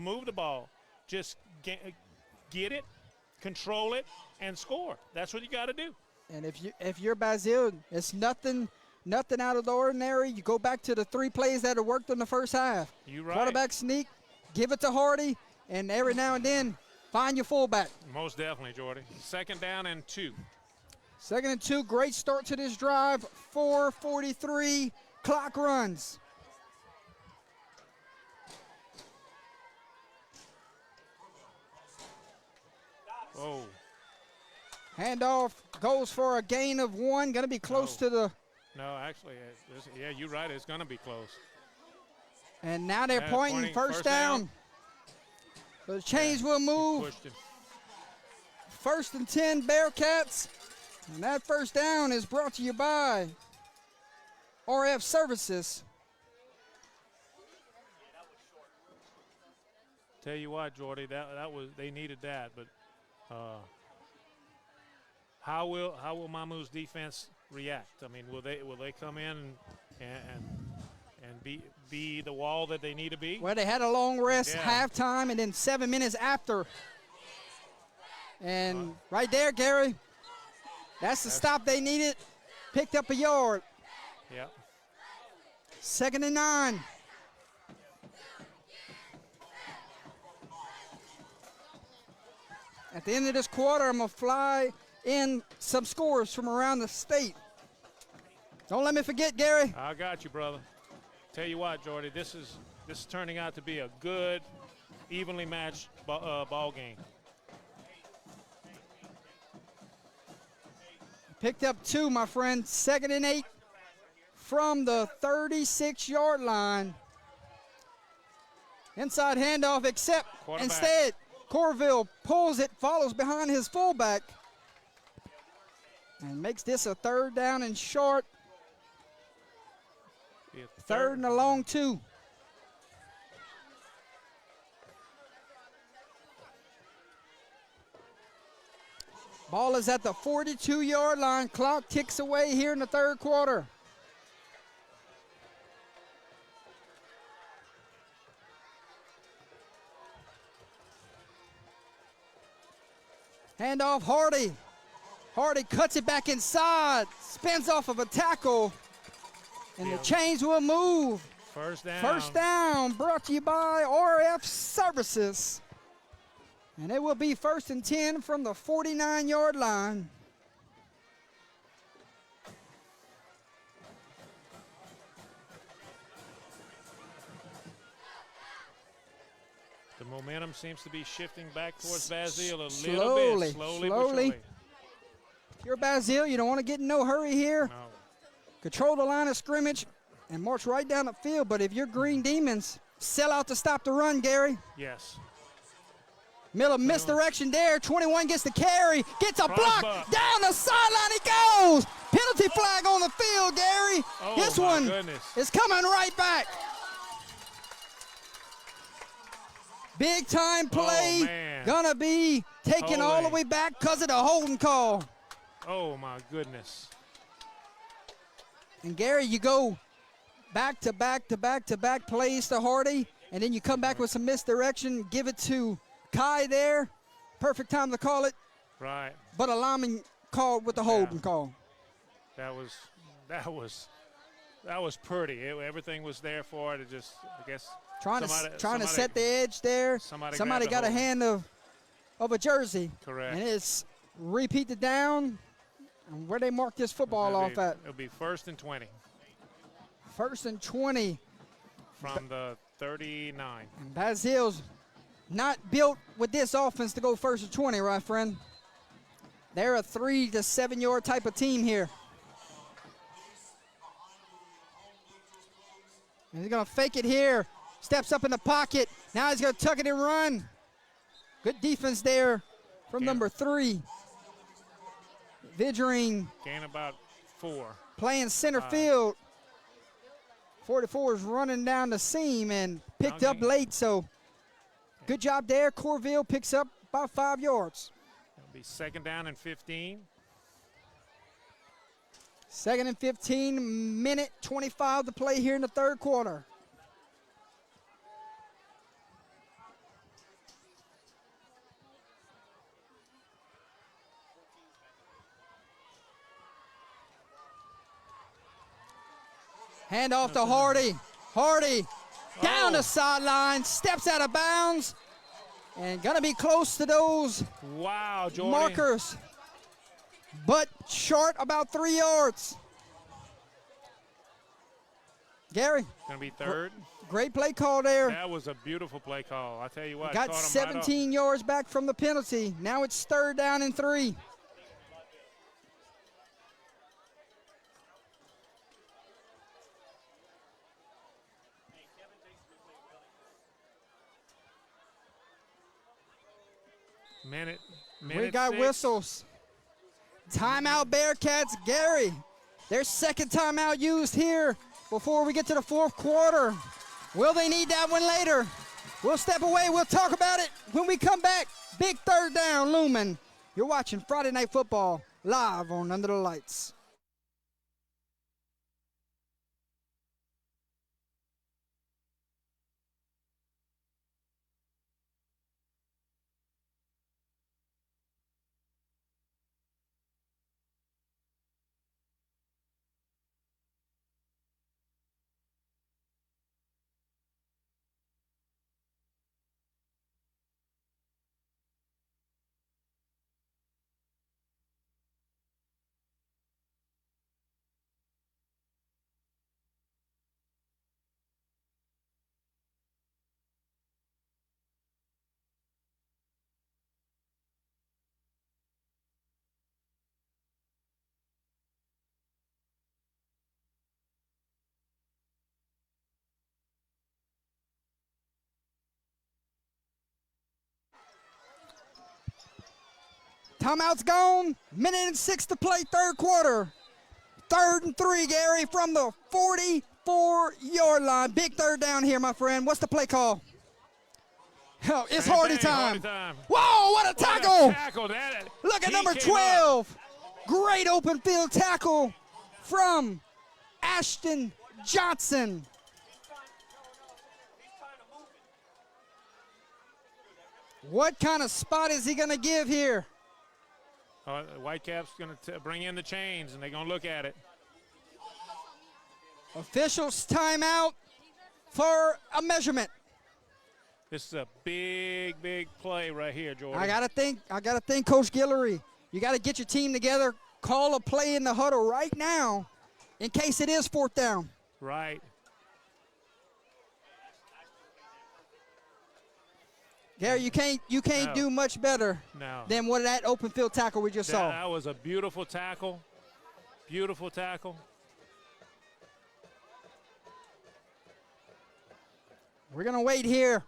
move the ball. Just get it, control it, and score. That's what you got to do. And if you're Basile, it's nothing out of the ordinary. You go back to the 3 plays that have worked in the first half. You right. Quarterback sneak, give it to Hardy, and every now and then find your fullback. Most definitely, Jordy. 2nd down and 2. 2nd and 2, great start to this drive. 4:43, clock runs. Oh. Handoff goes for a gain of 1. Going to be close to the. No, actually, yeah, you're right. It's going to be close. And now they're pointing first down. The chains will move. 1st and 10, Bearcats. And that first down is brought to you by RF Services. Tell you what, Jordy, that was they needed that, but how will Mamou's defense react? I mean, will they come in and be the wall that they need to be? Well, they had a long rest, halftime, and then 7 minutes after. And right there, Gary, that's the stop they needed. Picked up a yard. Yeah. 2nd and 9. At the end of this quarter, I'm going to fly in some scores from around the state. Don't let me forget, Gary. I got you, brother. Tell you what, Jordy, this is turning out to be a good, evenly matched ball game. Picked up 2, my friend. 2nd and 8 from the 36-yard line. Inside handoff, except instead, Corville pulls it, follows behind his fullback, and makes this a 3rd down and short. 3rd and a long 2. Ball is at the 42-yard line. Clock ticks away here in the 3rd quarter. Handoff, Hardy. Hardy cuts it back inside, spins off of a tackle, and the chains will move. 1st down. 1st down, brought to you by RF Services. And it will be 1st and 10 from the 49-yard line. The momentum seems to be shifting back towards Basile a little Slowly, bit. Slowly. If you're Basile, you don't want to get in no hurry here. No. Control the line of scrimmage and march right down the field. But if you're Green Demons, sell out to stop the run, Gary. Yes. Miller misdirection there. 21 gets the carry, gets a block. Buck. Down the sideline he goes. Penalty flag on the field, Gary. Oh, this my one goodness. is coming right back. Big time play. Oh, man. Gonna be taken all the Holding. way back because of the holding call. Oh, my goodness. And Gary, you go back to back to back to back plays to Hardy, and then you come back with some misdirection, give it to Kai there. Perfect time to call it. Right. But a lineman called with the holding call. That was pretty. Everything was there for it. It just, I guess, Trying to somebody- set the edge there. somebody Somebody grabbed got the a hand of a jersey. Correct. And it's repeat the down. And where they mark this football off at. It'll be 1st and 20 1st and 20. from the 39. And Basile's not built with this offense to go 1st and 20, right, friend? They're a 3 to 7 yard type of team here. And he's going to fake it here. Steps up in the pocket. Now he's going to tuck it and run. Good defense there from number 3. Vidrine Gain about 4. playing center field. 44 is running down the seam and picked up late, so good job there. Corville picks up about 5 yards. It'll be 2nd down and 15. 2nd and 15, minute 25 to play here in the 3rd quarter. Hand off to Hardy. Hardy down the sideline, steps out of bounds, and gonna be close to those Wow, Jordan. markers, but short about 3 yards. Gary, Gonna be 3rd. great play call there. That was a beautiful play call. I tell you what. Got caught him 17 yards back from the penalty. Now it's 3rd down and 3. Minute We got 6. whistles. Timeout Bearcats. Gary, their 2nd timeout used here before we get to the 4th quarter. Will they need that one later? We'll step away. We'll talk about it when we come back. Big 3rd down looming. You're watching Friday Night Football live on Under the Lights. Timeout's gone. Minute and 6 to play, third quarter. 3rd and 3, Gary, from the 44-yard line. Big third down here, my friend. What's the play call? Oh, it's Hardy time. Whoa, what a tackle! Look at number 12. Great open field tackle from Ashton Johnson. What kind of spot is he going to give here? Whitecap's going to bring in the chains, and they're going to look at it. Officials timeout for a measurement. This is a big, big play right here, Jordan. I gotta think, Coach Guillory. You gotta get your team together, call a play in the huddle right now, in case it is 4th down. Right. Gary, you can't do much better than what that open field tackle we just saw. That was a beautiful tackle. Beautiful tackle. We're gonna wait here.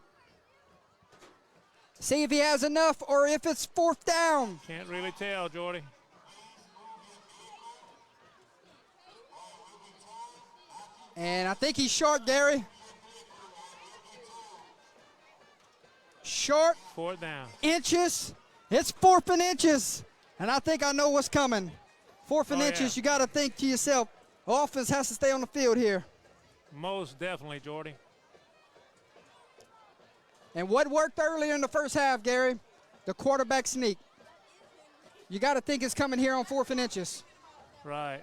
See if he has enough or if it's 4th down. Can't really tell, Jordy. And I think he's short, Gary. Short. 4th down. Inches. It's 4th and inches. And I think I know what's coming. 4th and inches, you got to think to yourself, offense has to stay on the field here. Most definitely, Jordy. And what worked earlier in the first half, Gary? The quarterback sneak. You got to think it's coming here on 4th and inches. Right.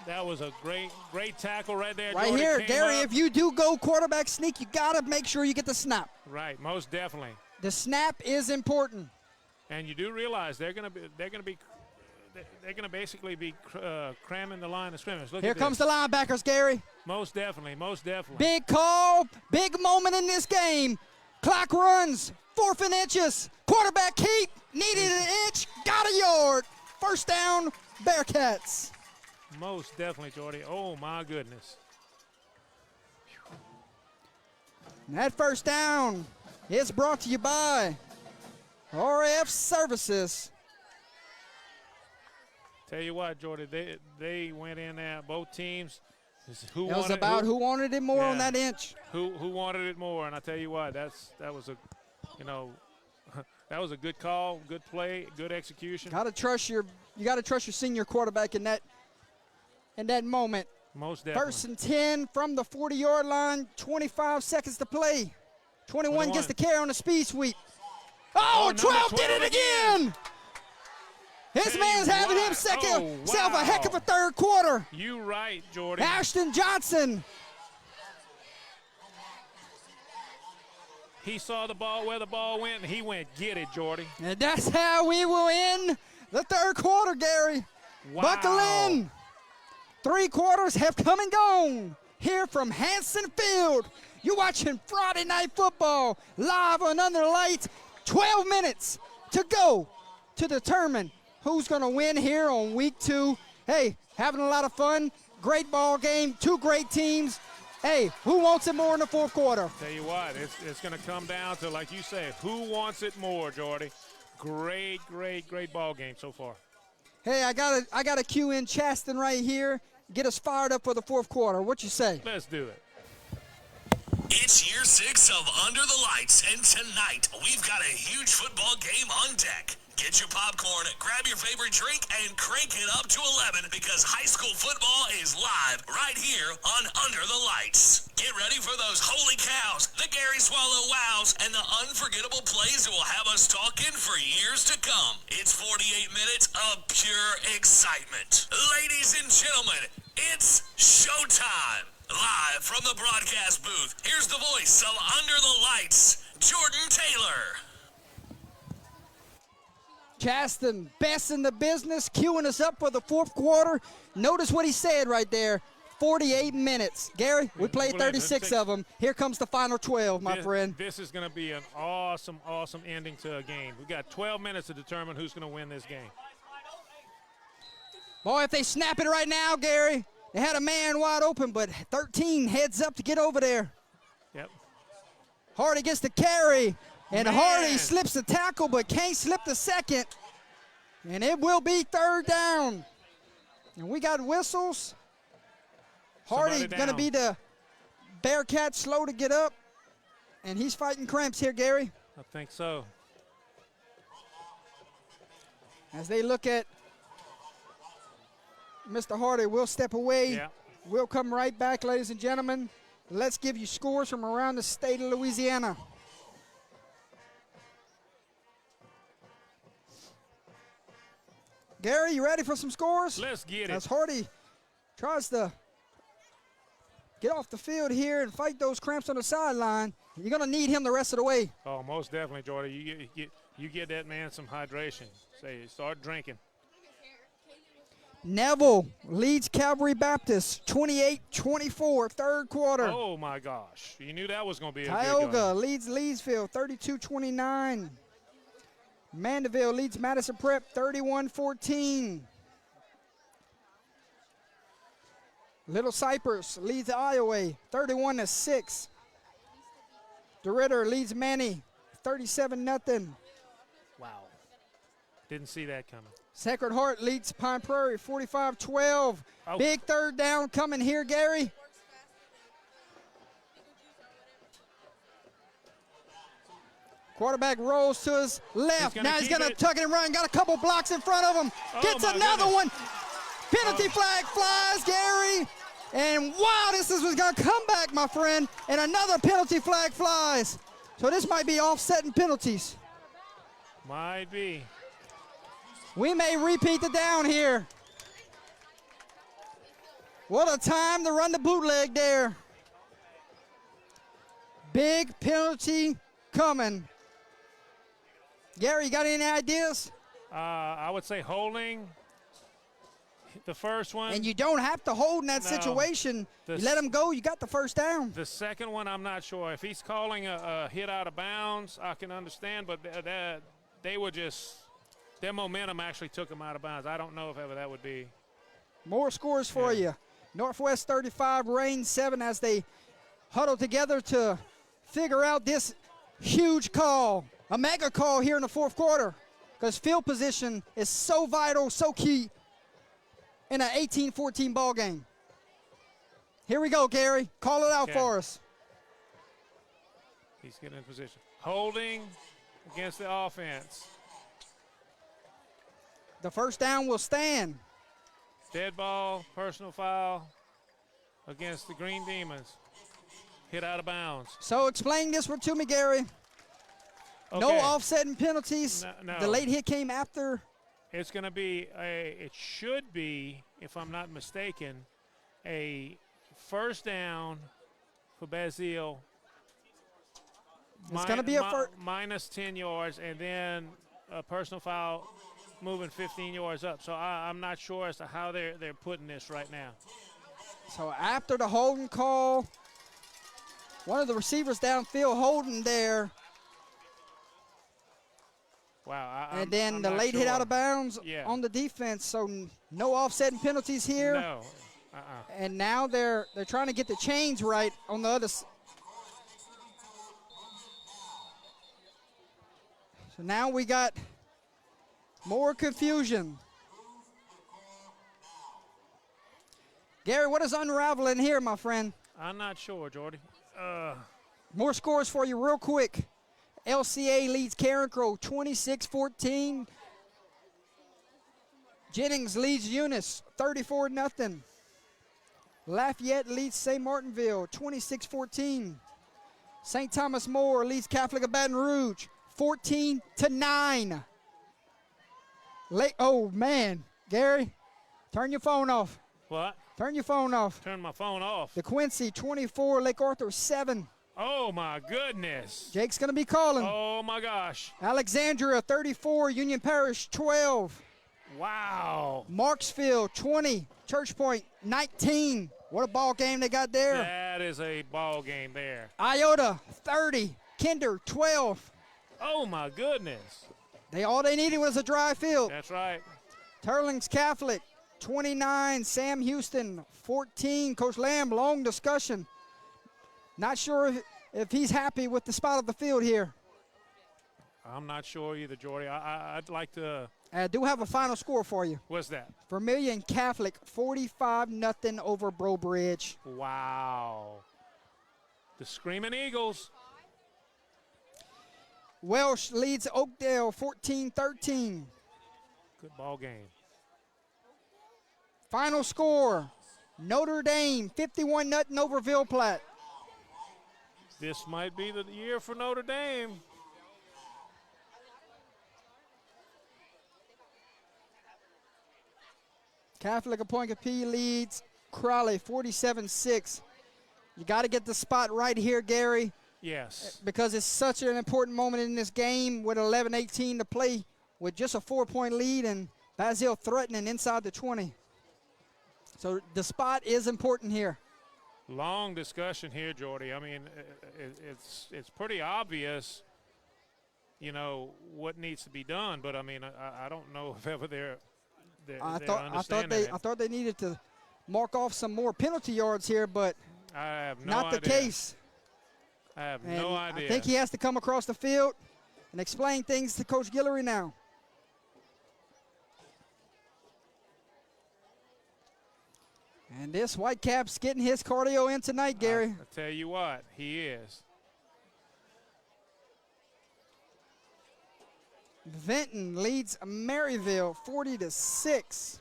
That was a great tackle right there. Right Jordy here, Gary, up. if you do go quarterback sneak, you got to make sure you get the snap. Right, most definitely. The snap is important. And you do realize they're going to basically be cramming the line of scrimmage. Look Here at comes this. the linebackers, Gary. Most definitely, most definitely. Big call, big moment in this game. Clock runs, 4th and inches. Quarterback keep, needed an inch, got a yard. 1st down, Bearcats. Most definitely, Jordy. Oh, my goodness. And that 1st down is brought to you by RF Services. Tell you what, Jordy, they went in there, both teams. It was about who wanted it more on that inch. Who wanted it more, and I tell you what, that was a, that was a good call, good play, good execution. You got to trust your senior quarterback in that moment. Most definitely. 1st and 10 from the 40-yard line, 25 seconds to play. 21 gets the carry on the speed sweep. Oh, 12 did it again. His man's having himself a heck of a third quarter. You right, Jordy. Ashton Johnson. He saw the ball where the ball went, and he went, get it, Jordy. And that's how we will end the third quarter, Gary. Wow. Buckle in. 3 quarters have come and gone here from Hanson Field. You're watching Friday Night Football live on Under the Lights. 12 minutes to go to determine who's going to win here on week 2. Hey, having a lot of fun. Great ball game. 2 great teams. Hey, who wants it more in the 4th quarter? Tell you what, it's going to come down to, like you say, who wants it more, Jordy? Great ball game so far. Hey, I got a cue in Chaston right here. Get us fired up for the 4th quarter. What you say? Let's do it. It's year 6 of Under the Lights, and tonight we've got a huge football game on deck. Get your popcorn, grab your favorite drink, and crank it up to 11 because high school football is live right here on Under the Lights. Get ready for those holy cows, the Gary Swallow wows, and the unforgettable plays that will have us talking for years to come. It's 48 minutes of pure excitement. Ladies and gentlemen, it's showtime. Live from the broadcast booth, here's the voice of Under the Lights, Jordan Taylor. Chaston, best in the business, queuing us up for the 4th quarter. Notice what he said right there. 48 minutes. Gary, we played 36 of them. Here comes the final 12, my friend. This is going to be an awesome ending to a game. We've got 12 minutes to determine who's going to win this game. Boy, if they snap it right now, Gary, They had a man wide open, but 13 heads up to get over there. Yep. Hardy gets the carry, and Man. Hardy slips the tackle, but can't slip the second. And it will be 3rd down. And we got whistles. Hardy Somebody going to down. be the Bearcat slow to get up. And he's fighting cramps here, Gary. I think so. As they look at Mr. Hardy, we'll step away. Yeah. We'll come right back, ladies and gentlemen. Let's give you scores from around the state of Louisiana. Gary, you ready for some scores? Let's get As it. Hardy tries to get off the field here and fight those cramps on the sideline, you're going to need him the rest of the way. Oh, most definitely, Jordy. You get that man some hydration. Say, start drinking. Neville leads Calvary Baptist 28-24, 3rd quarter. Oh, my gosh. You knew that was going to be a good Tioga game. leads Leesville 32-29. Mandeville leads Madison Prep 31-14. Little Cypress leads Iowa 31-6. DeRitter leads Manny 37-0. Wow. Didn't see that coming. Sacred Heart leads Pine Prairie 45-12. Oh. Big 3rd down coming here, Gary. Quarterback rolls to his left. gonna Now he's keep going to it. tuck it and run. Got a couple blocks in front of him. Oh, Gets my another goodness. one. Penalty flag flies, Gary. And wow, this was going to come back, my friend. And another penalty flag flies. So this might be offsetting penalties. Might be. We may repeat the down here. What a time to run the bootleg there. Big penalty coming. Gary, you got any ideas? I would say holding the first one. And you don't have to hold in that No. situation. The You let him go, you got the 1st down. The second one, I'm not sure. If he's calling a hit out of bounds, I can understand, but they were just, their momentum actually took them out of bounds. I don't know if ever that would be. More scores for you. Northwest 35, Reign 7 as they huddle together to figure out this huge call. A mega call here in the 4th quarter because field position is so vital, so key in an 18-14 ball game. Here we go, Gary. Call it out Okay. for us. He's getting in position. Holding against the offense. The 1st down will stand. Dead ball, personal foul against the Green Demons. Hit out of bounds. So explain this one to me, Gary. No Okay. offsetting penalties. No. The late hit came after. It's going to be it should be, if I'm not mistaken, a 1st down for Basile. It's gonna be a minus 10 yards, and then a personal foul moving 15 yards up. So I'm not sure as to how they're putting this right now. So after the holding call, one of the receivers downfield holding there. Wow. And then I'm the not late hit sure. out of bounds Yeah. on the defense. So no offsetting penalties here. No. And now they're trying to get the chains right on the other side. So now we got more confusion. Gary, what is unraveling here, my friend? I'm not sure, Jordy. More scores for you real quick. LCA leads Carencro 26-14. Jennings leads Eunice 34-0. Lafayette leads St. Martinville 26-14. St. Thomas More leads Catholic of Baton Rouge 14-9. Oh man, Gary, turn your phone off. What? Turn your phone off. Turn my phone off. The Quincy 24, Lake Arthur 7. Oh, my goodness. Jake's gonna be calling. Oh, my gosh. Alexandria 34, Union Parish 12. Wow. Marksville 20, Church Point 19. What a ball game they got there. That is a ball game there. Iota 30, Kinder 12. Oh, my goodness. All they needed was a dry field. That's right. Turlings Catholic 29, Sam Houston, 14. Coach Lamb, long discussion. Not sure if he's happy with the spot of the field here. I'm not sure either, Jordy. I'd like to. I do have a final score for you. What's that? Vermilion Catholic, 45-0 over Bro Bridge. Wow. The Screaming Eagles. Welsh leads Oakdale, 14-13. Good ball game. Final score, Notre Dame, 51-0 over Ville Platte. This might be the year for Notre Dame. Catholic Appointed leads Crowley, 47-6. You got to get the spot right here, Gary. Yes. Because it's such an important moment in this game with 11-18 to play with just a 4-point lead and Basile threatening inside the 20. So the spot is important here. Long discussion here, Jordy. I mean, it's pretty obvious, you know, what needs to be done. But I mean, I don't know if ever they're I thought they needed to mark off some more penalty yards here, but I have no not idea. the case. I have And no idea. I think he has to come across the field and explain things to Coach Guillory now. And this Whitecap's getting his cardio in tonight, Gary. I tell you what, he is. Vinton leads Maryville 40-6.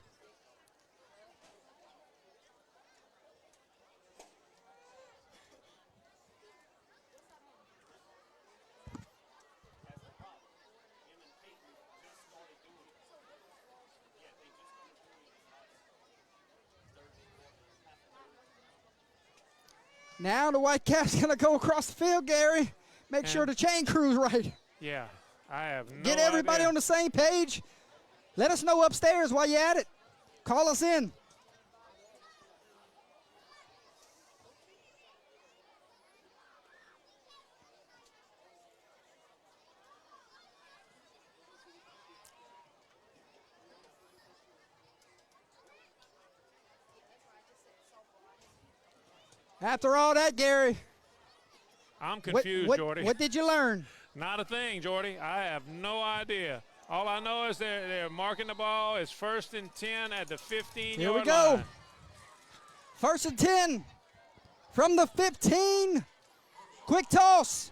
Now the Whitecap's going to go across the field, Gary. Make sure the chain crew's right. Yeah, I have no Get everybody idea. on the same page. Let us know upstairs while you're at it. Call us in. After all that, Gary, I'm confused, Jordy. What did you learn? Not a thing, Jordy. I have no idea. All I know is they're marking the ball. It's 1st and 10 at the 15-yard line. Here we go. 1st and 10 from the 15. Quick toss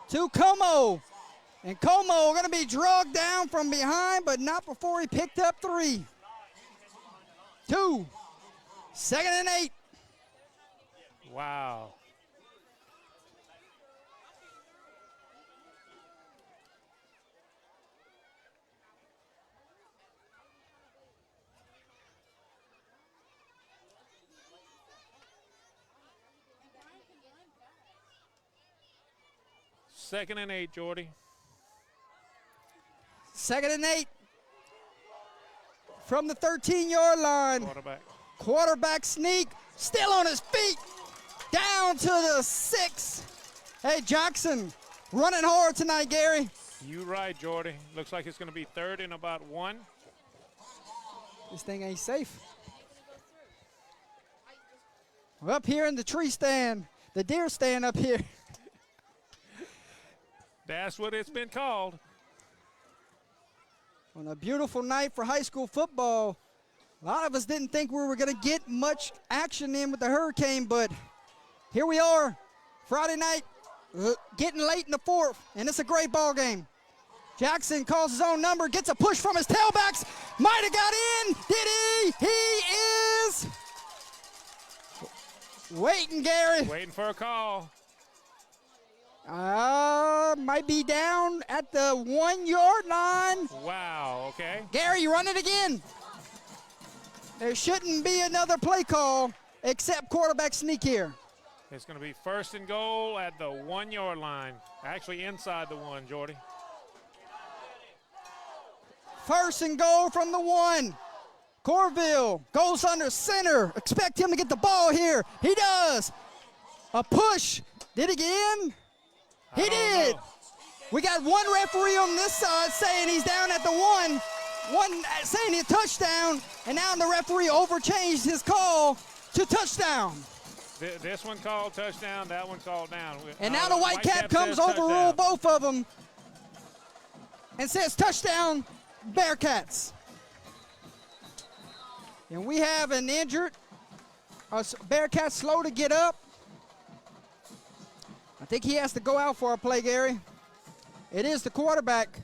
to Como. And Como going to be drugged down from behind, but not before he picked up 3. 2. 2nd and 8. Wow. Second and 8, Jordy. 2nd and 8 from the 13-yard line. Quarterback sneak, still on his feet, down to the 6. Hey, Jackson, running hard tonight, Gary. You right, Jordy. Looks like it's going to be 3rd and about 1. This thing ain't safe. We're up here in the tree stand, the deer stand up here. That's what it's been called. On a beautiful night for high school football. A lot of us didn't think we were going to get much action in with the Hurricane, but here we are, Friday night, getting late in the 4th, and it's a great ball game. Jackson calls his own number, gets a push from his tailbacks, might have got in, did he? He is waiting, Gary. Waiting for a call. Might be down at the 1-yard line. Wow, okay. Gary, you run it again. There shouldn't be another play call except quarterback sneak here. It's going to be 1st and goal at the 1-yard line. Actually inside the 1, Jordy. 1st and goal from the 1. Corville goes under center. Expect him to get the ball here. He does. A push. Did he get in? He did. Know. We got one referee on this side saying he's down at the 1. one saying a touchdown, and now the referee overchanged his call to touchdown. This one called touchdown, that one called down. And now the white cap comes, overrule both of them, and says touchdown, Bearcats. And we have an injured, a Bearcat slow to get up. I think he has to go out for a play, Gary. It is the quarterback.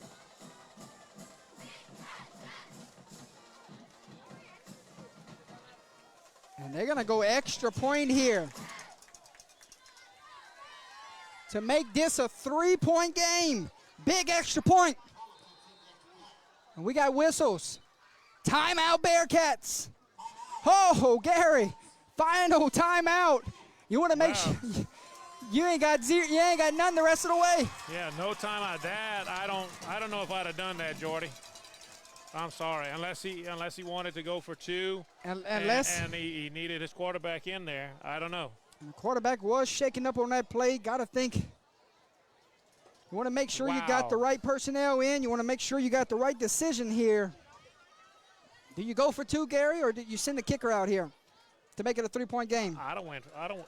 And they're going to go extra point here to make this a 3-point game. Big extra point. And we got whistles. Timeout, Bearcats. Oh, Gary, final timeout. You want to make sure you ain't got none the rest of the way. Yeah, no timeout. That I don't know if I'd have done that, Jordy. I'm sorry, unless he wanted to go for two, and he needed his quarterback in there. I don't know. And the quarterback was shaking up on that play. Got to think. You want to make sure you got the right personnel in. You want to make sure you got the right decision here. Do you go for two, Gary, or did you send the kicker out here to make it a 3-point game? I'd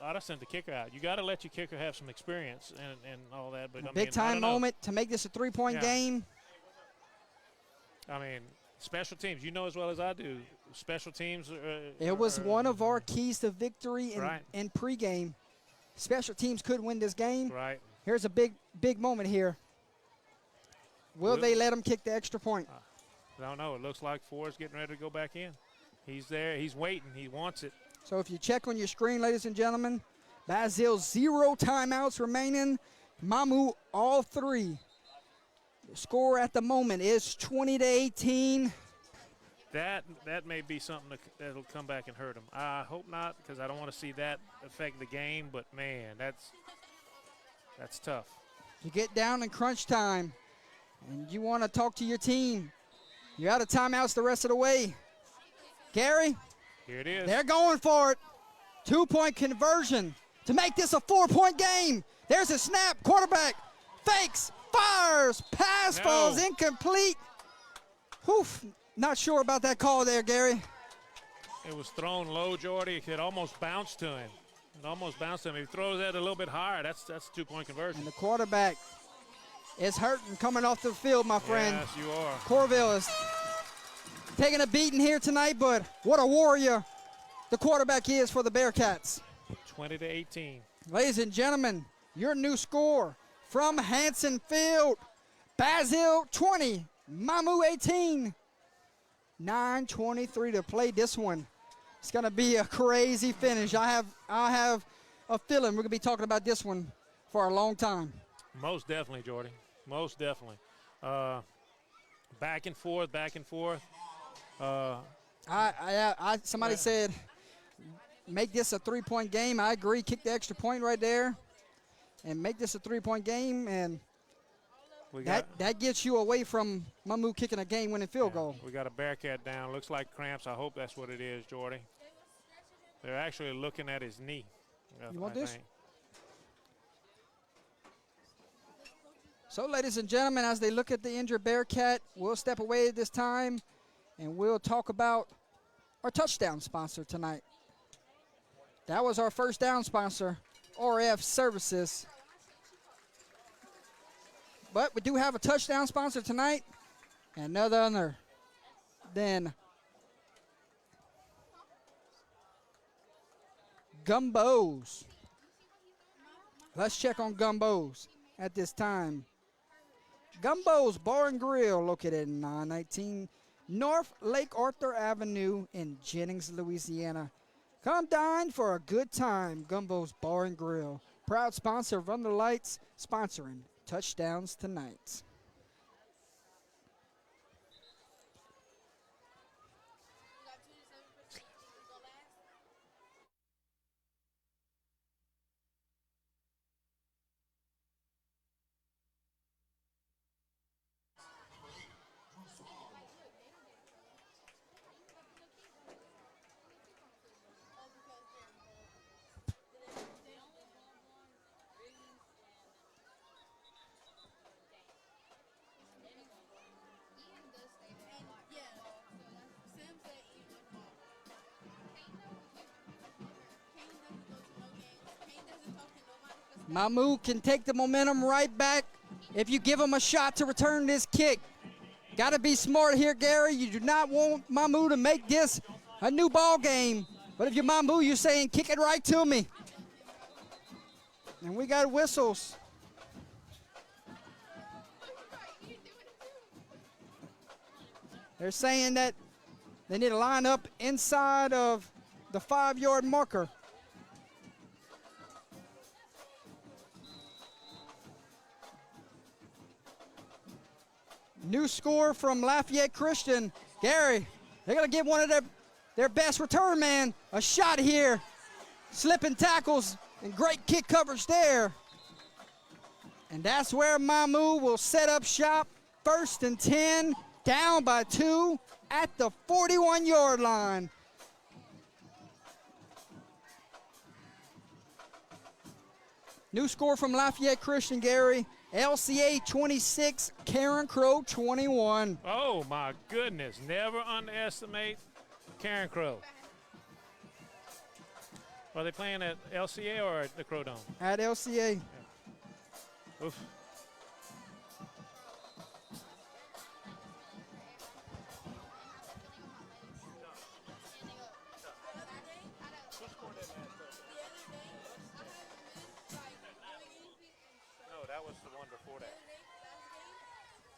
have sent the kicker out. You got to let your kicker have some experience and all that. But big time moment to make this a 3-point game. I mean, special teams, you know as well as I do, special teams. It was one of our keys to victory in pregame. Special teams could win this game. Right. Here's a big moment here. Will they let him kick the extra point? I don't know. It looks like Ford's getting ready to go back in. He's there. He's waiting. He wants it. So if you check on your screen, ladies and gentlemen, Basile 0 timeouts remaining. Mamou all 3. The score at the moment is 20-18. That may be something that'll come back and hurt him. I hope not, because I don't want to see that affect the game. But man, that's tough. You get down in crunch time, and you want to talk to your team. You're out of timeouts the rest of the way. Gary, here it is. They're going for it. 2-point conversion to make this a 4-point game. There's a snap. Quarterback fakes. Fires, pass falls incomplete. Oof, not sure about that call there, Gary. It was thrown low, Jordy. It almost bounced to him. If he throws that a little bit higher, that's a 2-point conversion. And the quarterback is hurting coming off the field, my friend. Yes, you are. Corville is taking a beating here tonight, but what a warrior the quarterback is for the Bearcats. 20-18. Ladies and gentlemen, your new score from Hanson Field, Basile 20, Mamou 18. 9:23 to play this one. It's gonna be a crazy finish. I have a feeling we're gonna be talking about this one for a long time. Most definitely, Jordy. Most definitely. Back and forth. Somebody said make this a 3-point game. I agree. Kick the extra point right there. And make this a 3-point game, and that gets you away from Mamou kicking a game-winning field goal. We got a Bearcat down. Looks like cramps. I hope that's what it is, Jordy. They're actually looking at his knee. You want this? So, ladies and gentlemen, as they look at the injured Bearcat, we'll step away at this time, and we'll talk about our touchdown sponsor tonight. That was our first down sponsor, RF Services. But we do have a touchdown sponsor tonight, and none other than Gumbos. Let's check on Gumbos at this time. Gumbos Bar and Grill, located at 919 North Lake Arthur Avenue in Jennings, Louisiana. Come dine for a good time. Gumbos Bar and Grill, proud sponsor of Under the Lights, sponsoring touchdowns tonight. Mamou can take the momentum right back if you give him a shot to return this kick. Got to be smart here, Gary. You do not want Mamou to make this a new ball game. But if you're Mamou, you're saying, kick it right to me. And we got whistles. They're saying that they need to line up inside of the 5-yard marker. New score from Lafayette Christian. Gary, they're going to give one of their best return man a shot here. Slipping tackles and great kick coverage there. And that's where Mamou will set up shop. 1st and 10, down by 2 at the 41-yard line. New score from Lafayette Christian, Gary. LCA 26, Karen Crow 21. Oh, my goodness. Never underestimate Karen Crow. Are they playing at LCA or at the Crow Dome? At LCA. Yeah. Oof. No, that was the one before that.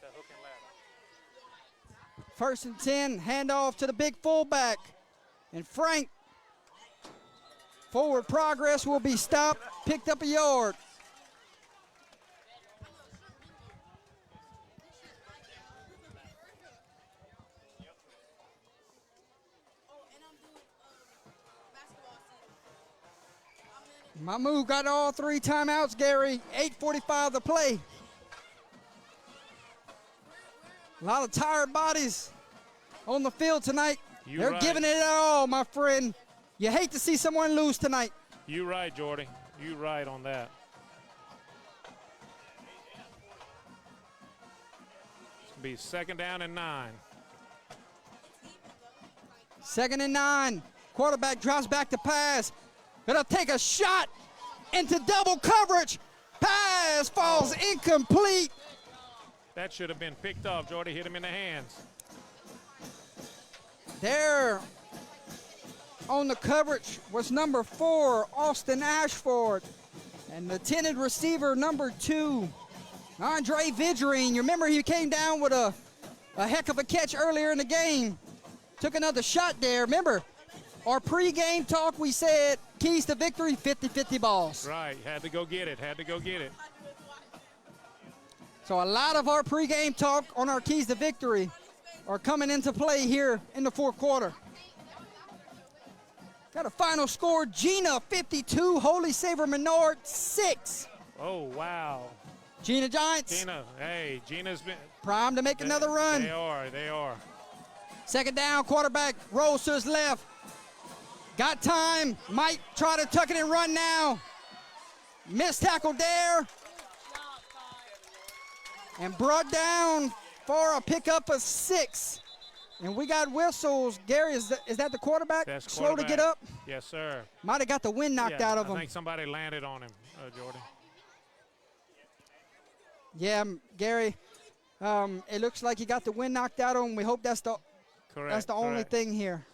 The hook and ladder. 1st and 10, handoff to the big fullback. And Frank, forward progress will be stopped, picked up a yard. Mamou got all 3 timeouts, Gary. 8:45 to play. A lot of tired bodies on the field tonight. They're right. giving it all, my friend. You hate to see someone lose tonight. You right, Jordy. You right on that. It's gonna be 2nd down and 9. 2nd and 9. Quarterback drops back to pass. Gonna take a shot into double coverage. Pass falls incomplete. That should have been picked off. Jordy hit him in the hands. There on the coverage was number 4, Austin Ashford. And the intended receiver, number 2, Andre Vidrine. You remember he came down with a heck of a catch earlier in the game. Took another shot there. Remember, our pregame talk, we said keys to victory, 50-50 balls. Right, had to go get it, had to go get it. So a lot of our pregame talk on our keys to victory are coming into play here in the 4th quarter. Got a final score, Gina 52, Holy Savior Menard 6. Oh, wow. Gina Giants. Gina, hey, Gina's been Primed to make another run. They are. 2nd down, quarterback rolls to his left. Got time, might try to tuck it and run now. Missed tackle there. And brought down for a pickup of 6. And we got whistles. Gary, is that the quarterback? That's Slow to get up? Yes, sir. Might have got the wind knocked out of him. I think somebody landed on him, Jordan. Yeah, Gary, it looks like he got the wind knocked out of him. We hope that's the only thing here.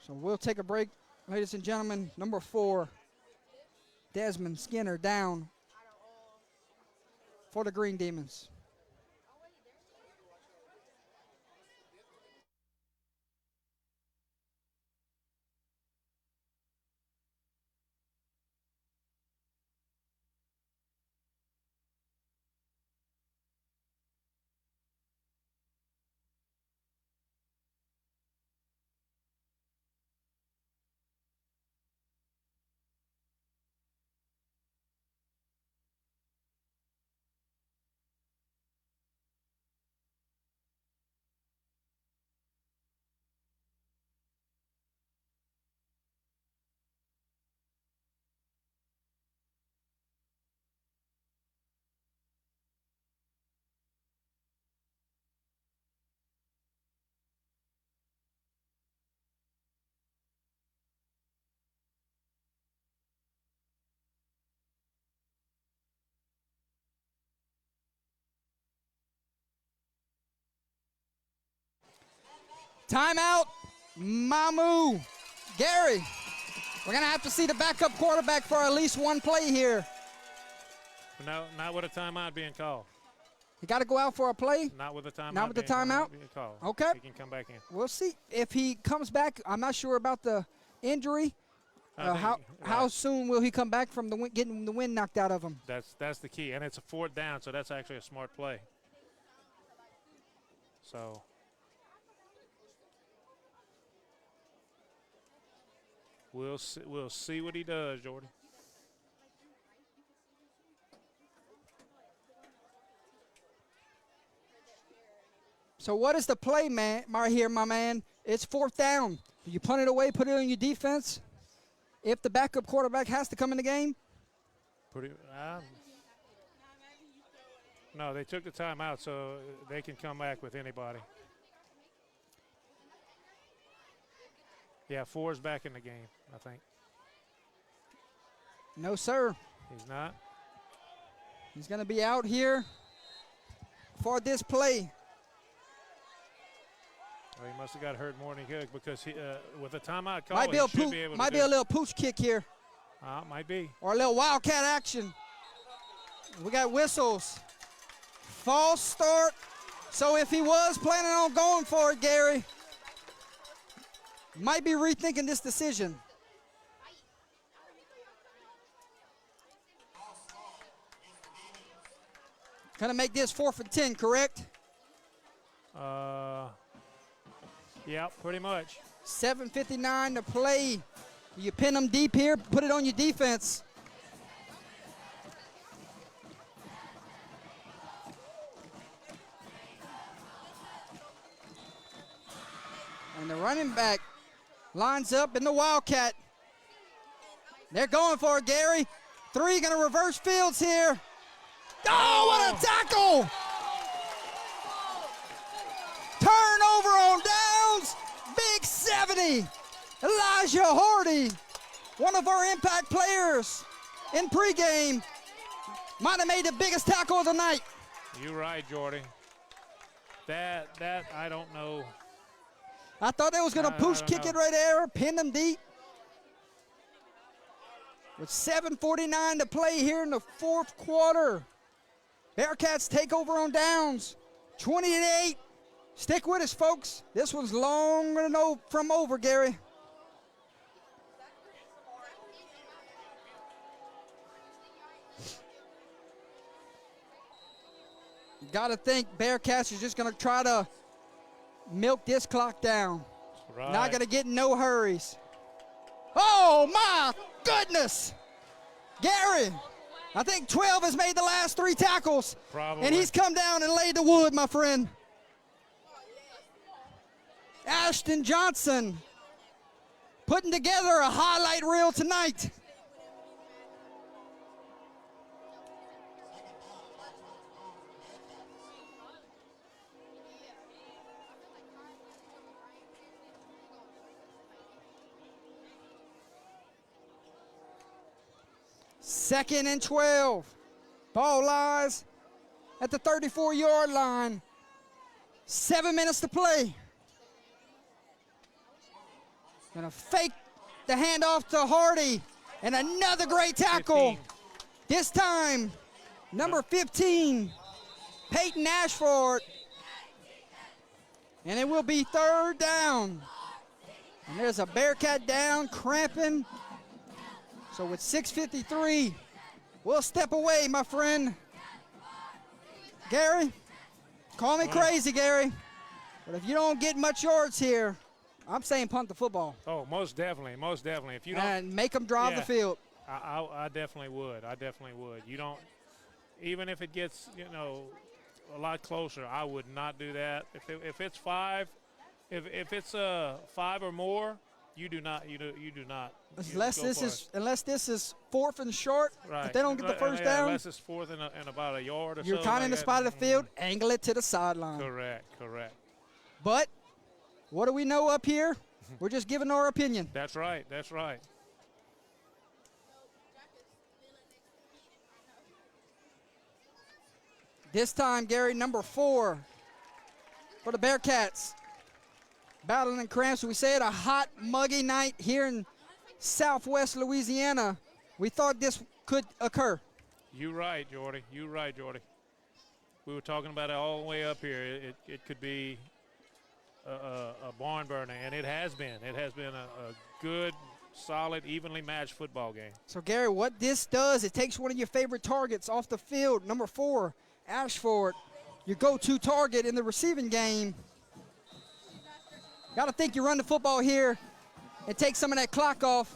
So we'll take a break, ladies and gentlemen. Number 4, Desmond Skinner down for the Green Demons. Timeout, Mamou. Gary, we're going to have to see the backup quarterback for at least one play here. No, not with a timeout being called. He got to go out for a play? Not with the timeout. Not with the timeout? Being called. Okay. He can come back in. We'll see if he comes back. I'm not sure about the injury. How soon will he come back from getting the wind knocked out of him? That's the key, and it's a 4th down, so that's actually a smart play. So we'll see what he does, Jordan. So what is the play, man? Right here, my man. It's 4th down. Do you punt it away, put it on your defense? If the backup quarterback has to come in the game? No, they took the timeout, so they can come back with anybody. Yeah, 4's back in the game, I think. No, sir. He's not. He's going to be out here for this play. Well, he must have got hurt more than he could because with a timeout call, might be a little pooch kick here. Might be. Or a little wildcat action. We got whistles. False start. So if he was planning on going for it, Gary, might be rethinking this decision. Gonna make this 4th and 10, correct? Yeah, pretty much. 7:59 to play. You pin them deep here, put it on your defense. And the running back lines up in the Wildcat. They're going for it, Gary. 3 gonna reverse fields here. Oh, what a tackle! Turnover on downs. Big 70. Elijah Hardy, one of our impact players in pregame, might have made the biggest tackle of the night. You're right, Jordy. That I don't know. I thought they was going to push kick it right there, pin them deep. With 7:49 to play here in the 4th quarter. Bearcats take over on downs, 20-8. Stick with us, folks. This one's long from over, Gary. Got to think Bearcats is just going to try to milk this clock down. Right. Not going to get in no hurries. Oh, my goodness. Gary, I think 12 has made the last 3 tackles. Probably. And he's come down and laid the wood, my friend. Ashton Johnson putting together a highlight reel tonight. Second and 12. Ball lies at the 34-yard line. 7 minutes to play. Gonna fake the handoff to Hardy. And another great tackle. 15. This time, number 15, Peyton Ashford. And it will be 3rd down. And there's a Bearcat down, cramping. So with 6:53, we'll step away, my friend. Gary, call me crazy, Gary. But if you don't get much yards here, I'm saying punt the football. Oh, most definitely, most definitely. If you don't, and make them drive the field. I definitely would. I definitely would. You don't, even if it gets, a lot closer, I would not do that. If it's 5, if it's 5 or more, you do not. Unless this is 4th and short, right. If they don't get the first down. Unless it's 4th and about a yard or so. You're kind of in the spot of the field, angle it to the sideline. Correct. But what do we know up here? We're just giving our opinion. That's right. This time, Gary, number 4 for the Bearcats. battling cramps. We said a hot, muggy night here in Southwest Louisiana. We thought this could occur. You right, Jordy. You right, Jordy. We were talking about it all the way up here. It could be a barn burner, and it has been. It has been a good, solid, evenly matched football game. So, Gary, what this does, it takes one of your favorite targets off the field, number 4, Ashford, your go-to target in the receiving game. Got to think you run the football here and take some of that clock off.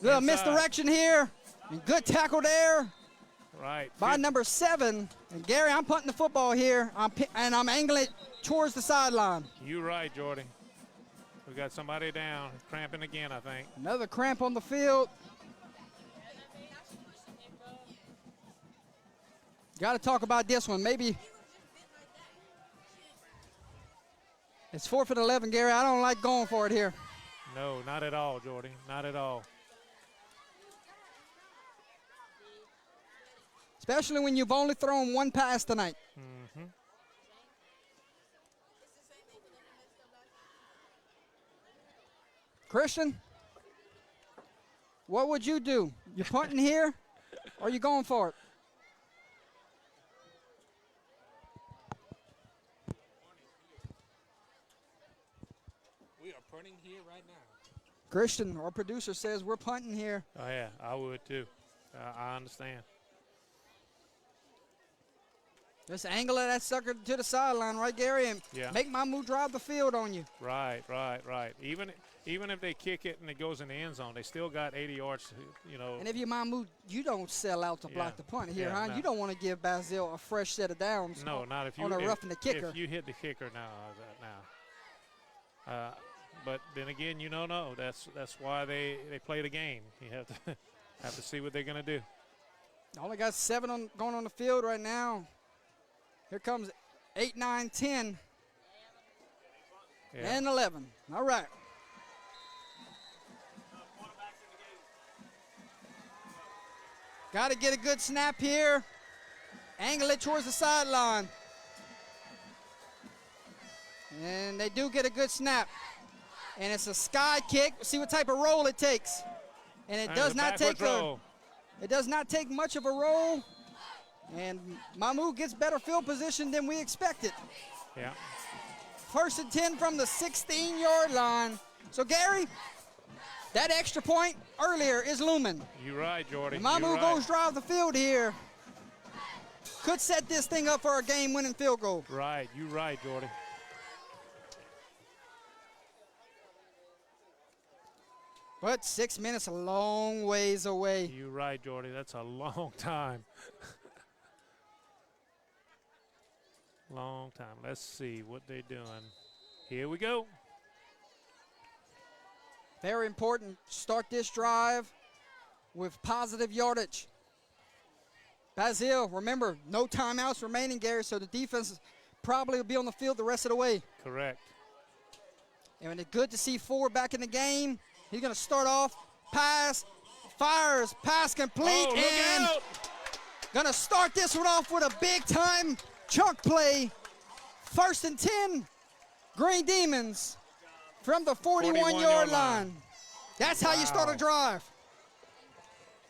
Little misdirection here, and good tackle there. Right. By number 7. And Gary, I'm punting the football here, and I'm angling it towards the sideline. You right, Jordy. We got somebody down, cramping again, I think. Another cramp on the field. Got to talk about this one. Maybe it's 4th and 11, Gary. I don't like going for it here. No, not at all, Jordy. Not at all. Especially when you've only thrown one pass tonight. Mm-hmm. Christian, what would you do? You punting here, or you going for it? We are punting here right now. Christian, our producer, says we're punting here. Oh, yeah, I would too. I understand. Just angle that sucker to the sideline, right, Gary, and Yeah. make Mamou drive the field on you. Right. Even if they kick it and it goes in the end zone, they still got 80 yards, you know. And if you're Mamou, you don't sell out to block Yeah. the punt here, Yeah, huh? no. You don't want to give Basile a fresh set of downs No, not if you on a roughing the kicker. If you hit the kicker now. But then again, you don't know. That's why they play the game. You have to have to see what they're gonna do. Only got 7 going on the field right now. Here comes 8, 9, 10, Yeah. and 11. All right. Got to get a good snap here. Angle it towards the sideline. And they do get a good snap. And it's a sky kick. See what type of roll it takes. And it does not take it does not take much of a roll. And Mamou gets better field position than we expected. Yeah. 1st and 10 from the 16-yard line. So, Gary, that extra point earlier is looming. You're right, Jordy. And Mamou goes drive the field here. Could set this thing up for a game-winning field goal. Right. You're right, Jordy. But 6 minutes, a long ways away. You're right, Jordy. That's a long time. Long time. Let's see what they're doing. Here we go. Very important. Start this drive with positive yardage. Basile, remember, no timeouts remaining, Gary, so the defense probably will be on the field the rest of the way. Correct. And it's good to see Ford back in the game. He's going to start off, pass, fires, pass complete, and going to start this one off with a big-time chunk play. 1st and 10, Green Demons from the 41-yard line. That's how you start a drive.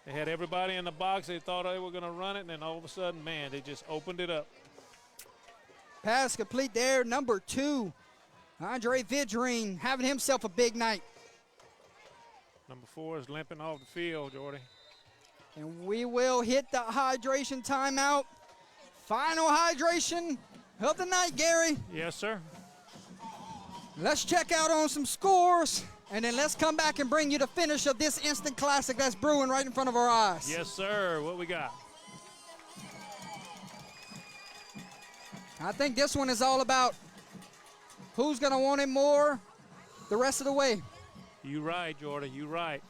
They had everybody in the box. They thought they were going to run it, and then all of a sudden, man, they just opened it up. Pass complete there, number 2. Andre Vidrine having himself a big night. Number 4 is limping off the field, Jordy. And we will hit the hydration timeout. Final hydration of the night, Gary. Yes, sir. Let's check out on some scores, and then let's come back and bring you the finish of this instant classic that's brewing right in front of our eyes. Yes, sir. What we got? I think this one is all about who's going to want it more the rest of the way. You right, Jordy. You right.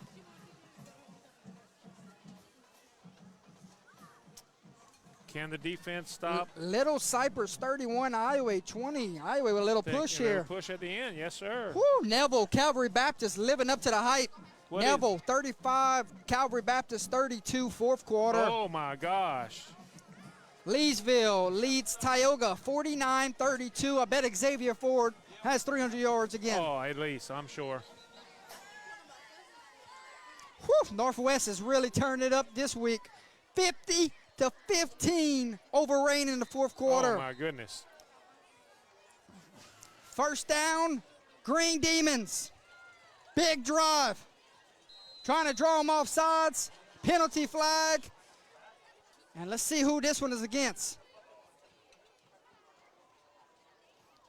Can the defense stop? Little Cypress 31, Iowa 20. Iowa with a little push here. Push at the end. Yes, sir. Woo, Neville, Calvary Baptist living up to the hype. What Neville 35, Calvary Baptist 32, 4th quarter. Oh, my gosh. Leesville leads Tioga 49-32. I bet Xavier Ford has 300 yards again. Oh, at least, I'm sure. Whew, Northwest has really turned it up this week. 50-15 over Rain in the fourth quarter. Oh, my goodness. First down, Green Demons. Big drive. Trying to draw them off sides. Penalty flag. And let's see who this one is against.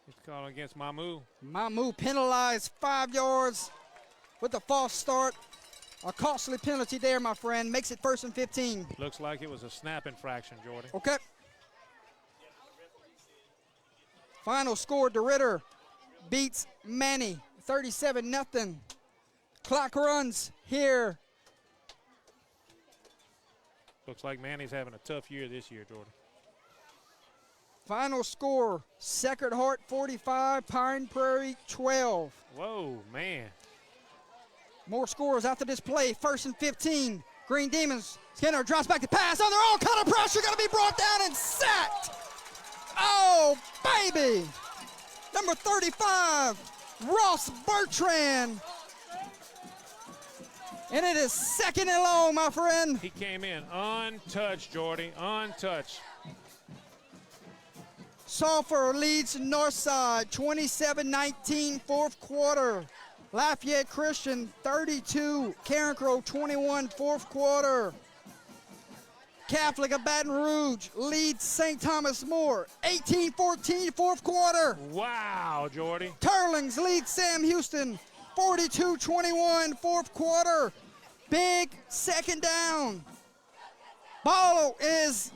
It's called against Mamou. Mamou penalized 5 yards with a false start. A costly penalty there, my friend. Makes it 1st and 15. Looks like it was a snap infraction, Jordy. Okay. Final score, DeRitter beats Manny 37-0. Clock runs here. Looks like Manny's having a tough year this year, Jordy. Final score, Sacred Heart 45, Pine Prairie 12. Whoa, man. More scores after this play. 1st and 15. Green Demons. Skinner drops back to pass under all kind of pressure. Going to be brought down and sacked. Oh, baby. Number 35, Ross Bertrand. And it is 2nd and long, my friend. He came in untouched, Jordy, untouched. Sulphur leads Northside 27-19, fourth quarter. Lafayette Christian 32, Carencro 21, fourth quarter. Catholic of Baton Rouge leads St. Thomas More 18-14, fourth quarter. Wow, Jordy. Turlings leads Sam Houston 42-21, fourth quarter. Big second down. Ball is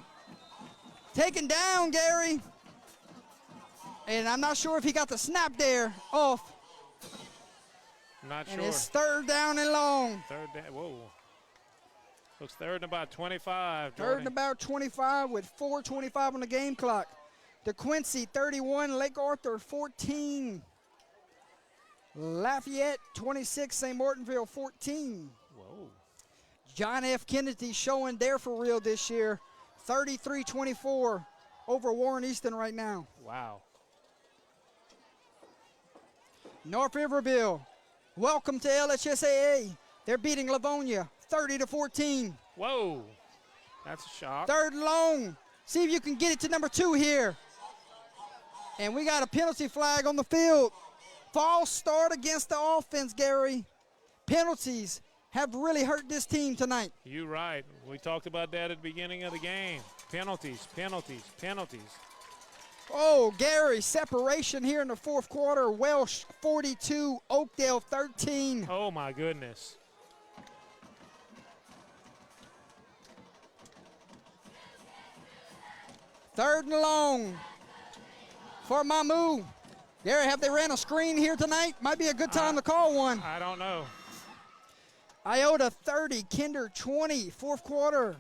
taken down, Gary. And I'm not sure if he got the snap there off. Not And sure. it's 3rd down and long. Third down. Whoa. Looks 3rd and about 25, 3rd Jordy. and about 25 with 4:25 on the game clock. DeQuincy 31, Lake Arthur 14. Lafayette 26, St. Martinville 14. Whoa. John F. Kennedy showing there for real this year. 33-24 over Warren Easton right now. Wow. North Riverville, welcome to LHSAA. They're beating Livonia 30-14. Whoa. That's a shock. 3rd and long. See if you can get it to number 2 here. And we got a penalty flag on the field. False start against the offense, Gary. Penalties have really hurt this team tonight. You're right. We talked about that at the beginning of the game. Penalties, penalties, penalties. Oh, Gary, separation here in the fourth quarter. Welsh 42, Oakdale 13. Oh, my goodness. Third and long for Mamou. Gary, have they ran a screen here tonight? Might be a good time to call one. I don't know. Iota 30, Kinder 20, fourth quarter.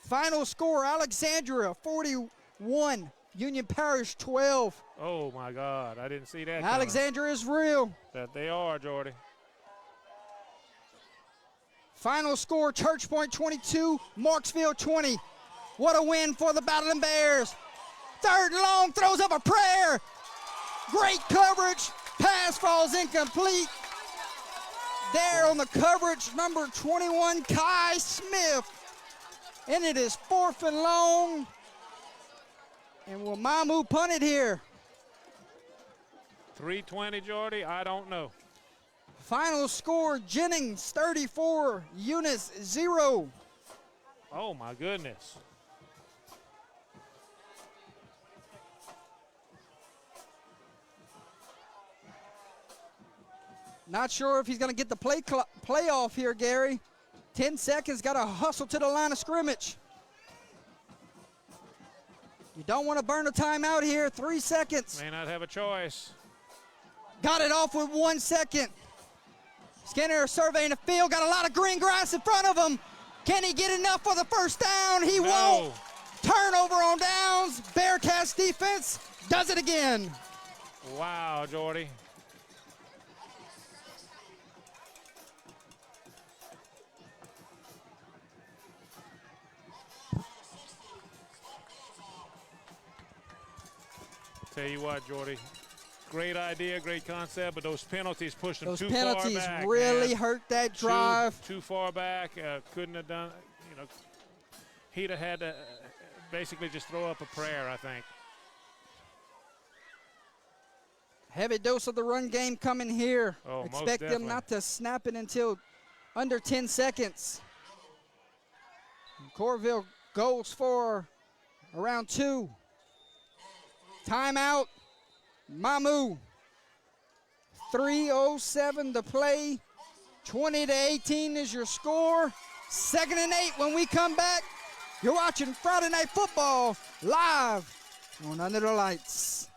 Final score, Alexandria 41, Union Parish 12. Oh, my God. I didn't see that coming. Alexandria is real. That they are, Jordy. Final score, Church Point 22, Marksville 20. What a win for the Battling Bears. 3rd and long, throws up a prayer. Great coverage. Pass falls incomplete. There on the coverage, number 21, Kai Smith. And it is 4th and long. And will Mamou punt it here? 3:20, Jordy? I don't know. Final score, Jennings 34, Eunice 0. Oh, my goodness. Not sure if he's going to get the playoff here, Gary. 10 seconds, got to hustle to the line of scrimmage. You don't want to burn a timeout here. 3 seconds. May not have a choice. Got it off with 1 second. Skinner surveying the field, got a lot of green grass in front of him. Can he get enough for the first down? He won't. Turnover on downs. Bearcats defense does it again. Wow, Jordy. Tell you what, Jordy, great idea, great concept, but those penalties pushed them Those too far penalties back. really man. hurt that drive. Too far back. Couldn't have done. You know, he'd have had to basically just throw up a prayer, I think. Heavy dose of the run game coming here. Oh, most Expect them definitely. not to snap it until under 10 seconds. Corville goes for around 2. Timeout. Mamou. 3:07 to play. 20-18 is your score. 2nd and 8 when we come back. You're watching Friday Night Football live on Under the Lights.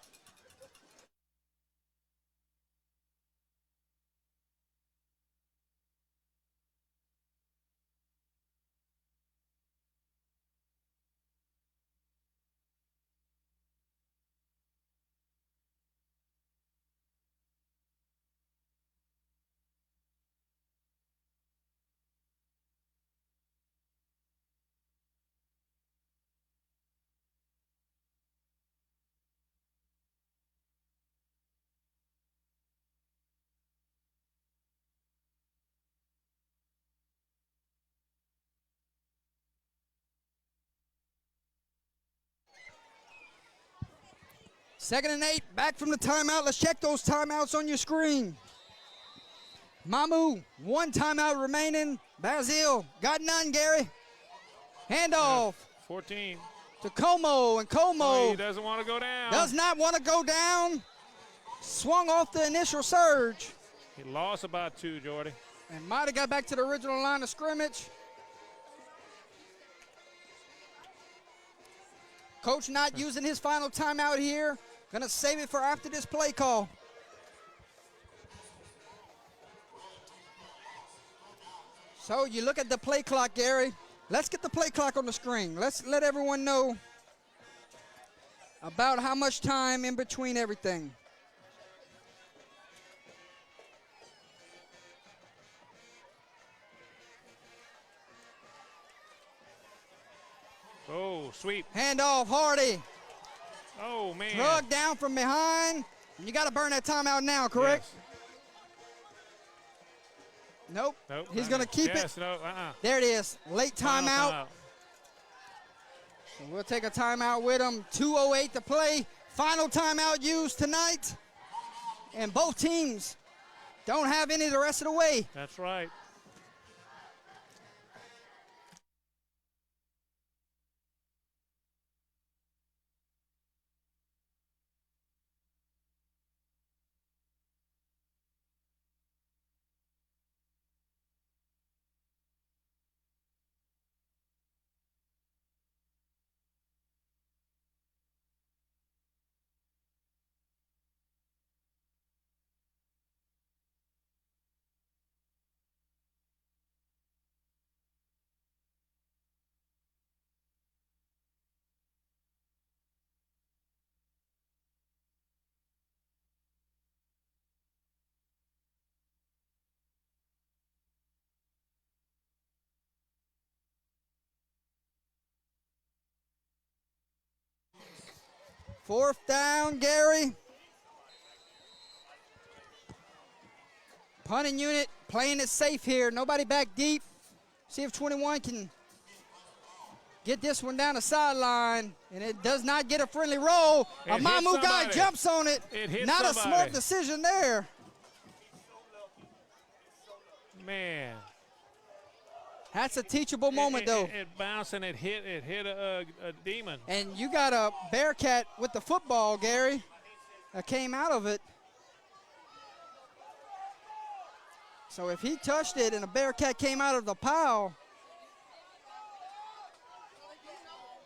Second and 8, back from the timeout. Let's check those timeouts on your screen. Mamou, 1 timeout remaining. Basile, got none, Gary. Handoff 14. to Como, and Como He doesn't want to go down. does not want to go down. Swung off the initial surge He lost about 2, Jordy. and might have got back to the original line of scrimmage. Coach not using his final timeout here. Gonna save it for after this play call. So you look at the play clock, Gary. Let's get the play clock on the screen. Let's let everyone know about how much time in between everything. Oh, sweep. Handoff, Hardy. Oh, man. Drug down from behind. You got to burn that timeout now, correct? Yes. Nope. Nope. He's going to keep yes, it. No, There it is. Late Final timeout. So we'll take a timeout with him. 2:08 to play. Final timeout used tonight. And both teams don't have any the rest of the way. That's right. Fourth down, Gary. Punting unit playing it safe here. Nobody back deep. See if 21 can get this one down the sideline. And it does not get a friendly roll. It A hit Mamou guy somebody. jumps on it. It hit Not a somebody. smart decision there. Man. That's a teachable moment, though. It bounced and it hit a demon. And you got a Bearcat with the football, Gary, that came out of it. So if he touched it and a Bearcat came out of the pile,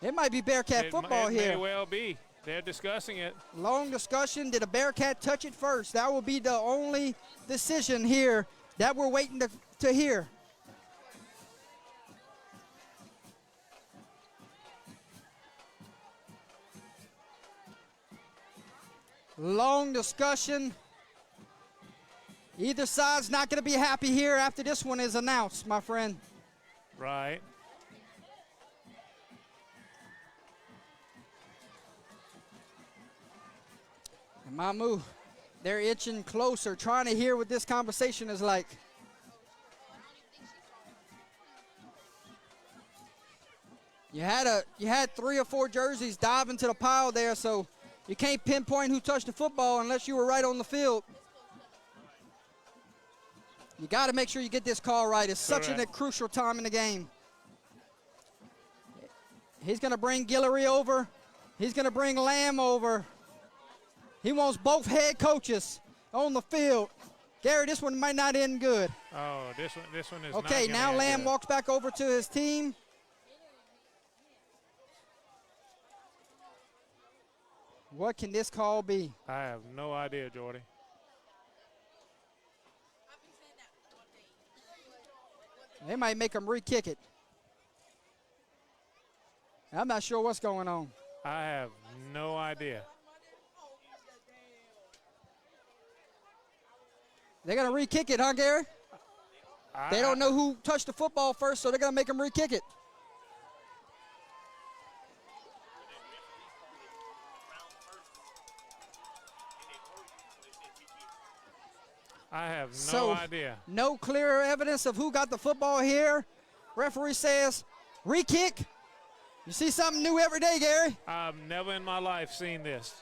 it might be Bearcat football it here. may well be. They're discussing it. Long discussion. Did a Bearcat touch it first? That will be the only decision here that we're waiting to hear. Long discussion. Either side's not going to be happy here after this one is announced, my friend. Right. And Mamou, they're itching closer, trying to hear what this conversation is like. You had 3 or 4 jerseys dive into the pile there, so you can't pinpoint who touched the football unless you were right on the field. You got to make sure you get this call right. It's such a crucial time in the game. He's going to bring Guillory over. He's going to bring Lamb over. He wants both head coaches on the field. Gary, this one might not end good. Oh, this one is okay, not now Lamb good. walks back over to his team. What can this call be? I have no idea, Jordy. They might make him re-kick it. I'm not sure what's going on. I have no idea. They're going to re-kick it, huh, Gary? They don't know who touched the football first, so they're going to make him re-kick it. I have no idea. No clear evidence of who got the football here. Referee says re-kick. You see something new every day, Gary. I've never in my life seen this.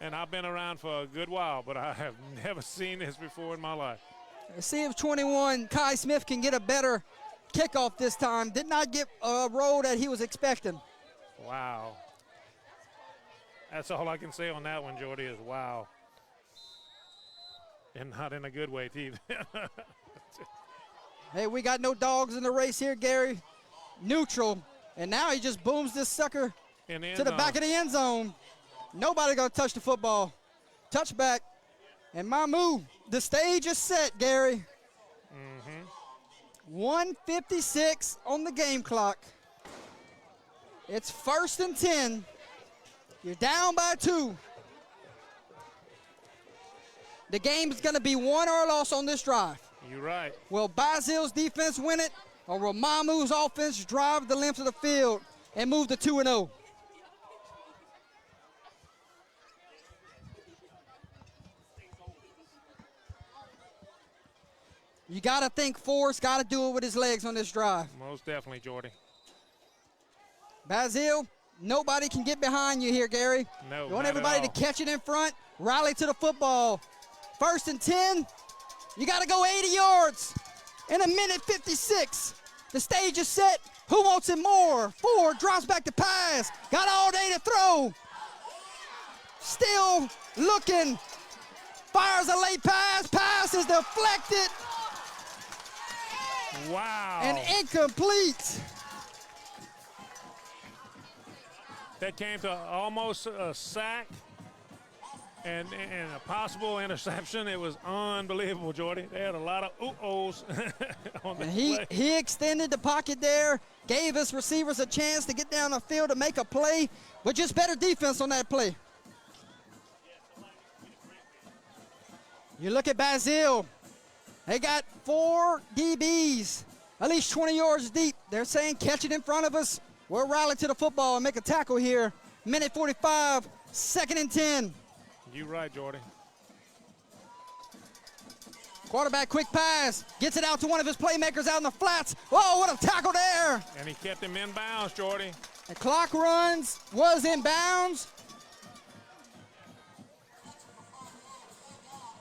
And I've been around for a good while, but I have never seen this before in my life. Let's see if 21 Kai Smith can get a better kickoff this time. Did not get a roll that he was expecting. Wow. That's all I can say on that one, Jordy, is wow. And not in a good way, either. Hey, we got no dogs in the race here, Gary. Neutral. And now he just booms this sucker to the back of the end zone. Nobody gonna touch the football. Touchback. And Mamou, the stage is set, Gary. 1:56 on the game clock. It's 1st and 10. You're down by 2. The game is going to be won or lost on this drive. You're right. Will Basile's defense win it, or will Mamou's offense drive the length of the field and move to 2-0? You got to think Forrest got to do it with his legs on this drive. Most definitely, Jordy. Basile, nobody can get behind you here, Gary. No, You want not everybody at to all. catch it in front, rally to the football. 1st and 10. You got to go 80 yards in 1:56. The stage is set. Who wants it more? Ford drops back to pass. Got all day to throw. Still looking. Fires a late pass. Pass is deflected Wow. and incomplete. That came to almost a sack and a possible interception. It was unbelievable, Jordy. They had a lot of ooh-ohs on the And play. he extended the pocket there, gave his receivers a chance to get down the field to make a play, but just better defense on that play. You look at Basile. They got 4 DBs, at least 20 yards deep. They're saying catch it in front of us. We'll rally to the football and make a tackle here. 1:45, 2nd and 10. You're right, Jordy. Quarterback quick pass, gets it out to one of his playmakers out in the flats. Whoa, what a tackle there. And he kept him in bounds, Jordy. The clock runs, was in bounds.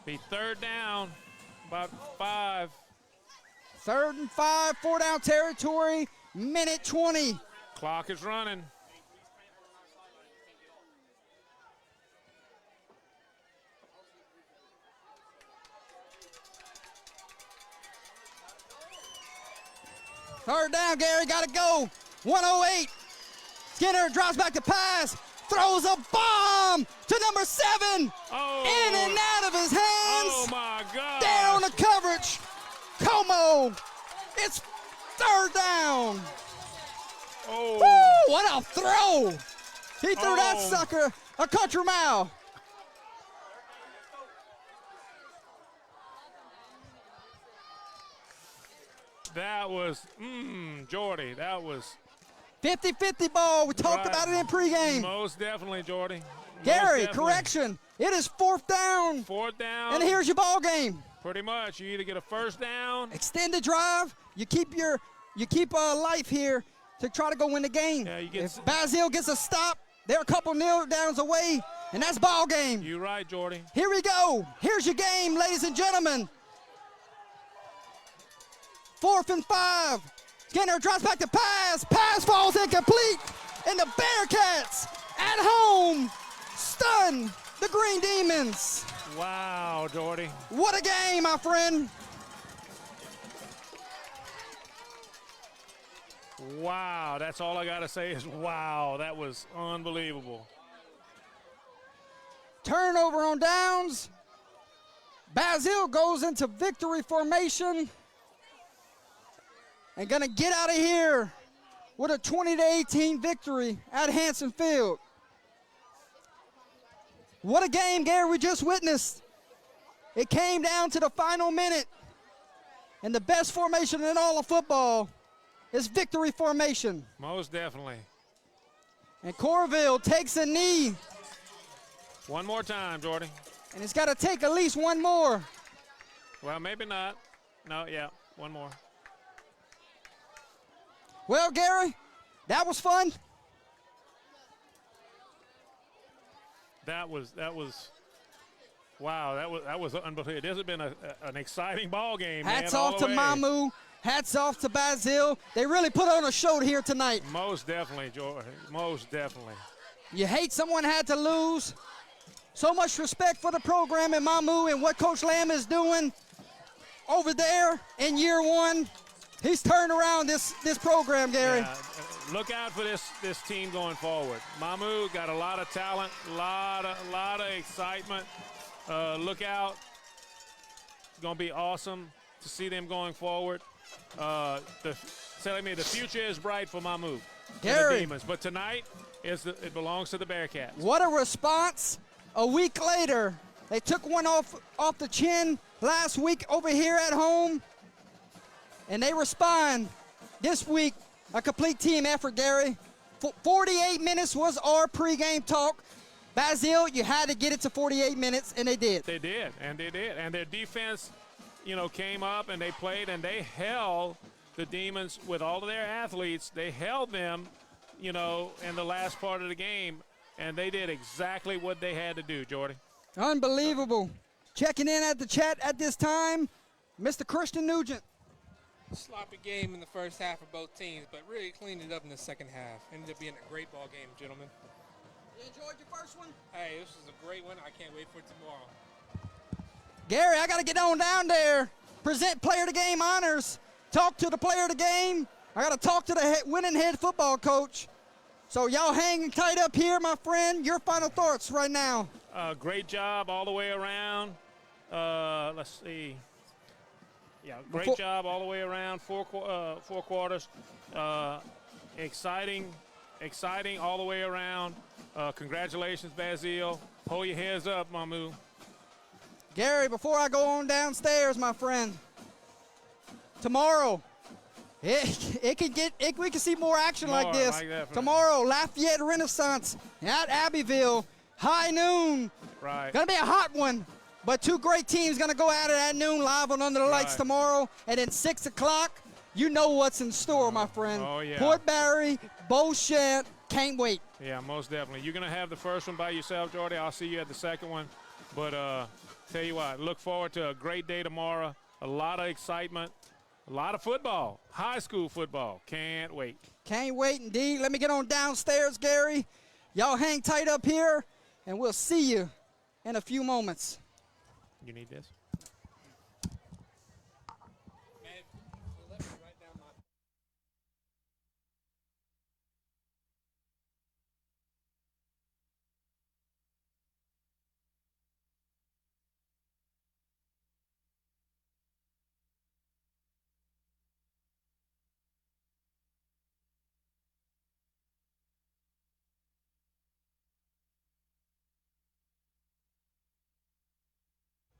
Be 3rd down, about 5. 3rd and 5, 4 down territory, 1:20. Clock is running. Third down, Gary, got to go. 1:08. Skinner drops back to pass, throws a bomb to number 7. Oh. In and out of his hands. Oh, my God. There on the coverage. Como. It's 3rd down. Oh. Woo, what a throw. He threw that Oh. sucker a country mile. That was, Jordy, that was 50-50 ball. We talked about it in pregame. Most definitely, Jordy. Gary, correction. It is 4th down. 4th down. And here's your ball game. Pretty much. You either get a first down. Extended drive. You keep life here to try to go win the game. Yeah, if Basile gets a stop, they're a couple kneel downs away, and that's ball game. You're right, Jordy. Here we go. Here's your game, ladies and gentlemen. 4th and 5. Skinner drops back to pass. Pass falls incomplete. And the Bearcats at home stun the Green Demons. Wow, Jordy. What a game, my friend. Wow, that's all I got to say is wow. That was unbelievable. Turnover on downs. Basile goes into victory formation and gonna get out of here with a 20-18 victory at Hanson Field. What a game, Gary, we just witnessed. It came down to the final minute, and the best formation in all of football is victory formation. Most definitely. And Corville takes a knee. One more time, Jordy. And it's got to take at least one more. Well, maybe not. No, yeah, one more. Well, Gary, that was fun. That was wow. That was unbelievable. This has been an exciting ball game. Hats man, off to Mamou. Hats off to Basile. They really put on a show here tonight. Most definitely, Jordy. Most definitely. You hate someone had to lose. So much respect for the program and Mamou and what Coach Lamb is doing over there in year 1. He's turned around this program, Gary. Yeah, look out for this team going forward. Mamou got a lot of talent, a lot of excitement. Look out. It's going to be awesome to see them going forward. Telling me the future is bright for Mamou. Gary. The Demons. But tonight, it belongs to the Bearcats. What a response. A week later, they took one off the chin last week over here at home. And they respond this week, a complete team effort, Gary. 48 minutes was our pregame talk. Basile, you had to get it to 48 minutes, and they did. They did. And their defense, came up and they played and they held the Demons with all of their athletes. They held them, in the last part of the game, and they did exactly what they had to do, Jordy. Unbelievable. Checking in at the chat at this time, Mr. Christian Nugent. Sloppy game in the first half for both teams, but really cleaned it up in the second half. Ended up being a great ball game, gentlemen. You enjoyed your first one? Hey, this was a great one. I can't wait for tomorrow. Gary, I got to get on down there, present player of the game honors, talk to the player of the game. I got to talk to the winning head football coach. So y'all hang tight up here, my friend. Your final thoughts right now. Great job all the way around. Let's see. Yeah, great job all the way around. Four quarters. Exciting all the way around. Congratulations, Basile. Hold your heads up, Mamou. Gary, before I go on downstairs, my friend, tomorrow, we can see more action like this. Tomorrow, Lafayette Renaissance at Abbeville, high noon. Right. Gonna be a hot one. But two great teams going to go at it at noon live on Under the Lights tomorrow. And then 6 o'clock, you know what's in store, my friend. Oh, yeah. Port Barry, Beauchamp, can't wait. Yeah, most definitely. You're going to have the first one by yourself, Jordy. I'll see you at the second one. But tell you what, look forward to a great day tomorrow. A lot of excitement, a lot of football, high school football. Can't wait. Can't wait, indeed. Let me get on downstairs, Gary. Y'all hang tight up here, and we'll see you in a few moments. You need this?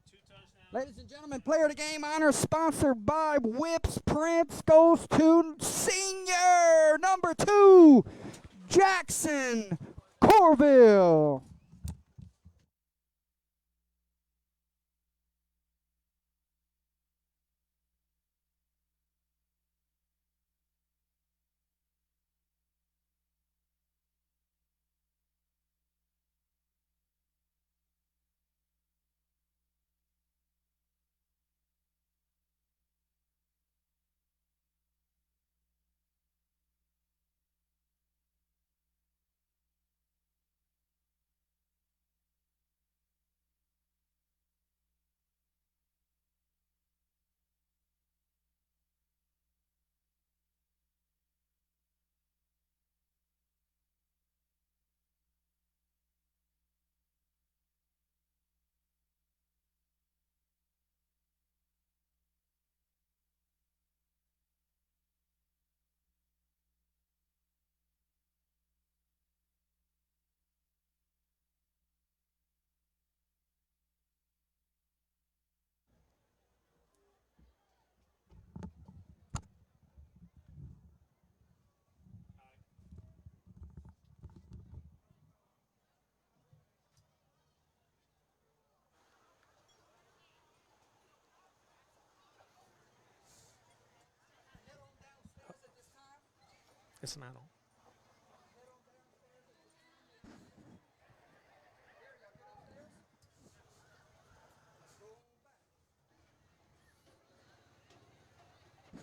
Two touchdowns. Ladies and gentlemen, player of the game honor sponsored by Whips Prince goes to senior number 2, Jackson Corville. It's not on.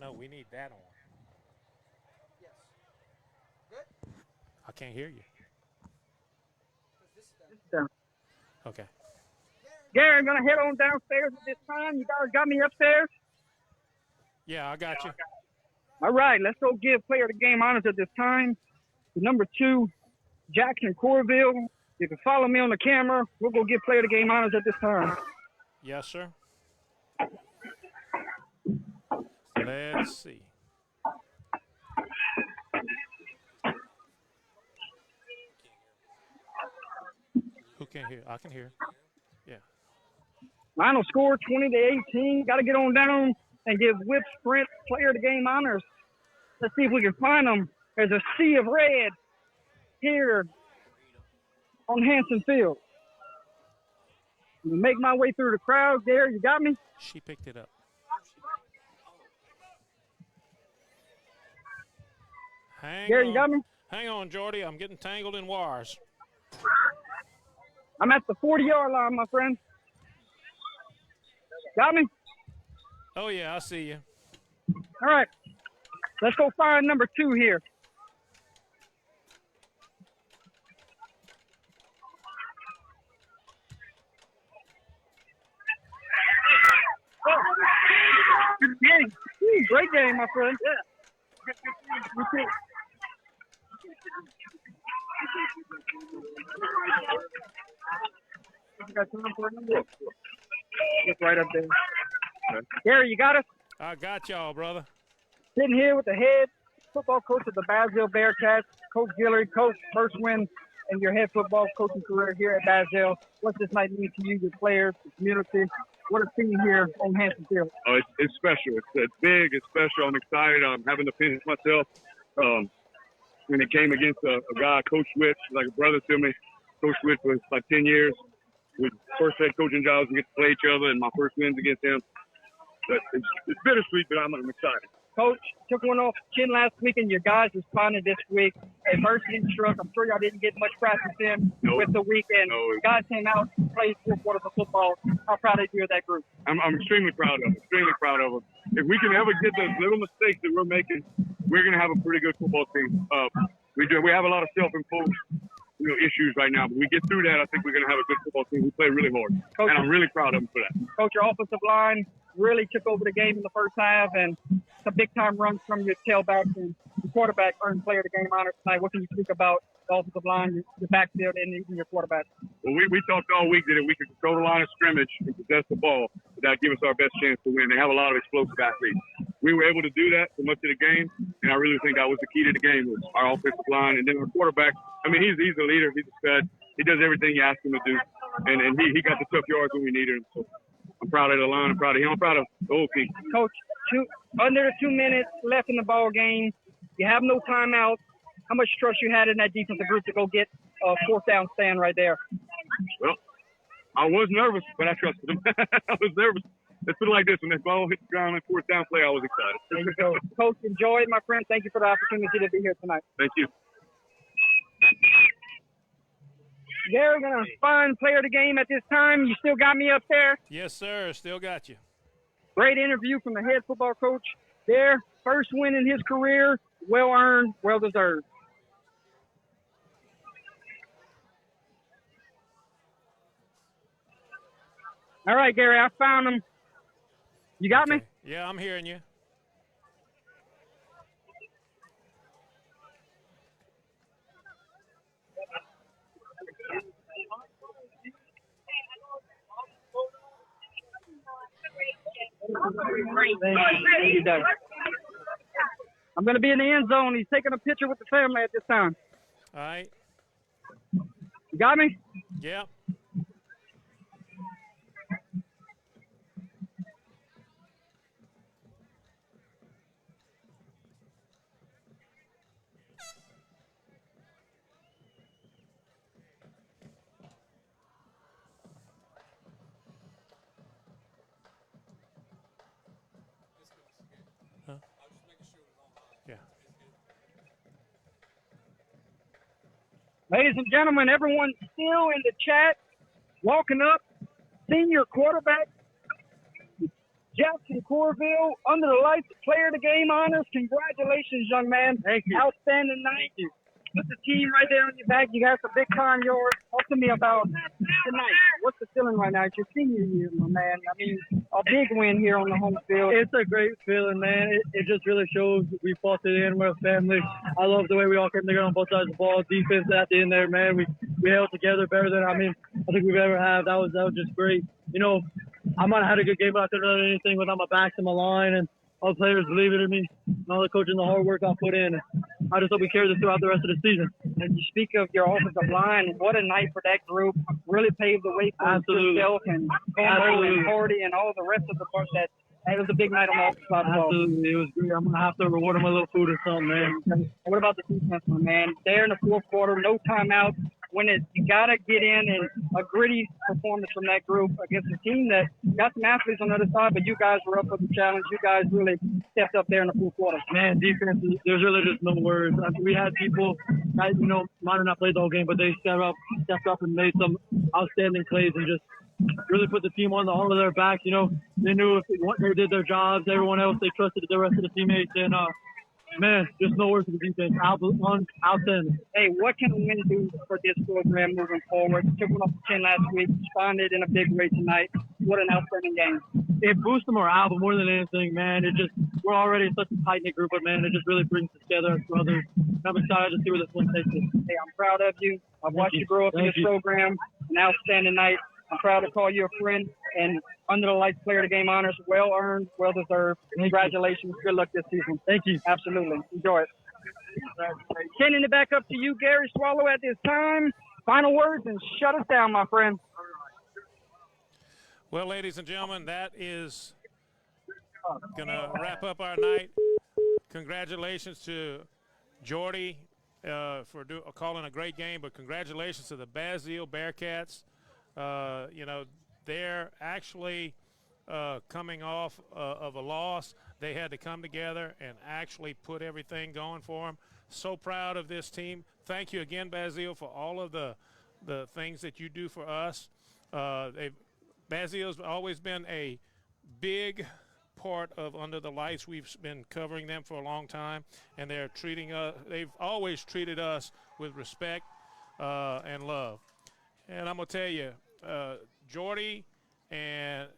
No, we need that on. Yes. Good? I can't hear you. Okay. Gary, I'm going to head on downstairs at this time. You guys got me upstairs? Yeah, I got you. All right, let's go give player of the game honors at this time. To number 2, Jackson Corville. You can follow me on the camera. We'll go give player of the game honors at this time. Yes, sir. Let's see. Who can hear? I can hear. Yeah. Final score 20-18. Got to get on down and give Whip Sprint player of the game honors. Let's see if we can find them. There's a sea of red here on Hanson Field. I'm gonna make my way through the crowd. Gary, you got me? She picked it up. Gary, you got me? Hang on, Jordy. I'm getting tangled in wires. I'm at the 40-yard line, my friend. Got me? Oh, yeah, I see you. All right. Let's go find number 2 here. Good game. Great game, my friend. Yeah. You too. You got time for it? It's right up there. Gary, you got us? I got y'all, brother. Sitting here with the head football coach of the Basile Bearcats, Coach Guillory. Coach, first win in your head football coaching career here at Basile. What's this night mean to you, your players, the community? What a scene here on Hanson Field. Oh, it's special. It's big. It's special. I'm excited. I'm having to finish myself. When it came against a guy, Coach Switch, like a brother to me. Coach Switch was like 10 years. With first head coaching jobs, we get to play each other, and my first wins against him. But it's bittersweet, but I'm excited. Coach, took one off the chin last week, and your guys responded this week. Adversity struck. I'm sure y'all didn't get much practice in with the weekend. Guys came out and played 4 quarters of football. How proud of you of that group? I'm extremely proud of them. Extremely proud of them. If we can ever get those little mistakes that we're making, we're going to have a pretty good football team. We have a lot of self-imposed issues right now, but we get through that, I think we're going to have a good football team. We play really hard, Coach, and I'm really proud of them for that. Coach, your offensive line really took over the game in the first half, and some big-time runs from your tailbacks, and the quarterback earned player of the game honors tonight. What can you speak about the offensive line, your backfield, and even your quarterback? Well, we talked all week that if we could control the line of scrimmage and possess the ball, that'd give us our best chance to win. They have a lot of explosive athletes. We were able to do that for much of the game, and I really think that was the key to the game was our offensive line. And then our quarterback, I mean, he's a leader. He's a stud. He does everything you ask him to do, and he got the tough yards when we needed him. So I'm proud of the line. I'm proud of him. I'm proud of the whole team. Coach, under the 2 minutes left in the ball game, you have no timeouts. How much trust you had in that defensive group to go get a fourth down stand right there? Well, I was nervous, but I trusted him. I was nervous. Let's put it like this: when that ball hit the ground and fourth down play, I was excited. There you go. Coach, enjoy it, my friend. Thank you for the opportunity to be here tonight. Thank you. Gary, gonna find player of the game at this time. You still got me up there? Yes, sir. Still got you. Great interview from the head football coach there. First win in his career. Well earned, well deserved. All right, Gary, I found him. You got me? Yeah, I'm hearing you. Thank you, Doug. I'm going to be in the end zone. He's taking a picture with the family at this time. All right. You got me? Yeah. Ladies and gentlemen, everyone still in the chat, walking up, senior quarterback, Jackson Corville, under the lights, player of the game honors. Congratulations, young man. Thank you. Outstanding night. Thank you. Put the team right there on your back. You guys a big time yours. Talk to me about tonight. What's the feeling right now? It's your senior year, my man. I mean, a big win here on the home field. It's a great feeling, man. It just really shows we fought to the end. We're a family. I love the way we all came together on both sides of the ball. Defense at the end there, man. We held together better than I think we've ever had. That was just great. You know, I might have had a good game, but I couldn't have done anything without my backs and my line and all the players believing in me, and all the coaching, the hard work I put in. I just hope we carry this throughout the rest of the season. And you speak of your offensive line. What a night for that group. Really paved the way for Absolutely. yourself and Como and Hardy and all the rest of the bunch. It was a big night on the offensive side of the ball. Absolutely. It was great. I'm going to have to reward them a little food or something, man. What about the defense, my man? There in the fourth quarter, no timeout. You got to get in and a gritty performance from that group against a team that got some athletes on the other side, but you guys were up for the challenge. You guys really stepped up there in the fourth quarter. Man, defense, there's really just no words. I mean, we had people that, might have not played the whole game, but they stepped up and made some outstanding plays and just really put the team on all of their backs. They knew if they did their jobs, everyone else, they trusted the rest of the teammates. And, man, just no words for the defense. Outstanding. Hey, what can we do for this program moving forward? Took one off the chin last week, responded in a big way tonight. What an outstanding game. It boosts the morale, but more than anything, man, we're already such a tight-knit group, but, man, it just really brings us together as brothers. I'm excited to see where this one takes us. Hey, I'm proud of you. I've watched you grow up in this program. An outstanding night. I'm proud to call you a friend, and under the lights player of the game honors, well earned, well deserved. Congratulations. Good luck this season. Thank you. Absolutely. Enjoy it. Sending it back up to you, Gary Swallow, at this time. Final words and shut us down, my friend. Well, ladies and gentlemen, that is going to wrap up our night. Congratulations to Jordy for calling a great game, but congratulations to the Basile Bearcats. They're actually coming off of a loss. They had to come together and actually put everything going for them. So proud of this team. Thank you again, Basile, for all of the things that you do for us. Basile's always been a big part of Under the Lights. We've been covering them for a long time, and they've always treated us with respect and love. And I'm going to tell you, Jordy and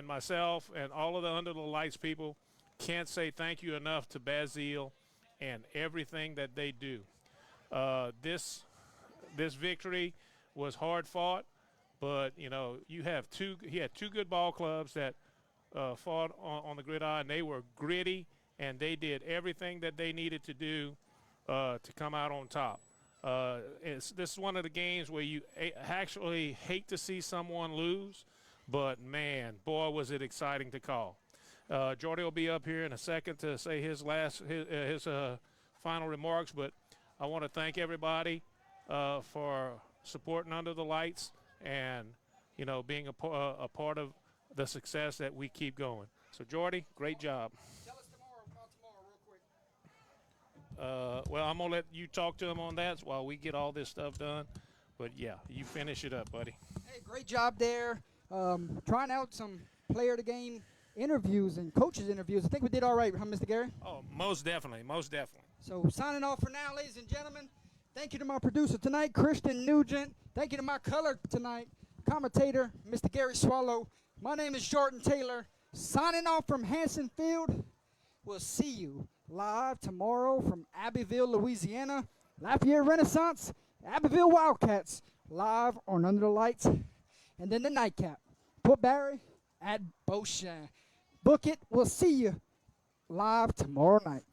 myself and all of the Under the Lights people can't say thank you enough to Basile and everything that they do. This victory was hard fought, but he had two good ball clubs that fought on the gridiron. They were gritty, and they did everything that they needed to do to come out on top. This is one of the games where you actually hate to see someone lose, but man, boy, was it exciting to call. Jordy will be up here in a second to say his final remarks, but I want to thank everybody for supporting Under the Lights and, you know, being a part of the success that we keep going. So, Jordy, great job. Tell us about tomorrow real quick. Well, I'm going to let you talk to him on that while we get all this stuff done. But, yeah, you finish it up, buddy. Hey, great job there. Trying out some player of the game interviews and coaches interviews. I think we did all right, huh, Mr. Gary? Oh, most definitely, most definitely. So signing off for now, ladies and gentlemen. Thank you to my producer tonight, Christian Nugent. Thank you to my color tonight, commentator, Mr. Gary Swallow. My name is Jordan Taylor. Signing off from Hanson Field. We'll see you live tomorrow from Abbeville, Louisiana. Lafayette Renaissance, Abbeville Wildcats, live on Under the Lights. And then the nightcap, Port Barry at Beauchamp. Book it. We'll see you live tomorrow night.